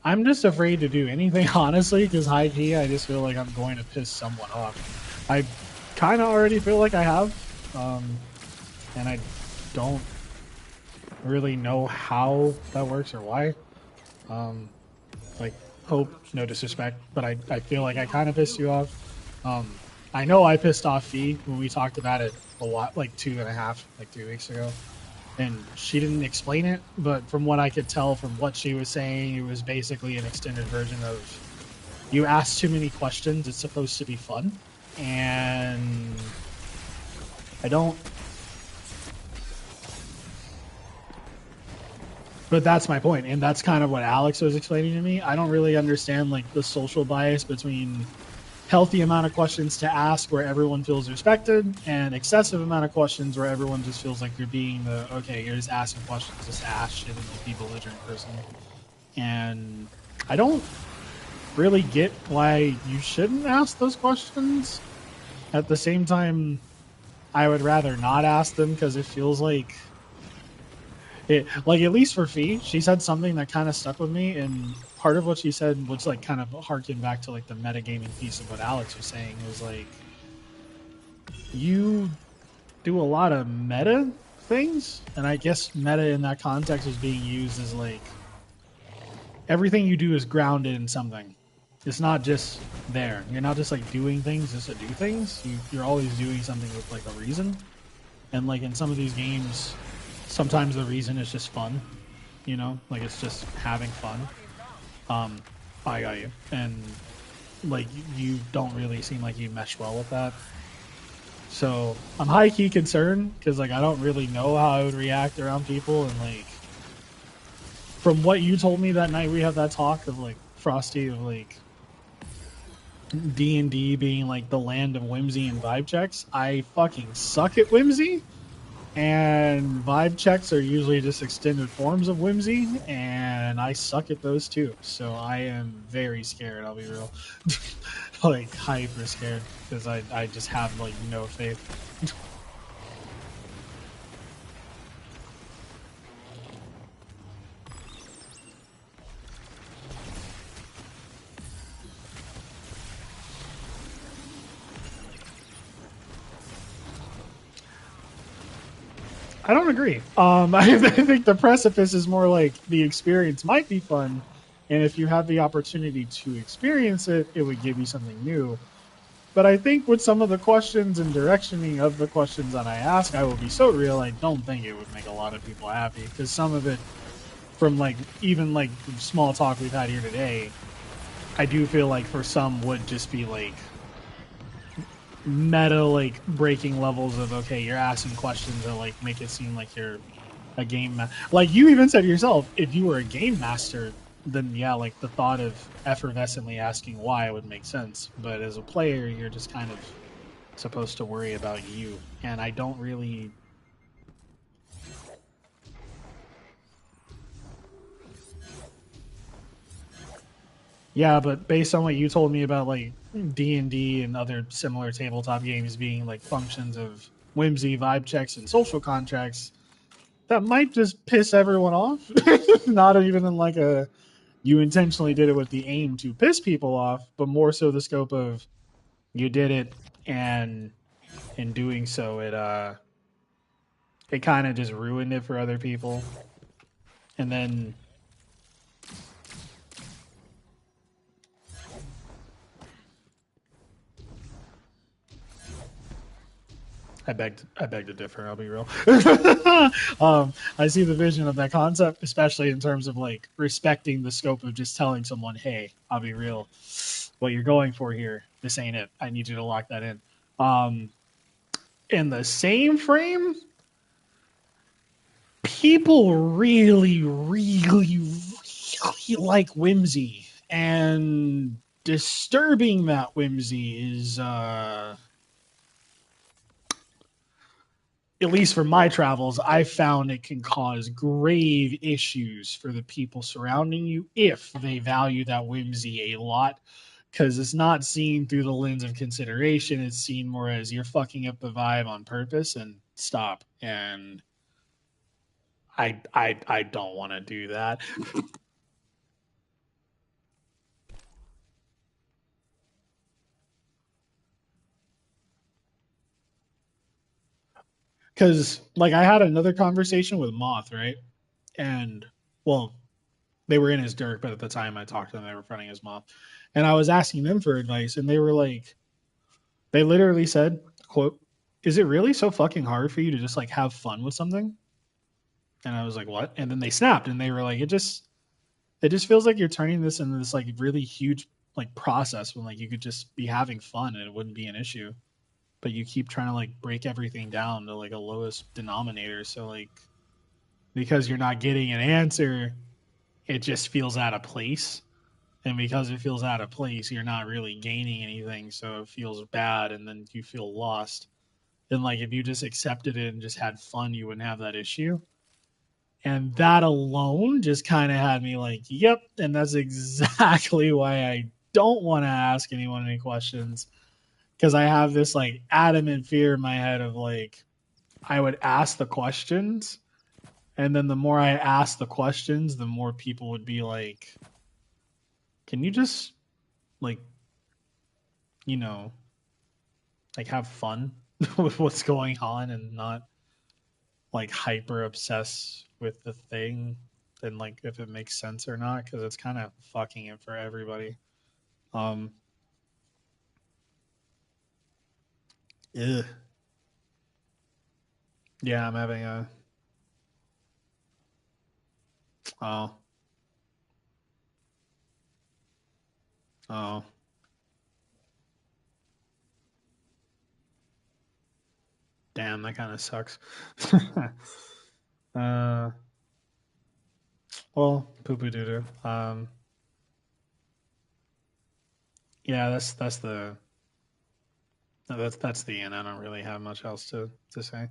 I'm just afraid to do anything, honestly, because high key I just feel like I'm going to piss someone off. I kind of already feel like I have, and I don't really know how that works or why. Like, Hope, no disrespect, but I feel like I kind of pissed you off. I know I pissed off Fee when we talked about it a lot, like 3 weeks ago, and she didn't explain it, but from what I could tell from what she was saying, it was basically an extended version of, you ask too many questions, it's supposed to be fun, and I don't. But that's my point, and that's kind of what Alex was explaining to me. I don't really understand like the social bias between healthy amount of questions to ask where everyone feels respected, and excessive amount of questions where everyone just feels like you're being you're just asking questions, just ask shit and be belligerent person. And I don't really get why you shouldn't ask those questions. At the same time, I would rather not ask them, because it feels like like, at least for Fee, she said something that kind of stuck with me, and part of what she said was like kind of harken back to like the metagaming piece of what Alex was saying. It was like, you do a lot of meta things, and I guess meta in that context is being used as like everything you do is grounded in something. It's not just there. You're not just like doing things just to do things. You're always doing something with like a reason. And like in some of these games, sometimes the reason is just fun. You know, like it's just having fun. I got you. And like you don't really seem like you mesh well with that. So I'm high key concerned because like I don't really know how I would react around people, and like from what you told me that night we had that talk of like Frosty of like D&D being like the land of whimsy and vibe checks. I fucking suck at whimsy, and vibe checks are usually just extended forms of whimsy, and I suck at those too. So I am very scared, I'll be real. Like hyper scared because I just have like no faith. I don't agree. I think the precipice is more like the experience might be fun, and if you have the opportunity to experience it, it would give you something new. But I think with some of the questions and directioning of the questions that I ask, I will be so real. I don't think it would make a lot of people happy because some of it, from like even like small talk we've had here today, I do feel like for some would just be like meta, like breaking levels of okay, you're asking questions that like make it seem like you're a like you even said yourself, if you were a game master, then yeah, like the thought of effervescently asking why would make sense. But as a player, you're just kind of supposed to worry about you, and I don't really. Yeah, but based on what you told me about like D&D and other similar tabletop games being like functions of whimsy, vibe checks, and social contracts, that might just piss everyone off. Not even in like a you intentionally did it with the aim to piss people off, but more so the scope of you did it, and in doing so it kind of just ruined it for other people. And then I beg to differ. I'll be real. I see the vision of that concept, especially in terms of like respecting the scope of just telling someone, "Hey, I'll be real. What you're going for here, this ain't it. I need you to lock that in." In the same frame, people really, really, really like whimsy, and disturbing that whimsy is at least for my travels, I found it can cause grave issues for the people surrounding you if they value that whimsy a lot. Because it's not seen through the lens of consideration. It's seen more as you're fucking up the vibe on purpose, and stop. And I don't want to do that. Because like I had another conversation with Moth, right? And well, they were in his Dirk, but at the time I talked to them, they were fronting his Moth. And I was asking them for advice, and they were like, they literally said, quote, "Is it really so fucking hard for you to just like have fun with something?" And I was like, "What?" And then they snapped and they were like, it just feels like you're turning this into this like really huge like process when like you could just be having fun and it wouldn't be an issue. But you keep trying to like break everything down to like a lowest denominator. So like because you're not getting an answer, it just feels out of place. And because it feels out of place, you're not really gaining anything, so it feels bad, and then you feel lost. And like if you just accepted it and just had fun, you wouldn't have that issue. And that alone just kind of had me like, yep. And that's exactly why I don't want to ask anyone any questions, because I have this like adamant fear in my head of like I would ask the questions, and then the more I ask the questions, the more people would be like, can you just like, you know, like have fun with what's going on and not like hyper obsess with the thing than like if it makes sense or not, because it's kind of fucking it for everybody. Um, ugh. Yeah, I'm having a oh oh damn, that kind of sucks. uh, well, poo poo doo doo. Yeah, that's the end. I don't really have much else to say.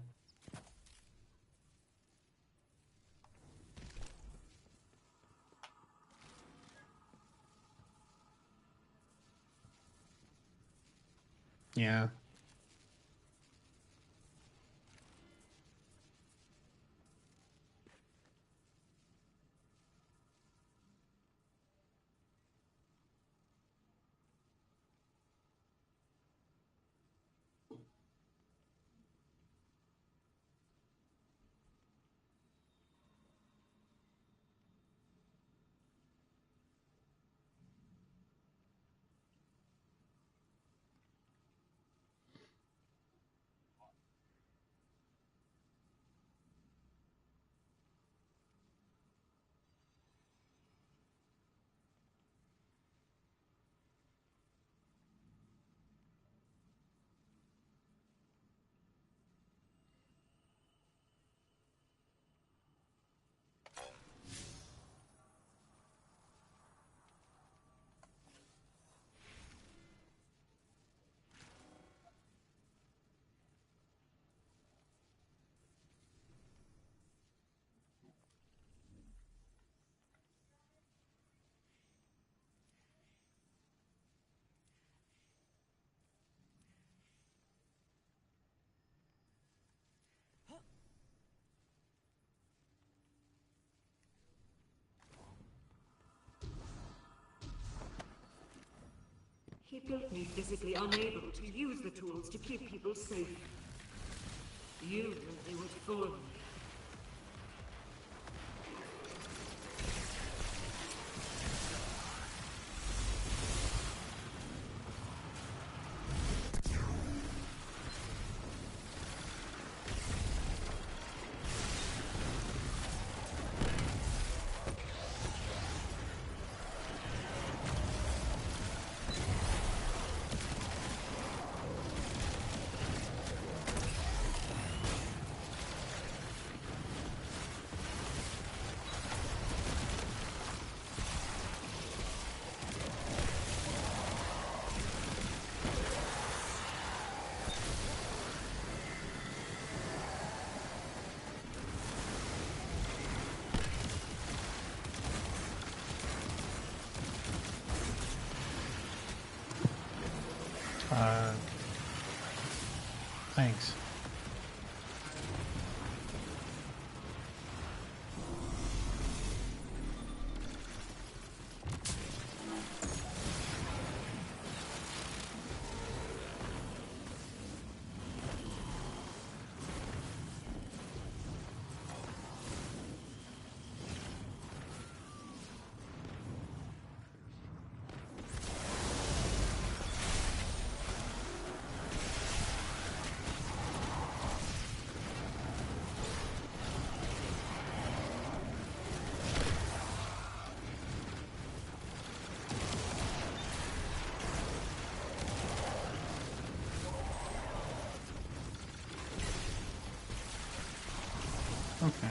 Yeah. He built me physically unable to use the tools to keep people safe. You will do it for me. Thanks. Okay.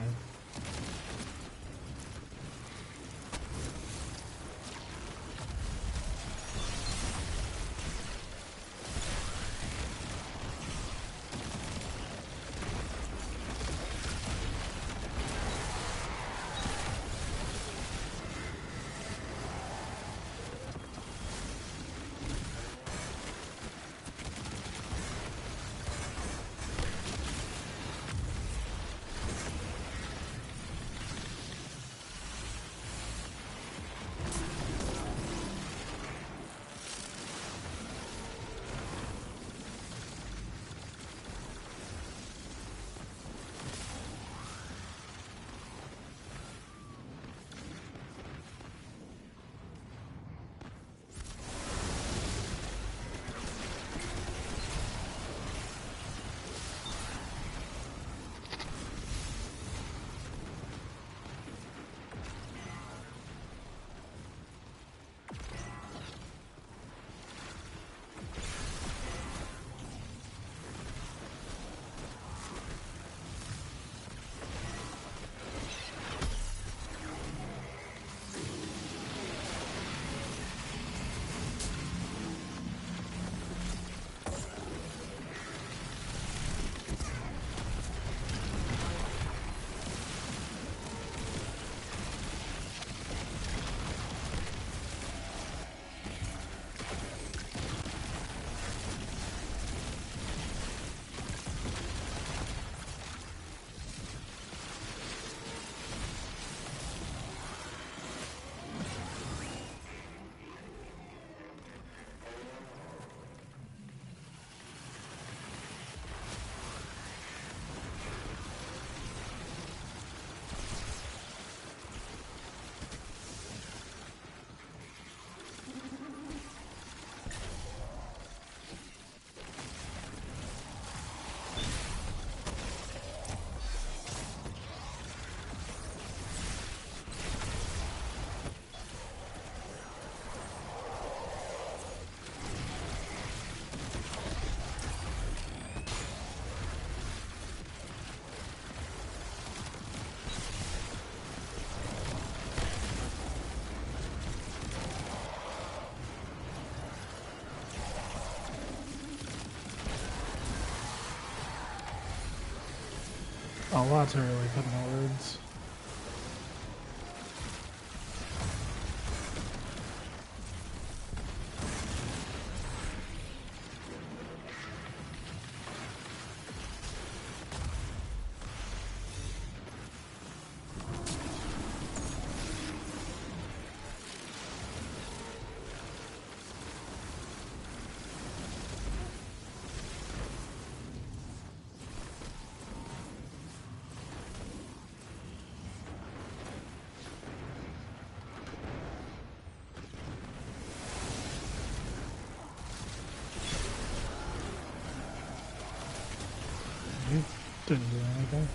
A lot to really put into words. You didn't do anything.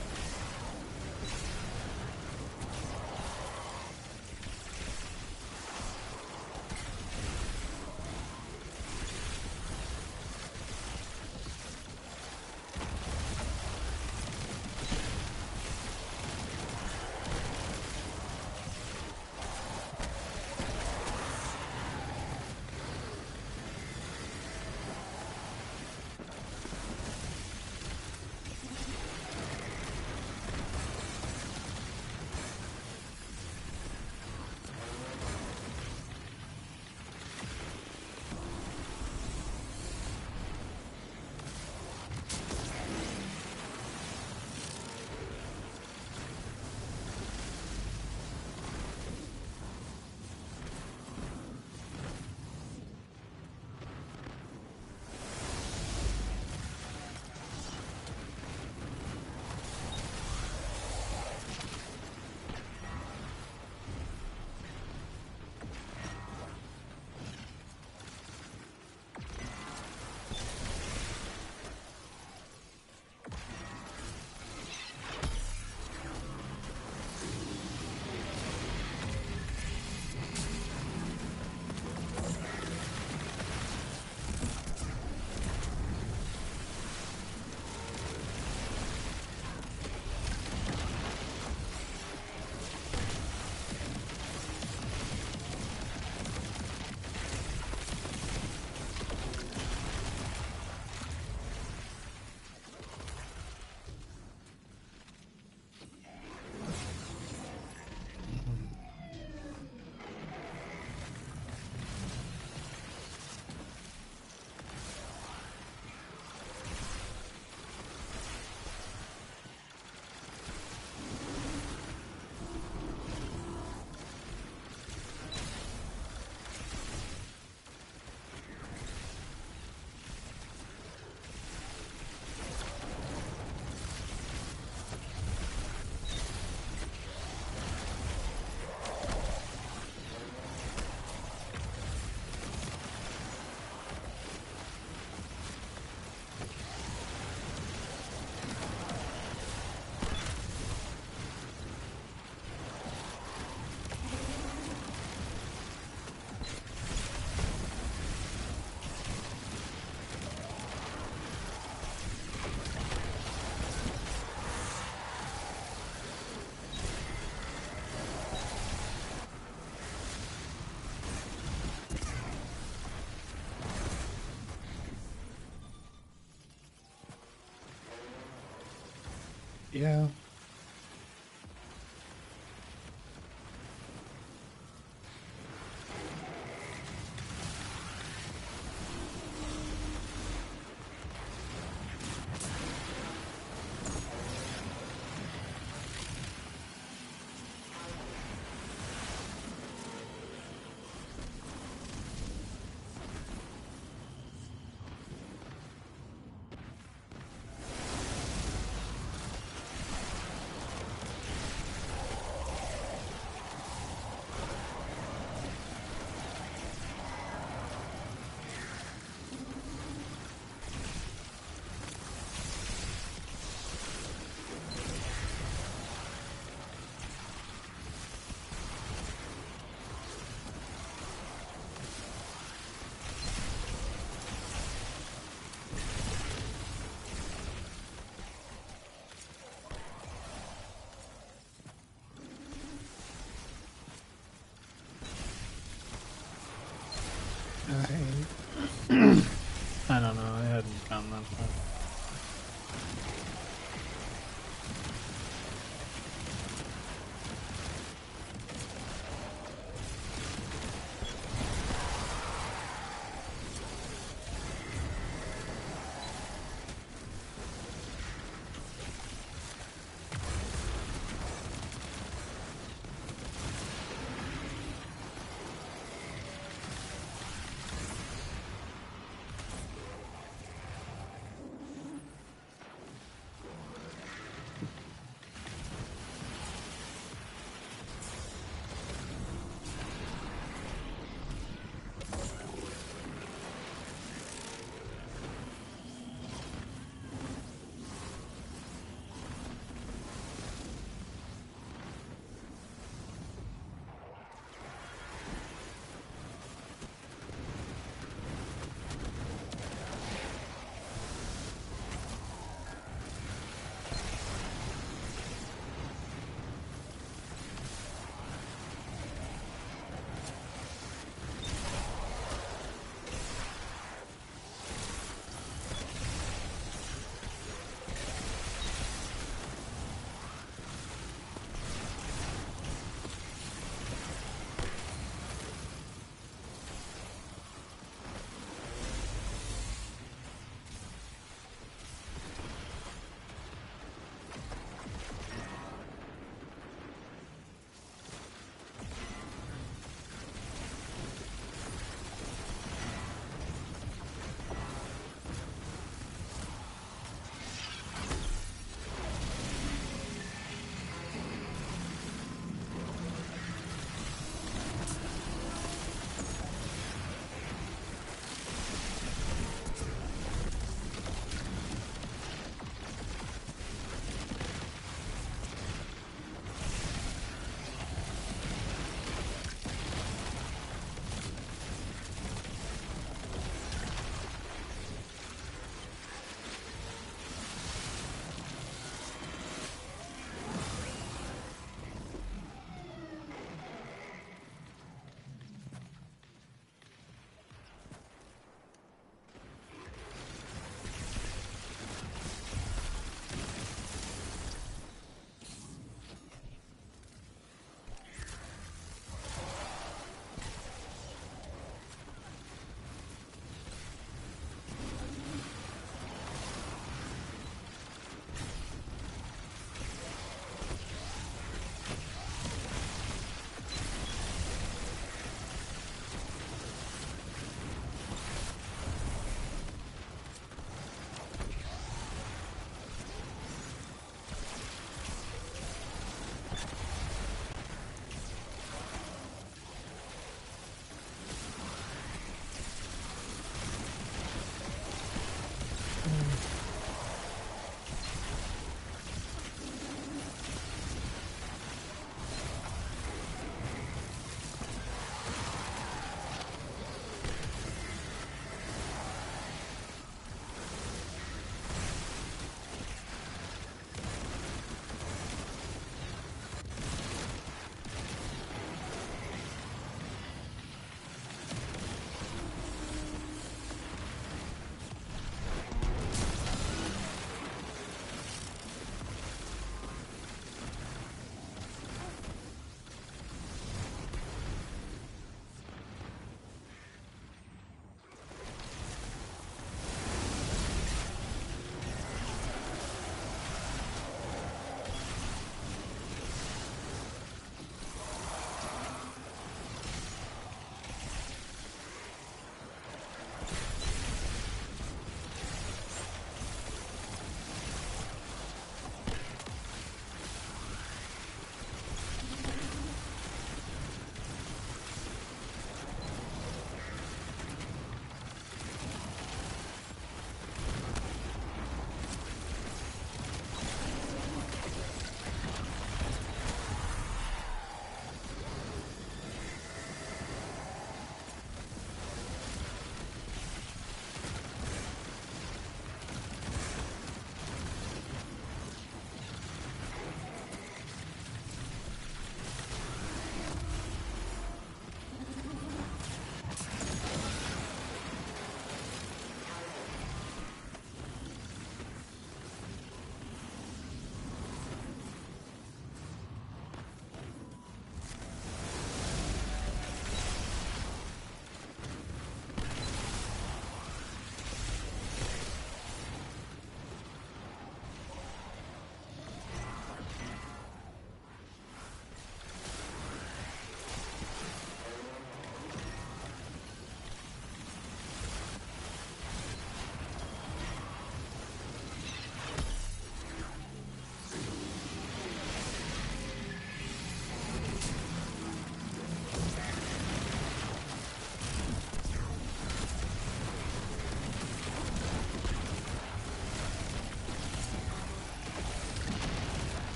Yeah. I don't know. I hadn't gotten that far.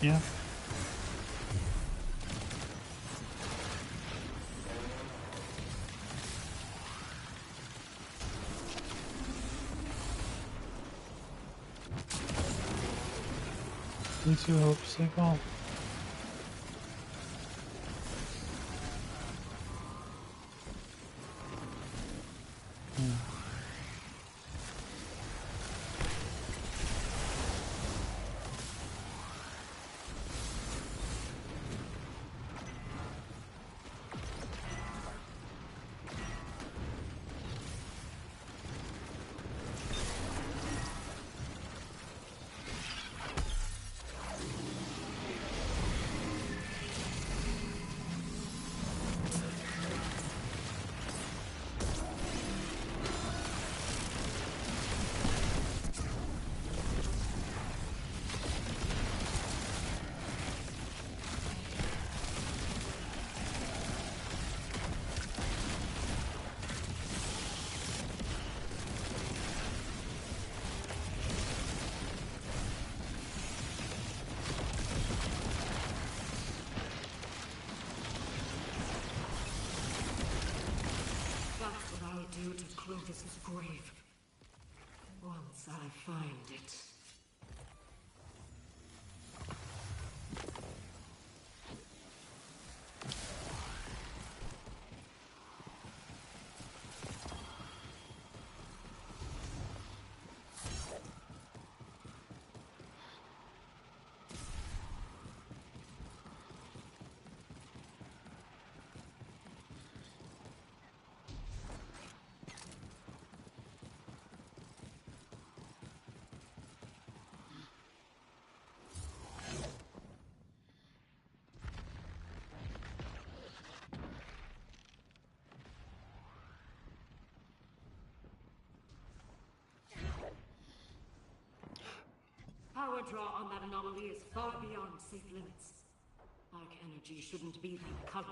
Yeah. Me too, hope. Stay calm. That's what I'll do to Clovis's grave. Once I find it. Power draw on that anomaly is far beyond safe limits. Arc energy shouldn't be that color.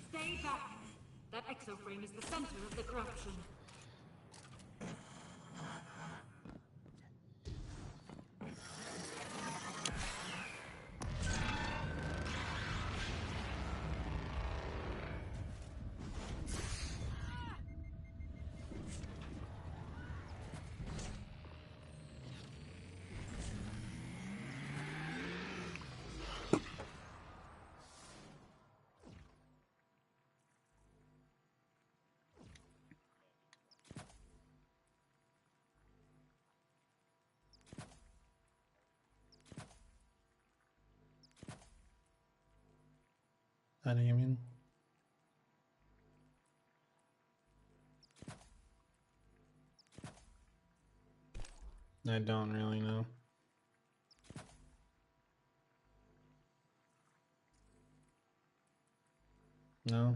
Stay back! That exoframe is the center of the corruption. How do you mean? I don't really know. No.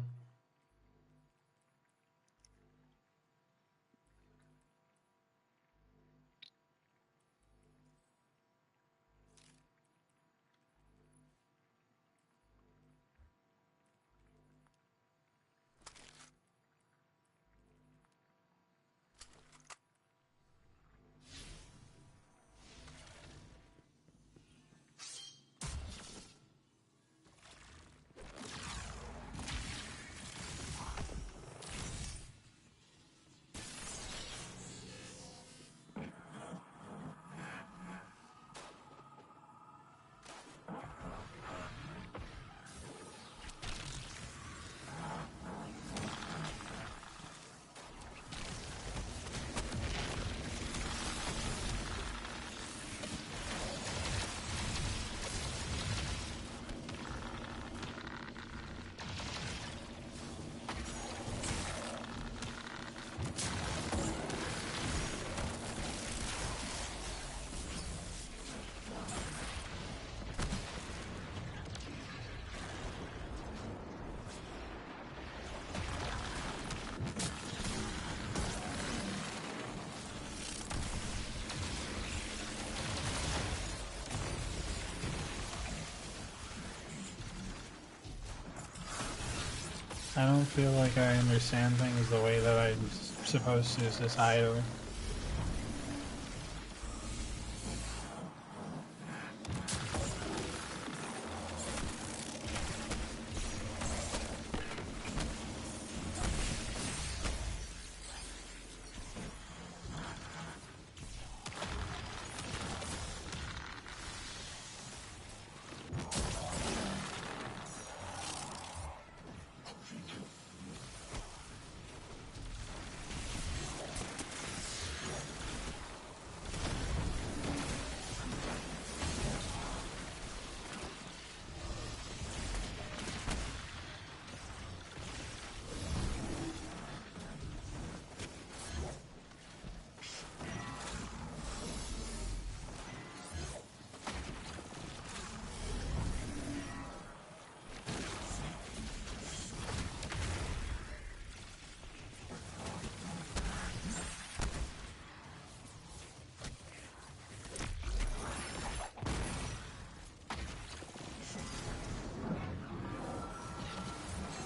I don't feel like I understand things the way that I'm supposed to societally.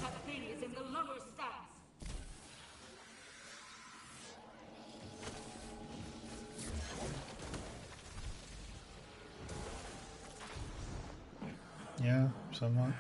That thing is in the lower stacks. Yeah, somewhat.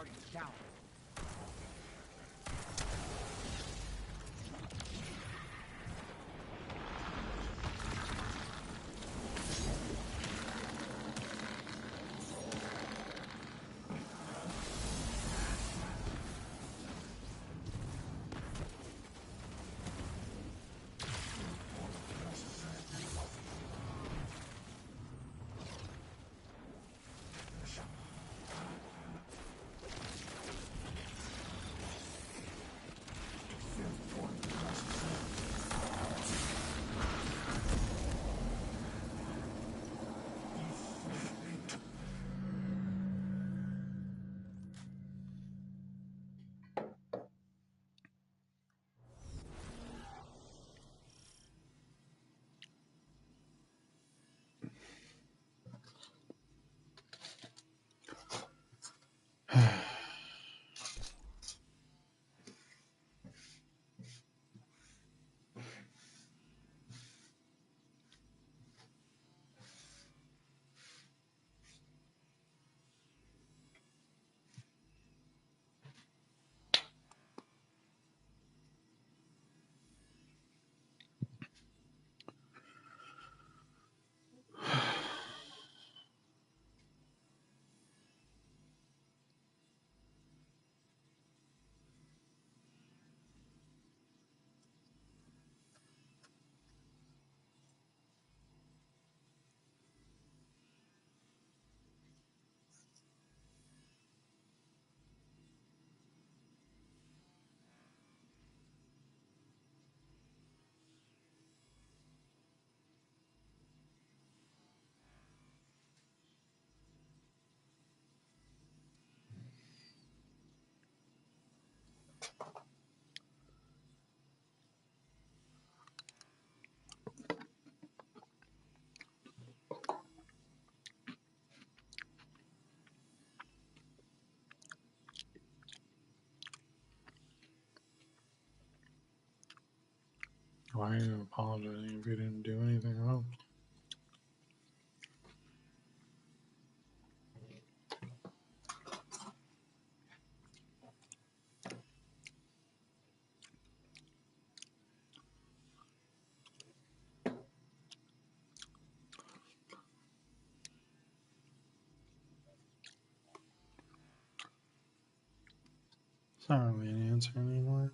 Guardian down. Why are you apologizing if you didn't do anything wrong? It's not really an answer anymore.